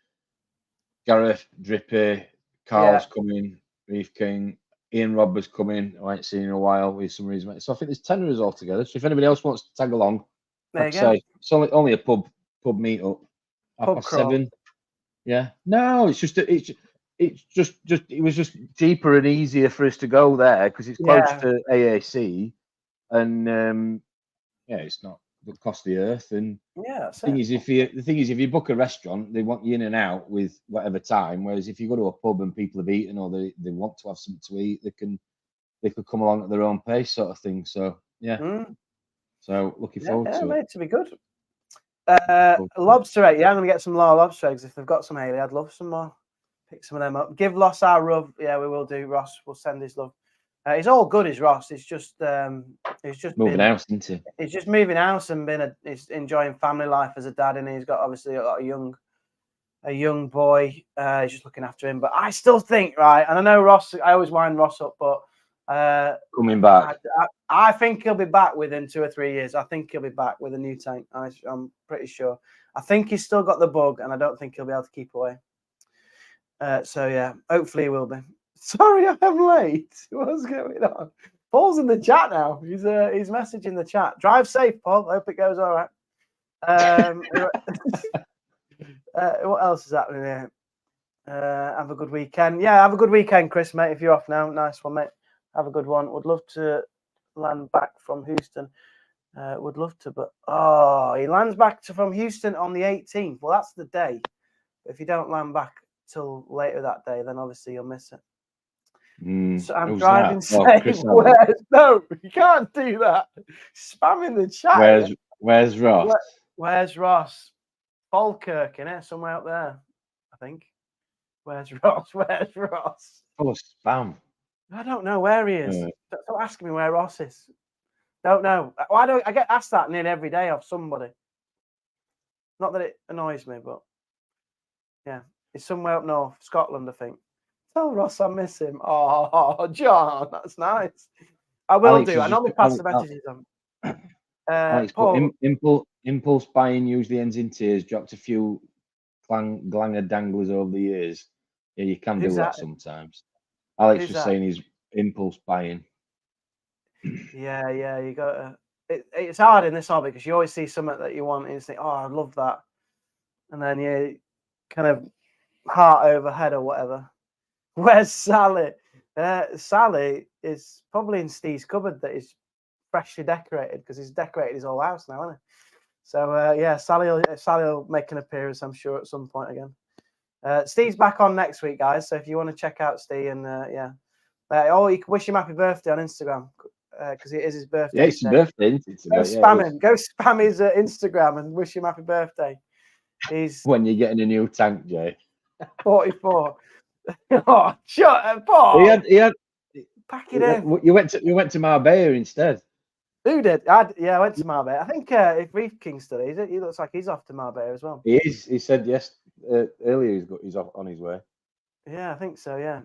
Gareth, Drippy, Carl's coming, Reef King, Ian Roberts coming. I ain't seen in a while with some reason. So I think there's 10 of us all together. So if anybody else wants to tag along, like I say, it's only a pub meet up. 7:30. Yeah. No, it's just it was just cheaper and easier for us to go there because it's close to AAC, and it's not the cost of the earth. And the thing is, if you book a restaurant, they want you in and out with whatever time. Whereas if you go to a pub and people have eaten or they want to have something to eat, they could come along at their own pace, sort of thing. So so looking forward to it. Mate, to be good. Lobster egg, I'm gonna get some more lobster eggs if they've got some, Haley. I'd love some more. Pick some of them up. Give Ross our love. Yeah, we will do. Ross, we'll send his love. He's all good, is Ross. It's just moving house, isn't he? He's just moving house and he's enjoying family life as a dad, and he's got obviously a young boy. He's just looking after him. But I still think, right, and I know Ross. I always wind Ross up, but coming back. I think he'll be back within 2 or 3 years. I think he'll be back with a new tank. I'm pretty sure. I think he's still got the bug, and I don't think he'll be able to keep away. So yeah, hopefully he will be. Sorry, I'm late. What's going on? Paul's in the chat now. He's messaging the chat. Drive safe, Paul. Hope it goes all right. What else is happening here? Have a good weekend. Yeah, have a good weekend, Chris, mate. If you're off now, nice one, mate. Have a good one. Would love to land back from Houston. Would love to, but he lands back from Houston on the 18th. Well, that's the day. If you don't land back till later that day, then obviously you'll miss it. So I'm driving safe. No, you can't do that. Spamming the chat. Where's Ross? Where's Ross? Falkirk, innit? Somewhere up there, I think. Where's Ross? Where's Ross? Oh, spam. I don't know where he is. Don't ask me where Ross is. Don't know. I get asked that nearly every day of somebody. Not that it annoys me, but yeah, it's somewhere up north, Scotland, I think. Tell Ross I miss him. Oh, John, that's nice. I will Alex do. I normally pass the messages on. Alex, Paul, impulse buying usually ends in tears. Dropped a few glanger danglers over the years. Yeah, you can do that sometimes. Alex was saying he's impulse buying. Yeah, you got to. It's hard in this hobby because you always see something that you want and you think, oh, I love that. And then you kind of heart over head or whatever. Where's Sally? Sally is probably in Steve's cupboard that is freshly decorated because he's decorated his whole house now, isn't he? So, yeah, Sally will make an appearance, I'm sure, at some point again. Steve's back on next week, guys. So if you want to check out Steve and, you can wish him happy birthday on Instagram because it is his birthday. Yeah, it's his birthday, isn't it? Go spam him. Go spam his Instagram and wish him happy birthday. He's when you're getting a new tank, Jay. 44. Oh, shut up, Paul. He had pack it in. You went to Marbella instead. Who did? I went to Marbella. I think if Reef King still is, he looks like he's off to Marbella as well. He is. He said earlier he's off on his way. Yeah, I think so. Yeah.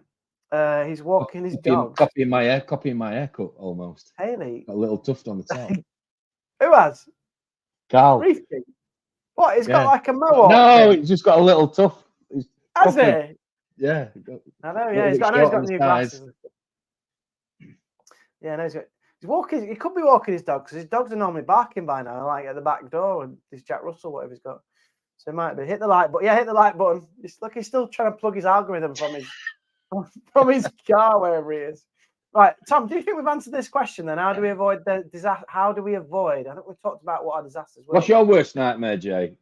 He's walking his dog. Copying my haircut almost. Haley. Got a little tuft on the top. Who has? Carl. Reef King. What? He's got like a mohawk. No, he's just got a little tuft. Has he? Yeah. I know. Yeah, he's got new glasses. Yeah, no, he's walking. He could be walking his dog because his dogs are normally barking by now, like at the back door, and this Jack Russell, whatever he's got. So it might be hit the like button. Yeah, hit the like button. Look, he's still trying to plug his algorithm from his car wherever he is. Right, Tom, do you think we've answered this question then? How do we avoid the disaster? How do we avoid? I think we've talked about what our disasters were. What's your worst nightmare, Jay?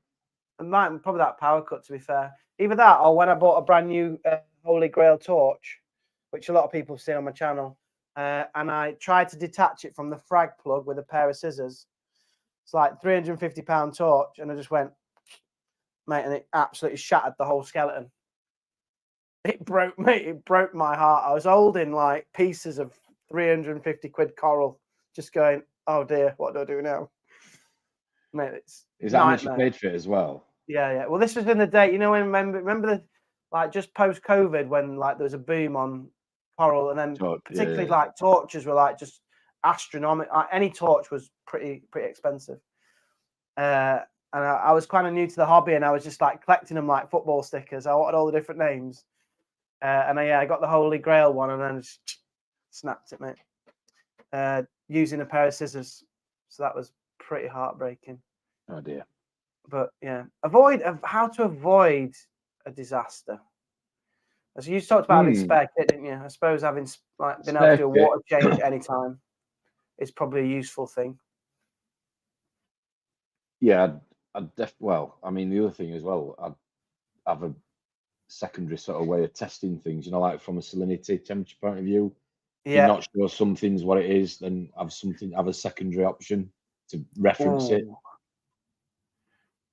Probably that power cut, to be fair. Either that or when I bought a brand new Holy Grail torch, which a lot of people have seen on my channel, and I tried to detach it from the frag plug with a pair of scissors, It's like £350 torch, and I just went, mate, and it absolutely shattered the whole skeleton. It broke, mate. It broke my heart. I was holding like pieces of 350 quid coral, just going, oh dear, what do I do now? Mate, it's is that how much you paid for it as well? Yeah. Well, this was in the day, you know, when remember the like just post COVID when like there was a boom on coral, and then particularly like torches were like just astronomical. Any torch was pretty expensive. And I was kind of new to the hobby, and I was just like collecting them like football stickers. I wanted all the different names, and I got the Holy Grail one, and then just snapped it, mate. Using a pair of scissors, so that was pretty heartbreaking. Oh dear. But yeah, how to avoid a disaster. As you talked about having spare kit, didn't you? I suppose having like being able to do a water change anytime is probably a useful thing. Yeah, well, I mean, the other thing as well, I'd have a secondary sort of way of testing things, you know, like from a salinity temperature point of view. If you're not sure something's what it is, then have a secondary option to reference it.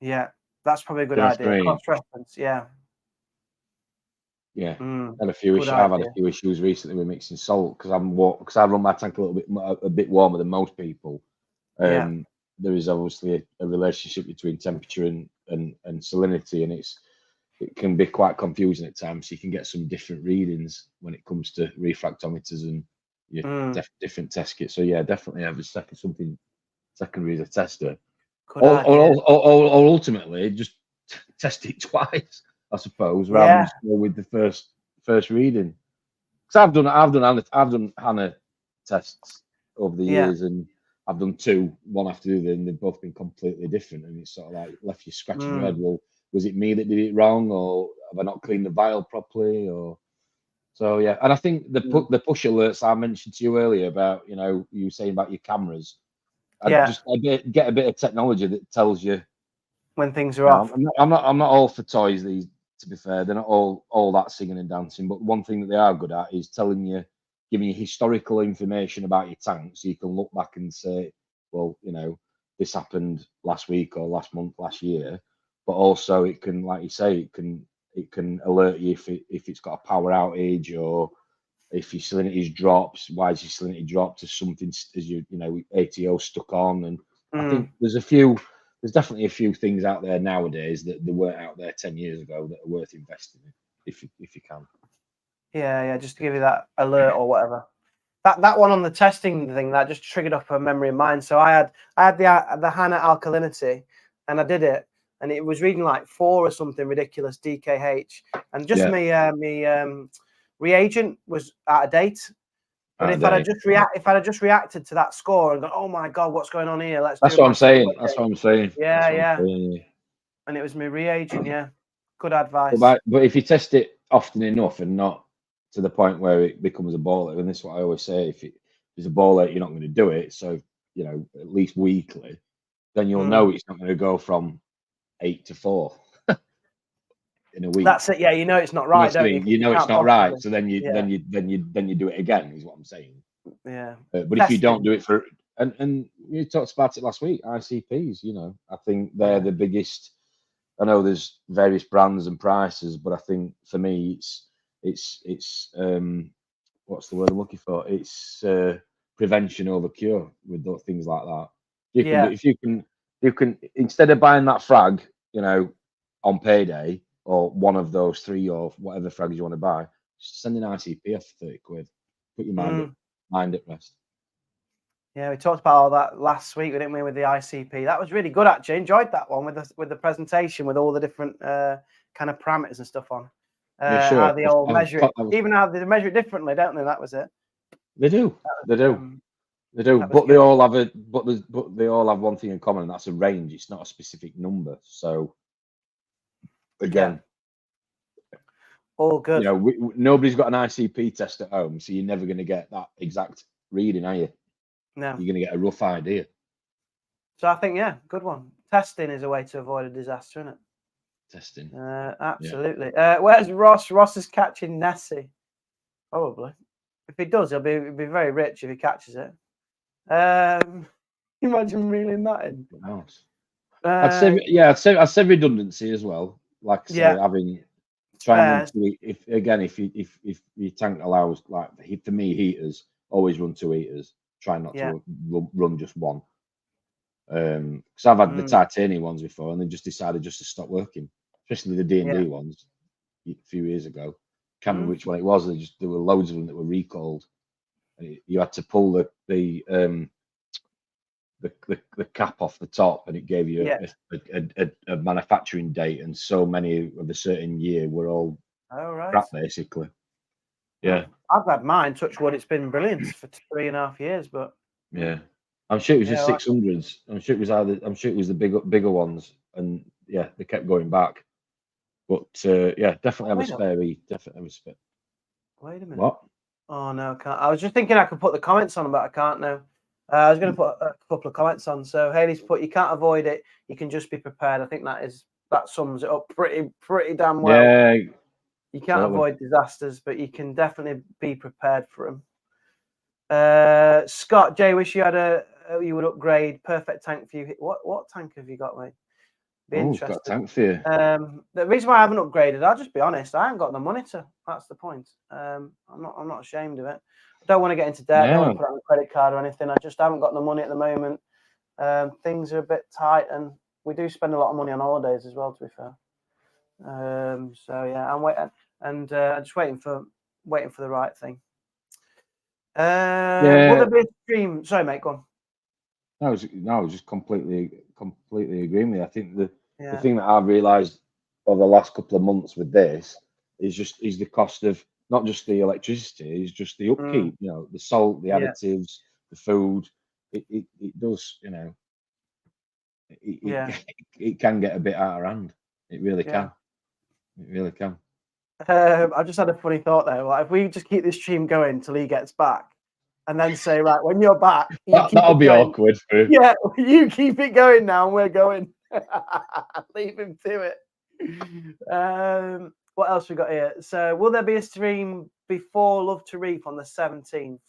Yeah, that's probably a good idea. Cross-reference, yeah. Yeah, had a few issues. I've had a few issues recently with mixing salt because I run my tank a bit warmer than most people. There is obviously a relationship between temperature and salinity, and it can be quite confusing at times. So you can get some different readings when it comes to refractometers and your different test kits. So yeah, definitely have something secondary as a tester. Or ultimately just test it twice, I suppose, rather than just go with the first reading. Because I've done HANA tests over the years, and I've done two, one after the other, and they've both been completely different. And it's sort of like left you scratching your head. Well, was it me that did it wrong, or have I not cleaned the vial properly? Or so yeah. And I think the push alerts I mentioned to you earlier about, you know, you saying about your cameras. Just get a bit of technology that tells you when things are off. I'm not all for toys. These, to be fair, they're not all that singing and dancing. But one thing that they are good at is giving you historical information about your tank, so you can look back and say, well, you know, this happened last week or last month, last year. But also, it can, like you say, it can alert you if it's got a power outage, or if your salinity drops. Why is your salinity dropped? To something as you know ATO stuck on, and I think there's definitely a few things out there nowadays that weren't out there 10 years ago that are worth investing in if you can. Yeah, just to give you that alert or whatever. That one on the testing thing that just triggered up a memory of mine. So I had the HANA alkalinity, and I did it, and it was reading like 4 or something ridiculous DKH, and just me reagent was out of date. But if I'd just reacted to that score and gone, oh my god, what's going on here? That's what I'm saying. Yeah. And it was my reagent. Yeah, good advice. But if you test it often enough and not to the point where it becomes a ball ache, and this is what I always say: if it's a ball ache, you're not going to do it. So you know, at least weekly, then you'll know it's not going to go from 8 to 4. In a week. That's it. Yeah, you know it's not right, don't you? You know it's not right. So then you do it again, is what I'm saying. Yeah. But if you don't do it for and you talked about it last week, ICPs, you know, I think they're the biggest. I know there's various brands and prices, but I think for me it's what's the word I'm looking for? It's prevention over cure with those things like that. If you can instead of buying that frag, you know, on payday, or one of those 3 or whatever frags you want to buy, just send an ICP off for 30 quid. Put your mind at rest. Yeah, we talked about all that last week, didn't we, with the ICP? That was really good, actually. Enjoyed that one with the presentation with all the different kind of parameters and stuff on. Yeah, sure. How they all measure it, even how they measure it differently, don't they? That was it. They do. But they all have one thing in common, and that's a range. It's not a specific number. So again, all good. You know, nobody's got an ICP test at home, so you're never going to get that exact reading, are you? No. You're going to get a rough idea. So I think, good one. Testing is a way to avoid a disaster, isn't it? Testing. Absolutely. Where's Ross? Ross is catching Nessie. Probably. If he does, he'll be very rich if he catches it. Imagine reeling that in. I'd say redundancy as well. Like I say, having trying to if your tank allows, like for me, heaters, always run 2 heaters. Try not to run just one. Because I've had the titanium ones before, and they just decided just to stop working, especially the D&D ones a few years ago. Can't remember which one it was. There were loads of them that were recalled. You had to pull the cap off the top, and it gave you a manufacturing date, and so many of a certain year were all crap, basically. Yeah, I've had mine. Touch wood, it's been brilliant for 3.5 years, but I'm sure it was just 600s. I'm sure it was the bigger ones, and they kept going back. But definitely have a spare. Definitely have a spare. Wait a minute. What? Oh no, I can't. I was just thinking I could put the comments on, but I can't now. I was going to put a couple of comments on. So Haley's put, you can't avoid it. You can just be prepared. I think that sums it up pretty damn well. Yeah. You can't avoid disasters, but you can definitely be prepared for them. Scott, Jay, wish you had you would upgrade. Perfect tank for you. What tank have you got, mate? I've got a tank for you. The reason why I haven't upgraded, I'll just be honest, I haven't got the money to. That's the point. I'm not ashamed of it. I don't want to get into debt. I don't want to put it on a credit card or anything. I just haven't got the money at the moment. Things are a bit tight, and we do spend a lot of money on holidays as well, to be fair. So yeah, I'm waiting, and I'm just waiting for the right thing. Will there be a stream? Sorry, mate, go on. I was just completely agreeing with you. I think the thing that I've realised over the last couple of months with this is the cost of not just the electricity, it's just the upkeep. You know, the salt, the additives, the food. It does. You know, it can get a bit out of hand. It really can. It really can. I just had a funny thought there. Like, if we just keep this stream going till he gets back, and then say, right, when you're back, that'll be awkward for him. Yeah, you keep it going now, and we're going. Leave him to it. What else we got here? So, will there be a stream before Love to Reef on the 17th?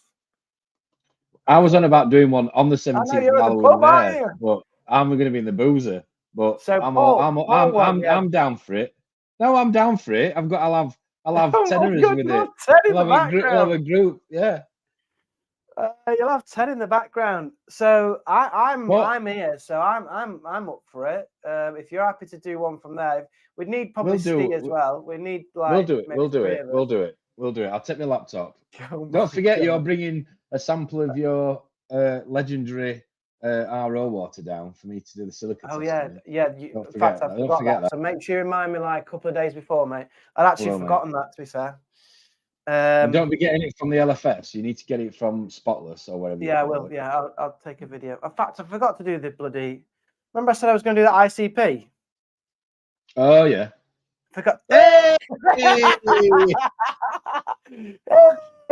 I was on about doing one on the 17th while we were there, but I'm going to be in the boozer. But so I'm down for it. No, I'm down for it. I'll have tenors with it. We'll have a group, yeah. You'll have 10 in the background. So I'm here. So I'm up for it. If you're happy to do one from there, we'd need publicity as well. We need We'll do it. I'll take my laptop. Don't forget, you're bringing a sample of your legendary RO water down for me to do the silica test. In fact, I forgot that. So make sure you remind me like a couple of days before, mate. I'd actually forgotten that, to be fair. And don't be getting it from the LFS. You need to get it from Spotless or wherever. Yeah, I will. Yeah, I'll take a video. In fact, I forgot to do the bloody. Remember, I said I was going to do the ICP. Oh yeah. Forgot. Hey!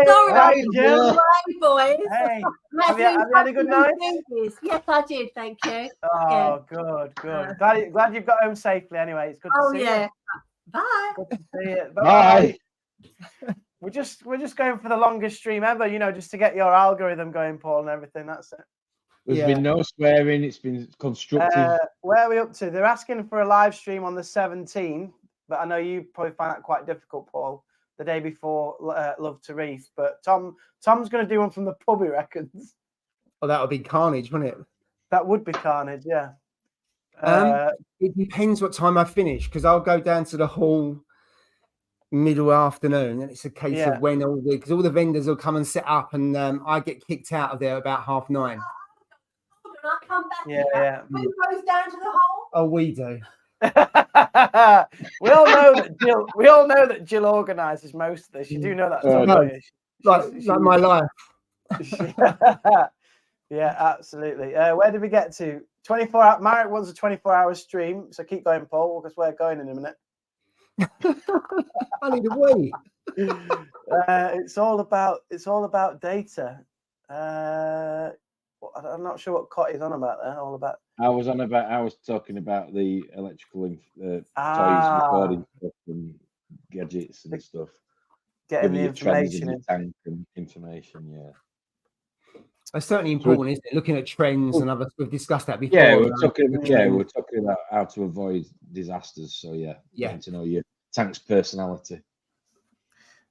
Sorry, Jill. Boys. Hey, have you had a good night? Yes, I did. Thank you. Oh, good. Glad you've got home safely. Anyway, it's good to see you. Bye. Good to see you. Bye. We're just going for the longest stream ever, you know, just to get your algorithm going, Paul, and everything. That's it. There's been no swearing. It's been constructive. Where are we up to? They're asking for a live stream on the 17th, but I know you probably find that quite difficult, Paul. The day before Love to Reef, but Tom's going to do one from the pub, he reckons. Oh, that would be carnage, wouldn't it? That would be carnage, yeah. It depends what time I finish, because I'll go down to the hall middle afternoon, and it's a case of when all the vendors will come and set up, and I get kicked out of there about 9:30. I come back. Yeah. Who goes down to the hall? Oh, we do. we all know that Jill organises most of this. You do know that. Like my life. Yeah, absolutely. Where did we get to? 24 hour. Marek wants a 24-hour stream, so keep going, Paul, because we're going in a minute. I need a wee. It's all about data. I'm not sure what Cotty's on about there. All about. I was talking about the electrical toys, recording stuff, and gadgets and stuff. Getting the information in the tank and information. Yeah. It's certainly important, isn't it? Looking at trends and others. We've discussed that before. Yeah, we're talking about how to avoid disasters. So getting to know your tank's personality.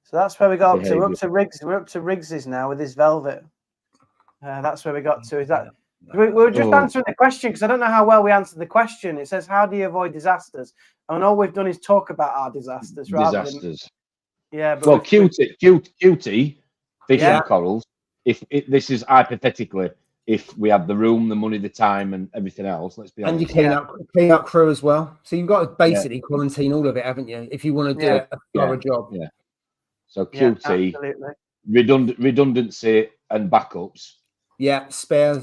So that's where we got up to. We're up to Riggs. We're up to Riggs's now with his velvet. That's where we got to. Is that we were just answering the question because I don't know how well we answered the question. It says, "How do you avoid disasters?" And all we've done is talk about our disasters. Yeah, but well, QT fishing and corals. If this is hypothetically, if we have the room, the money, the time, and everything else, let's be honest. And you clean up crew as well. So you've got to basically quarantine all of it, haven't you? If you want to do a thorough job. Yeah. So QT, redundancy and backups. Yeah, spare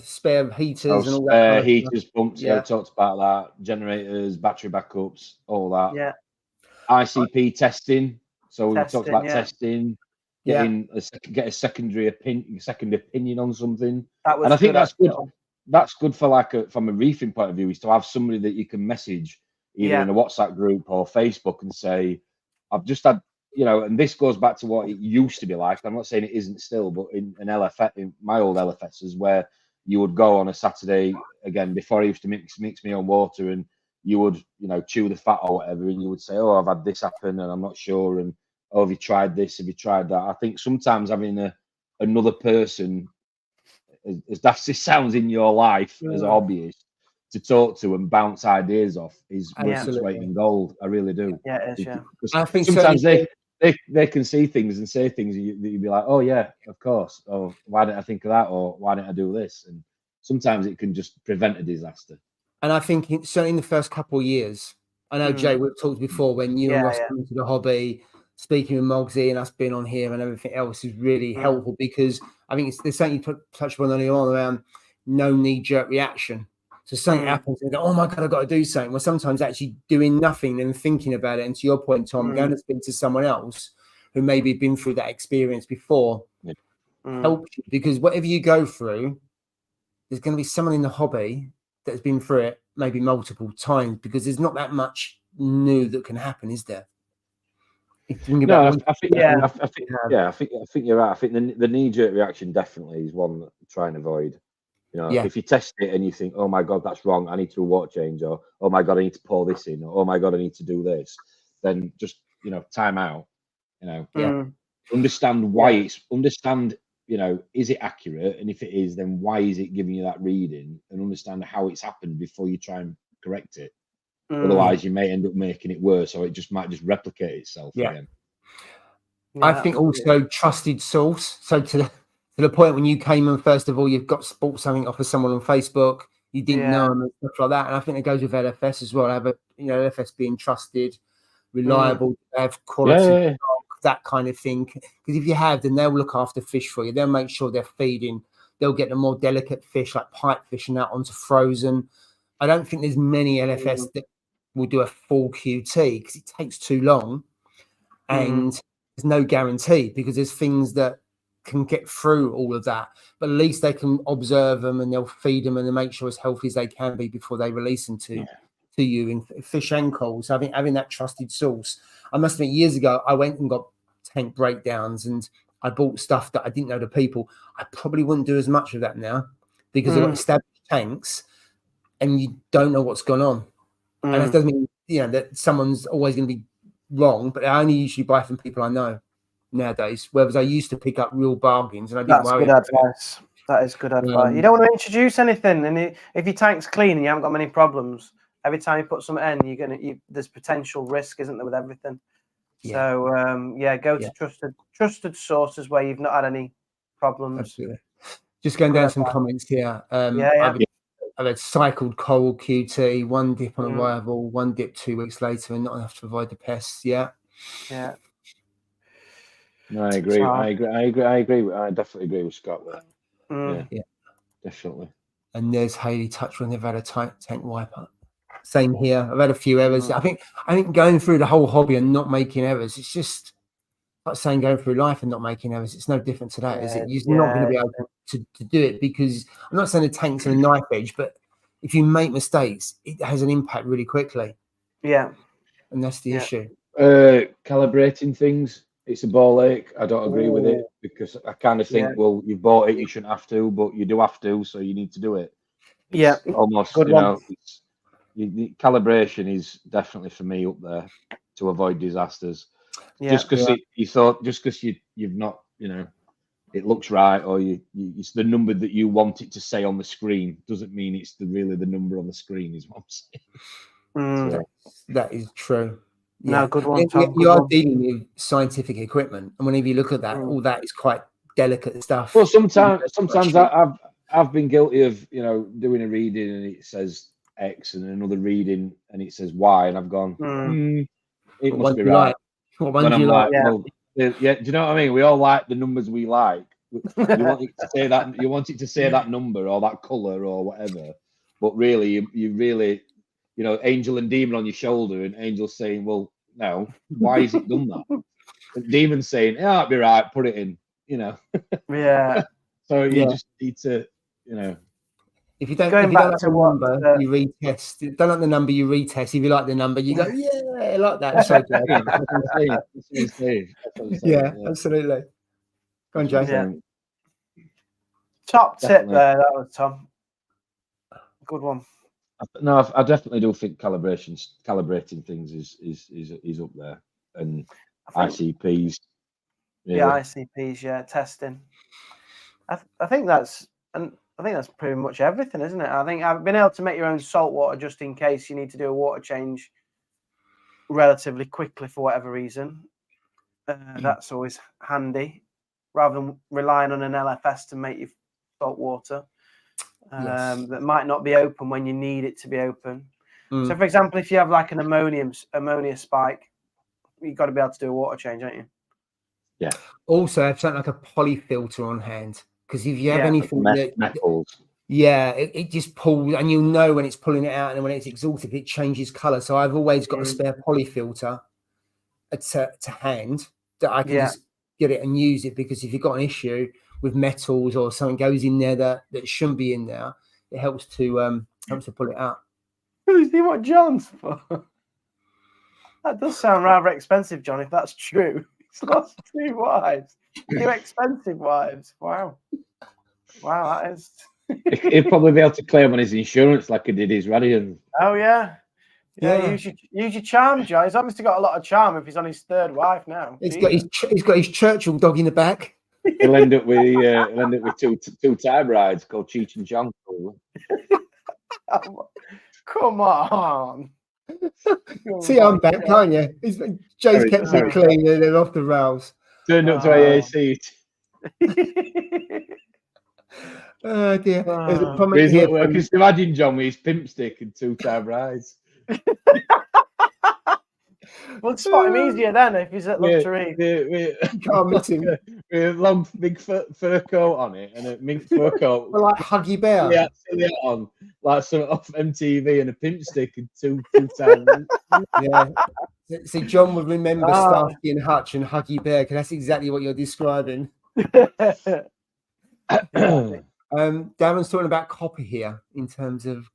heaters and all that. Spare heaters, pumps. Yeah, we talked about that. Generators, battery backups, all that. Yeah. ICP testing. So we talked about testing. Get a second opinion on something. And I think that's good. That's good for from a reefing point of view, is to have somebody that you can message either in a WhatsApp group or Facebook and say, I've just had, and this goes back to what it used to be like. I'm not saying it isn't still, but in an LFS, in my old LFSs, where you would go on a Saturday, again, before I used to mix my own water, and you would, chew the fat or whatever, and you would say, oh, I've had this happen and I'm not sure, and oh, have you tried this? Have you tried that? I think sometimes having another person, as daft as it sounds, in your life as a hobbyist to talk to and bounce ideas off is worth its weight in gold. I really do. Yeah, it is. Yeah. I think sometimes they can see things and say things that you'd be like, oh yeah, of course. Or why didn't I think of that? Or why didn't I do this? And sometimes it can just prevent a disaster. And I think certainly in the first couple of years, I know Jay, we've talked before when you and Ross came into the hobby. Speaking with Mogsy and us being on here and everything else is really helpful, because I think there's something you touched on earlier on around no knee-jerk reaction. So something happens and you go, oh my God, I've got to do something. Well, sometimes actually doing nothing and thinking about it. And to your point, Tom, going to speak to someone else who maybe been through that experience before helps you, because whatever you go through, there's going to be someone in the hobby that's been through it maybe multiple times, because there's not that much new that can happen, is there? I think you're right. I think the knee-jerk reaction definitely is one that I try and avoid. If you test it and you think, oh my God, that's wrong, I need to do a water change, or oh my God, I need to pour this in, or oh my God, I need to do this, then just time out. Understand why it's is it accurate, and if it is, then why is it giving you that reading, and understand how it's happened before you try and correct it. Otherwise, you may end up making it worse, or it might just replicate itself again. I think also trusted source. So to the point when you came in, first of all, you've bought something off of someone on Facebook, you didn't know them and stuff like that. And I think it goes with LFS as well. Have LFS being trusted, reliable, have quality, that kind of thing. Because if you have, then they'll look after fish for you. They'll make sure they're feeding. They'll get the more delicate fish like pipefish and that onto frozen. I don't think there's many LFS that will do a full QT because it takes too long, and there's no guarantee, because there's things that can get through all of that, but at least they can observe them and they'll feed them and they'll make sure as healthy as they can be before they release them to you in fish and corals. So I think having that trusted source. I must admit, years ago I went and got tank breakdowns and I bought stuff that I didn't know the people. I probably wouldn't do as much of that now, because I've got established tanks and you don't know what's gone on. And that doesn't mean that someone's always going to be wrong, but I only usually buy from people I know nowadays. Whereas I used to pick up real bargains, and I didn't worry. That's good advice. That is good advice. You don't want to introduce anything, and if your tank's clean and you haven't got many problems, every time you put something in, there's potential risk, isn't there, with everything? So go to trusted sources where you've not had any problems. Absolutely. Just going down some comments here. I've had cycled coral QT, one dip on arrival, one dip 2 weeks later, and not enough to avoid the pests. No, I agree. I definitely agree with Scott there. Yeah, definitely. And there's Haley touched when they've had a tank wiper. Same here. I've had a few errors. I think going through the whole hobby and not making errors, it's just like saying going through life and not making errors. It's no different to that, is it? You're not going to be able to do it, because I'm not saying the tank's on a knife edge, but if you make mistakes, it has an impact really quickly. Yeah. And that's the issue. Calibrating things. it's a ball ache. I don't agree with it because I kind of think, well, you bought it, you shouldn't have to, but you do have to, so you need to do it. It's almost, good you know, one. the calibration is definitely for me up there to avoid disasters. Yeah, Just because you thought, just because you've not, you know, it looks right, or it's the number that you want it to say on the screen, doesn't mean it's really the number on the screen, is what I'm saying. So, that is true. No, good one, Tom. You are dealing with scientific equipment, and whenever you look at that, all that is quite delicate stuff. well, sometimes I've been guilty of, you know, doing a reading and it says X, and another reading and it says Y, and I've gone, it must be right. What one do you like? Well, yeah, do you know what I mean? We all like the numbers we like. You want it to say that, you want it to say that number or that color or whatever, but really, you really, you know, angel and demon on your shoulder, and angel saying, well, no, why is it done that? And demon saying, yeah, that'd be right, put it in, you know. So you just need to, you know. If you don't like the number, you retest. If you don't like the number, you retest. If you like the number, you go, yeah, I like that. So yeah, absolutely. Go on, Jay. Yeah. Top tip there, that was Tom. Good one. No, I definitely do think calibrating things is up there, and ICPs. Yeah, ICPs. Testing. I think that's pretty much everything, isn't it? I think I've been able to make your own salt water just in case you need to do a water change relatively quickly for whatever reason. That's always handy, rather than relying on an LFS to make your salt water that might not be open when you need it to be open. So, for example, if you have like an ammonia spike, you've got to be able to do a water change, don't you? Yeah. Also, have something like a poly filter on hand, because if you have anything metals, it just pulls, and you'll know when it's pulling it out, and when it's exhausted, it changes color. So I've always got a spare poly filter to hand that I can just get it and use it, because if you've got an issue with metals or something goes in there that shouldn't be in there, it helps to pull it out. You see what John's for? That does sound rather expensive, John, if that's true. He's lost 2 wives. 2 expensive wives. Wow, that is. He'll probably be able to claim on his insurance like he did his Radian. Oh yeah. Use your charm, John. He's obviously got a lot of charm if he's on his 3rd wife now. He's got his Churchill dog in the back. He'll end up with two time rides called Cheech and Chong. Come on. See, I'm back, can't you? Jay's kept it clean and then off the rails. Turned up to AAC. Oh dear. There's a comment here. Just imagine John with his pimp stick and 2 time rides. We'll spot him easier then if he's at Luxury. Can't miss him. With a long, big fur coat on it and a mink fur coat. Well, like Huggy Bear. Yeah, on like some off MTV and a pimp stick and 2 time. Yeah. See, John would remember Starsky and Hutch and Huggy Bear, because that's exactly what you're describing. Darren's talking about copper here in terms of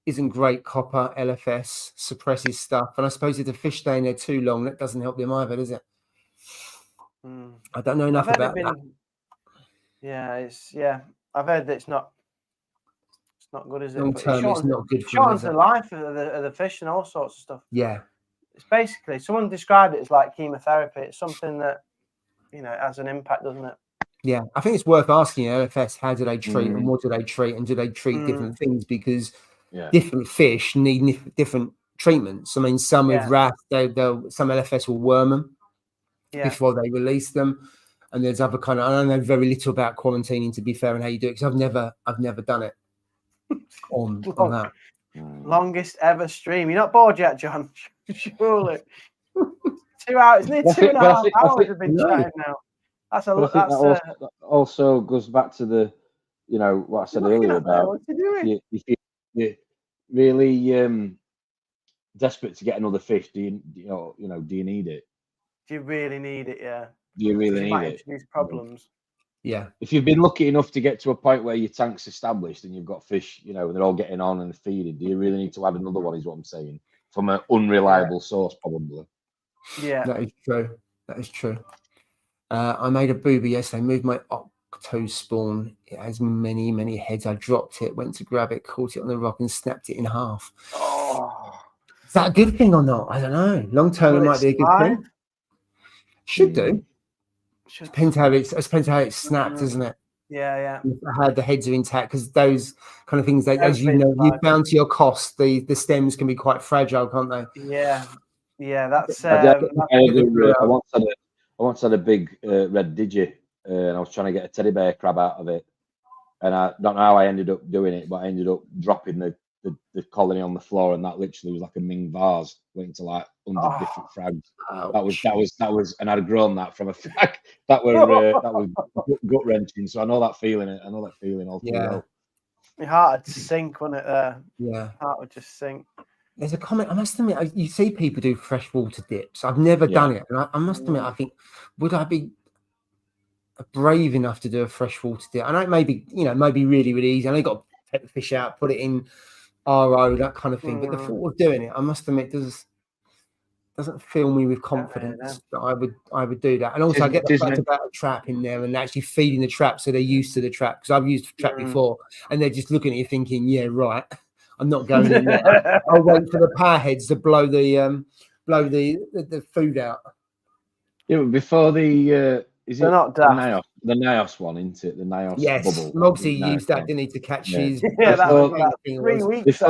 isn't great copper. LFS suppresses stuff, and I suppose if the fish stay in there too long, that doesn't help them either, does it? I don't know enough about that. I've heard that it's not good, is it? Long term, it's not good for shortens the life of the fish and all sorts of stuff. Yeah, it's basically, someone described it as like chemotherapy. It's something that, you know, has an impact, doesn't it? Yeah, I think it's worth asking LFS, how do they treat and what do they treat, and do they treat different things, because different fish need different treatments. I mean, some with wrath, some LFS will worm them before they release them, and there's other kind of. I don't know very little about quarantining, to be fair, and how you do it, because I've never done it on that. Longest ever stream. You're not bored yet, John? Surely. 2 hours, near 2.5 hours have been chatting now. That also goes back to the, you know, what I said earlier about if you're really desperate to get another fish, do you need it? Do you really need it? Yeah. Do you really need it? Introduce problems. Yeah. If you've been lucky enough to get to a point where your tank's established and you've got fish, you know, and they're all getting on and feeding, do you really need to add another one? Is what I'm saying, from an unreliable source, probably. Yeah, that is true. That is true. I made a booby yesterday. Moved my octo spawn. It has many heads. I dropped it, went to grab it, caught it on the rock, and snapped it in half. Oh, Is that a good thing or not? I don't know. Long term, it might be a good thing. Should do. Depends how it's snapped, isn't it? Yeah. How the heads are intact, because those kind of things, as you know, you've bound to your cost. The stems can be quite fragile, can't they? Yeah. That's. I once had a big red digi, and I was trying to get a teddy bear crab out of it, and I don't know how I ended up doing it, but I ended up dropping the colony on the floor, and that literally was like a Ming vase, went into like 100 different frags. That was, and I'd grown that from a frag. That was gut wrenching. So I know that feeling. All too well. My heart would sink, wouldn't it? Yeah, heart would just sink. There's a comment. I must admit, you see people do freshwater dips. I've never done it, and I must admit, I think, would I be brave enough to do a freshwater dip? I know it may be, maybe really easy. I know you got to take the fish out, put it in RO, that kind of thing. But the thought of doing it, I must admit, doesn't fill me with confidence that I would do that. And also, I get the fact about a trap in there and actually feeding the trap, so they're used to the trap. Because I've used the trap before, and they're just looking at you thinking, "Yeah, right. I'm not going in there. I'll wait for the power heads to blow the food out." Yeah, but before the is they're it not daft. The Nios one, isn't it? The Nios bubble. Mogsy used that, didn't he, to catch his. Yeah, that was about 3 weeks.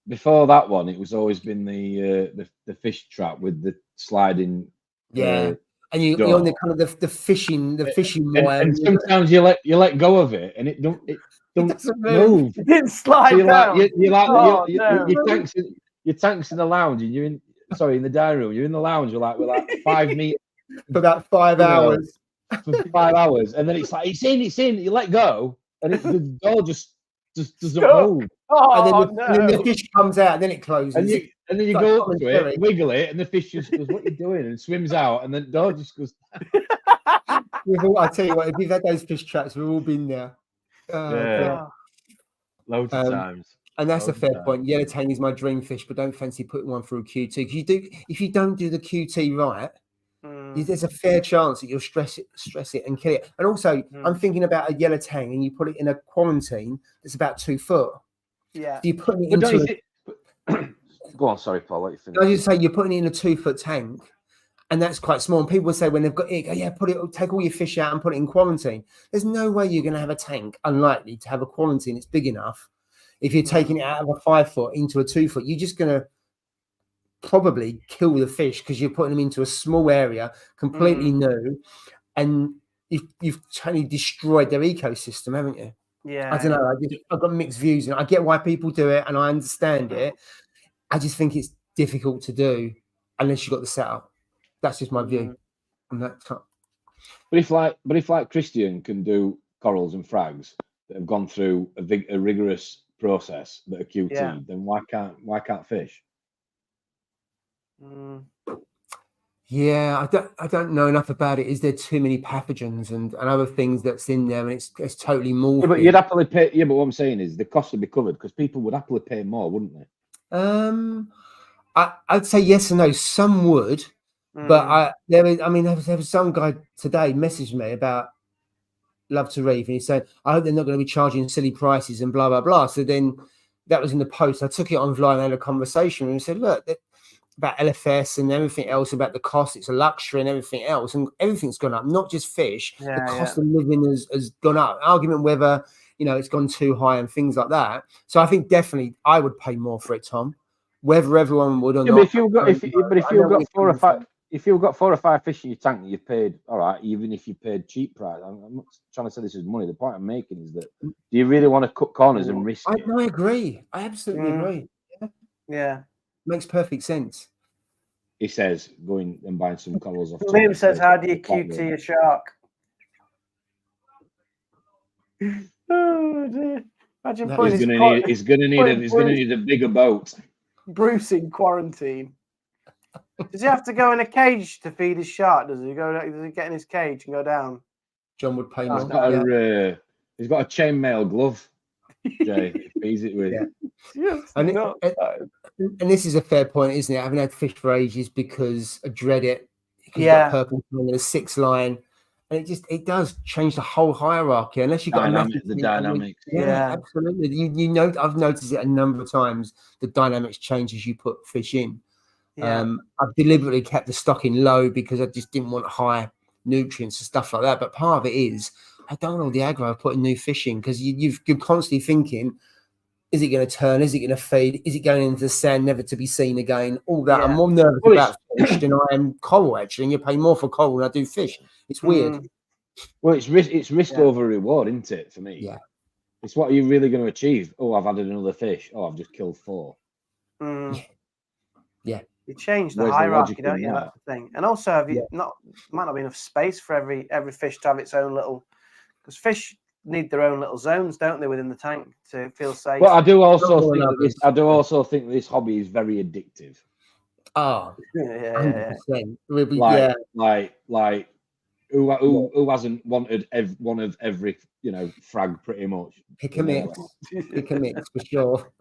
Before that one, it was always been the fish trap with the sliding. Yeah, and you're on the kind of the fishing wire. And sometimes you let go of it, and it don't move. It didn't slide down. Your tank's in the lounge, and you're in the dining room. You're in the lounge. We're like 5 meters for about 5 hours. For 5 hours, and then it's like it's in. You let go, and the door just doesn't move. And then the fish comes out, and then it closes. And then you go up to it, wiggle it, and the fish just goes, "What are you doing?" and swims out, and then the door just goes. I tell you what, if you've had those fish traps, we've all been there. Loads of times. And that's a fair point. Yellow tang is my dream fish, but don't fancy putting one through QT. Because if you don't do the QT right, there's a fair chance that you'll stress it and kill it. And also, I'm thinking about a yellow tang, and you put it in a quarantine that's about 2 foot. Yeah. So you're putting it into. Go on, sorry, Paul. Let you finish. I just say you're putting it in a 2 foot tank, and that's quite small. And people will say when they've got it, take all your fish out and put it in quarantine. There's no way you're going to have a tank. Unlikely to have a quarantine. It's big enough. If you're taking it out of a 5 foot into a 2 foot, you're just going to probably kill the fish because you're putting them into a small area, completely new, and you've totally destroyed their ecosystem, haven't you? Yeah, I don't know. I've got mixed views, and I get why people do it, and I understand it. I just think it's difficult to do unless you've got the setup. That's just my view on that top. But if Christian can do corals and frags that have gone through a rigorous process that are QT, then why can't fish? Yeah, I don't know enough about it. Is there too many pathogens and other things that's in there, and it's totally morphed? Yeah, but you'd happily pay. Yeah, but what I'm saying is the cost would be covered because people would happily pay more, wouldn't they? I'd say yes and no. Some would, but there was some guy today messaged me about Love to Reef, and he said, "I hope they're not going to be charging silly prices and blah blah blah." So then that was in the post. I took it online and had a conversation and said, "Look, about LFS and everything else, about the cost, it's a luxury and everything else, and everything's gone up, not just fish. The cost of living has gone up. Argument whether it's gone too high and things like that. So I think definitely I would pay more for it, Tom. Whether everyone would or not. But if you've got 4 or 5 fish in your tank that you paid, all right, even if you paid cheap price, I'm not trying to say this is money. The point I'm making is that do you really want to cut corners and risk it? I agree. I absolutely agree. Yeah. Makes perfect sense. He says, going and buying some corals off. Liam says, how do you QT a shark? Oh dear. Imagine putting he's gonna need a bigger boat. Bruce in quarantine. Does he have to go in a cage to feed his shark? Does he get in his cage and go down? John would pay more. He's got a chainmail glove. Jay, feeds it with. Yeah. And this is a fair point, isn't it? I haven't had fish for ages because I dread it. because you've got a purple line and a 6 line, and it does change the whole hierarchy unless you've got the dynamics. Yeah, absolutely. You know, I've noticed it a number of times. The dynamics change as you put fish in. I've deliberately kept the stocking low because I just didn't want high nutrients and stuff like that. But part of it is I don't want all the aggro of putting new fish in, because you're constantly thinking, is it going to turn? Is it going to feed? Is it going into the sand, never to be seen again? All that. I'm more nervous about fish than I am coral, actually. And you pay more for coral than I do fish. It's weird. Well, it's risk over reward, isn't it, for me? Yeah. It's what are you really going to achieve? Oh, I've added another fish. Oh, I've just killed 4. Yeah. You change the hierarchy, don't you? That's the thing. And also, have you might not be enough space for every fish to have its own little, because fish need their own little zones, don't they, within the tank to feel safe. Well, I do also think this hobby is very addictive. Oh, 100%. Like who hasn't wanted one of every frag pretty much? Pick a mix for sure.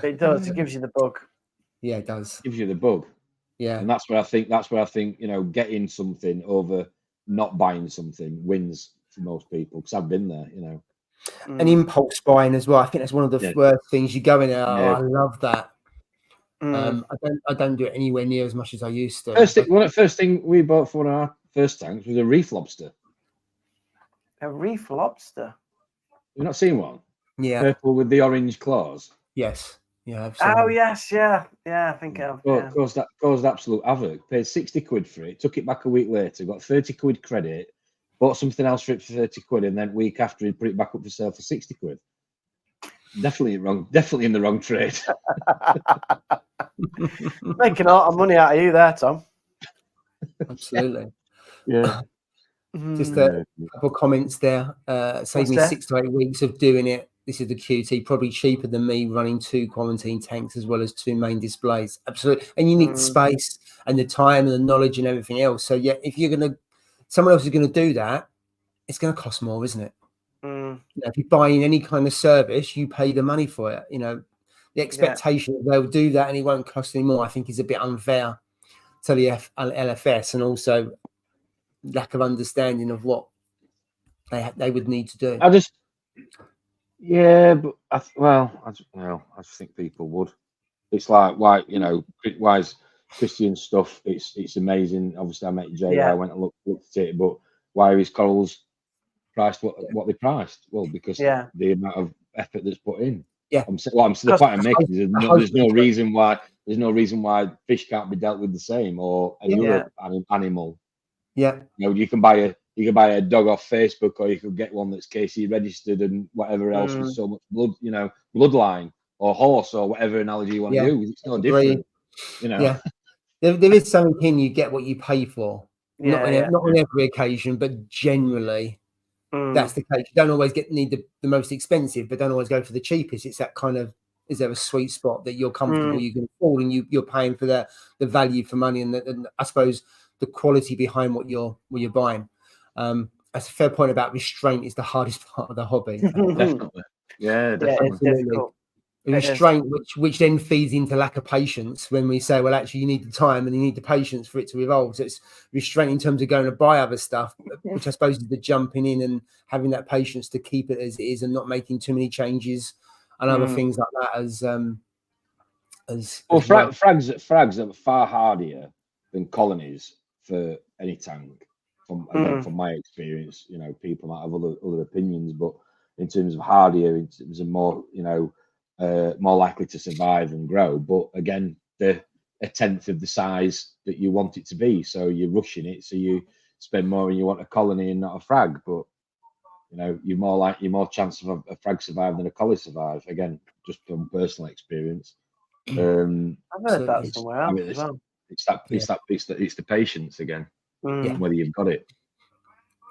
It does. It gives you the bug. Yeah, it does. Gives you the bug. Yeah, and that's where I think getting something over not buying something wins for most people, because I've been there. And impulse buying as well. I think that's one of the worst things. You go in there. Oh, I love that. I don't do it anywhere near as much as I used to. First thing we bought for one of our first tanks was a reef lobster. A reef lobster? You've not seen one? Yeah. Purple with the orange claws. Yes. Yeah. Oh yes, yeah. I think I've. Caused absolute havoc. Paid 60 quid for it. Took it back a week later. Got 30 quid credit. Bought something else for it for 30 quid, and then week after he put it back up for sale for 60 quid. Definitely in the wrong trade. Making a lot of money out of you there, Tom. Absolutely. Yeah. Just a couple of comments there. Saved me 6 to 8 weeks of doing it. This is the QT, probably cheaper than me running 2 quarantine tanks as well as 2 main displays. Absolutely. And you need the space and the time and the knowledge and everything else. So yeah, if someone else is going to do that, it's going to cost more, isn't it? If you're buying any kind of service, you pay the money for it. The expectation that they'll do that and it won't cost any more, I think, is a bit unfair to the LFS, and also lack of understanding of what they would need to do. I just think people would. It's like why is Christian stuff? It's amazing. Obviously, I met Jay. I went and looked at it, but why are his corals priced what they priced? Well, because the amount of effort that's put in. Yeah. The point I'm making is there's no reason why fish can't be dealt with the same, or another animal. Yeah. You can buy a dog off Facebook, or you could get one that's KC registered and whatever else with so much blood, bloodline, or horse, or whatever analogy you want to do. It's no different. Yeah. There is something you get what you pay for. Not on every occasion, but generally that's the case. You don't always need the most expensive, but don't always go for the cheapest. It's that kind of, is there a sweet spot that you're comfortable, you can afford, and you're paying for the value for money, and I suppose the quality behind what you're buying. That's a fair point about restraint is the hardest part of the hobby. Definitely. Yeah, definitely. It's difficult. Restraint, which then feeds into lack of patience when we say, well, actually, you need the time and you need the patience for it to evolve. So it's restraint in terms of going to buy other stuff, which I suppose is the jumping in and having that patience to keep it as it is and not making too many changes and other things like that. Frags are far hardier than colonies for any tank. From my experience, people might have other opinions, but in terms of hardier, in terms of more, more likely to survive and grow. But again, they're a tenth of the size that you want it to be, so you're rushing it, so you spend more and you want a colony and not a frag. But you're more chance of a frag survive than a colony survive. Again, just from personal experience. I've heard that somewhere else as well. It's the patience again, whether you've got it.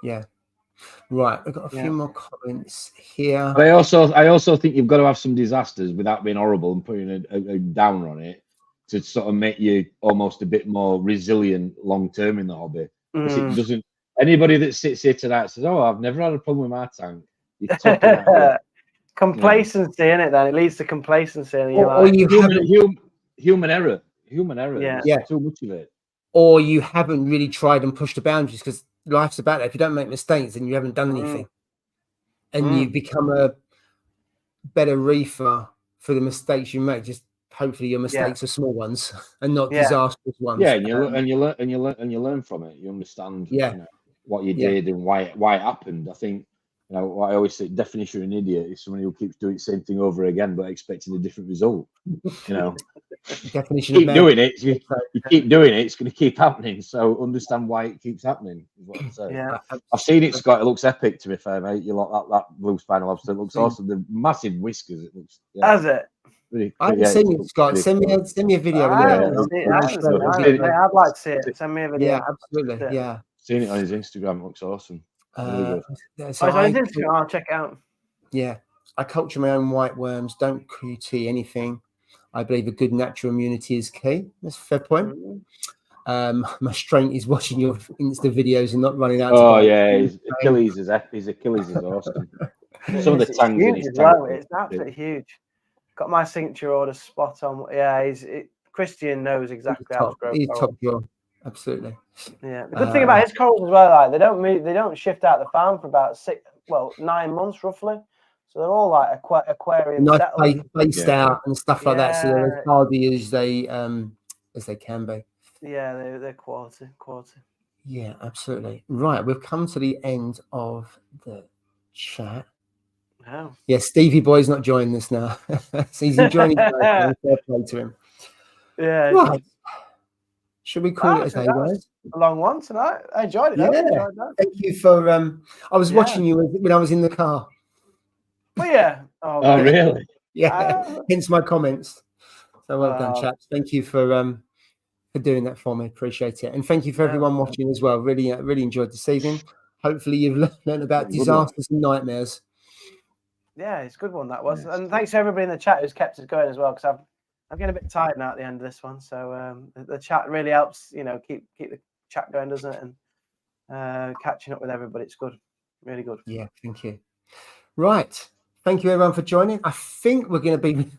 Yeah. Right, I've got a few more comments here. But I also think you've got to have some disasters without being horrible and putting a downer on it to sort of make you almost a bit more resilient long term in the hobby. Because it doesn't. Anybody that sits here tonight says, "Oh, I've never had a problem with my tank." Complacency in it, then it leads to complacency. And human error. Yeah, too much of it. or you haven't really tried and pushed the boundaries, because life's about that. If you don't make mistakes, then you haven't done anything, and you become a better reefer for the mistakes you make. Just hopefully your mistakes are small ones and not disastrous ones. Yeah, and you learn from it. You understand what you did and why it happened. I think, you know, what I always say, definition of an idiot is somebody who keeps doing the same thing over again but expecting a different result. You know, definition keep of doing it. You keep doing it, it's going to keep happening. So understand why it keeps happening. Is what I say. Yeah, I've seen it, Scott. It looks epic, to be fair, mate. You like that blue spinal lobster. It looks awesome. The massive whiskers. It looks. Has it? I haven't seen it, Scott. Send me a video. I'd like to see it. Send me a video. Yeah, absolutely. Yeah. Seen it on his Instagram. It looks awesome. So I'll check it out. Yeah, I culture my own white worms. Don't QT anything. I believe a good natural immunity is key. That's a fair point. My strength is watching your Insta videos and not running out. Oh yeah, his Achilles is awesome. Some of the tangs in his tank. It's absolutely huge. Got my signature order spot on. Yeah, Christian knows exactly how to grow. He's top draw. Absolutely. Yeah. The good thing about his corals as well, like they don't shift out the farm for about 9 months roughly. So they're all like aquarium spaced out and stuff like that. So they're as hardy as they can be. Yeah, they're quality. Yeah, absolutely. Right, we've come to the end of the chat. Oh. Yeah, Stevie Boy's not joining us now. So he's enjoying his fair play to him. Yeah. Right. Should we call it a day, guys? A long one tonight. I enjoyed it. Yeah. Thank you for I was watching you when I was in the car. Oh yeah. Oh really? Yeah. Hence my comments. So well done, chaps. Thank you for doing that for me. Appreciate it. And thank you for everyone watching as well. Really enjoyed this evening. Hopefully you've learned about disasters and nightmares. Yeah, it's a good one, that was. And thanks to everybody in the chat who's kept us going as well, because I'm getting a bit tired now at the end of this one. So the chat really helps, you know, keep the chat going, doesn't it? And catching up with everybody. It's good. Really good. Yeah, thank you. Right. Thank you everyone for joining. I think we're going to be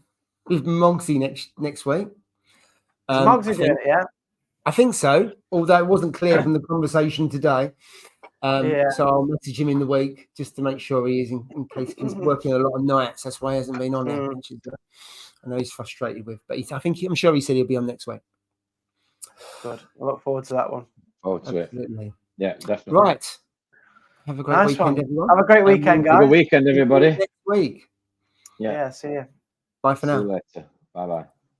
with Mogsy next week. Mogsy doing it, yeah? I think so, although it wasn't clear from the conversation today. So I'll message him in the week just to make sure he is, in case he's working a lot of nights. That's why he hasn't been on there, which is, I know he's frustrated with. But I'm sure he said he'll be on next week. Good. I look forward to that one. Absolutely. Yeah, definitely. Right. Have a great weekend, everyone. Have a great weekend, guys. Have a good weekend, everybody. Next week. Yeah, see you. Bye for now. See you later. Bye-bye.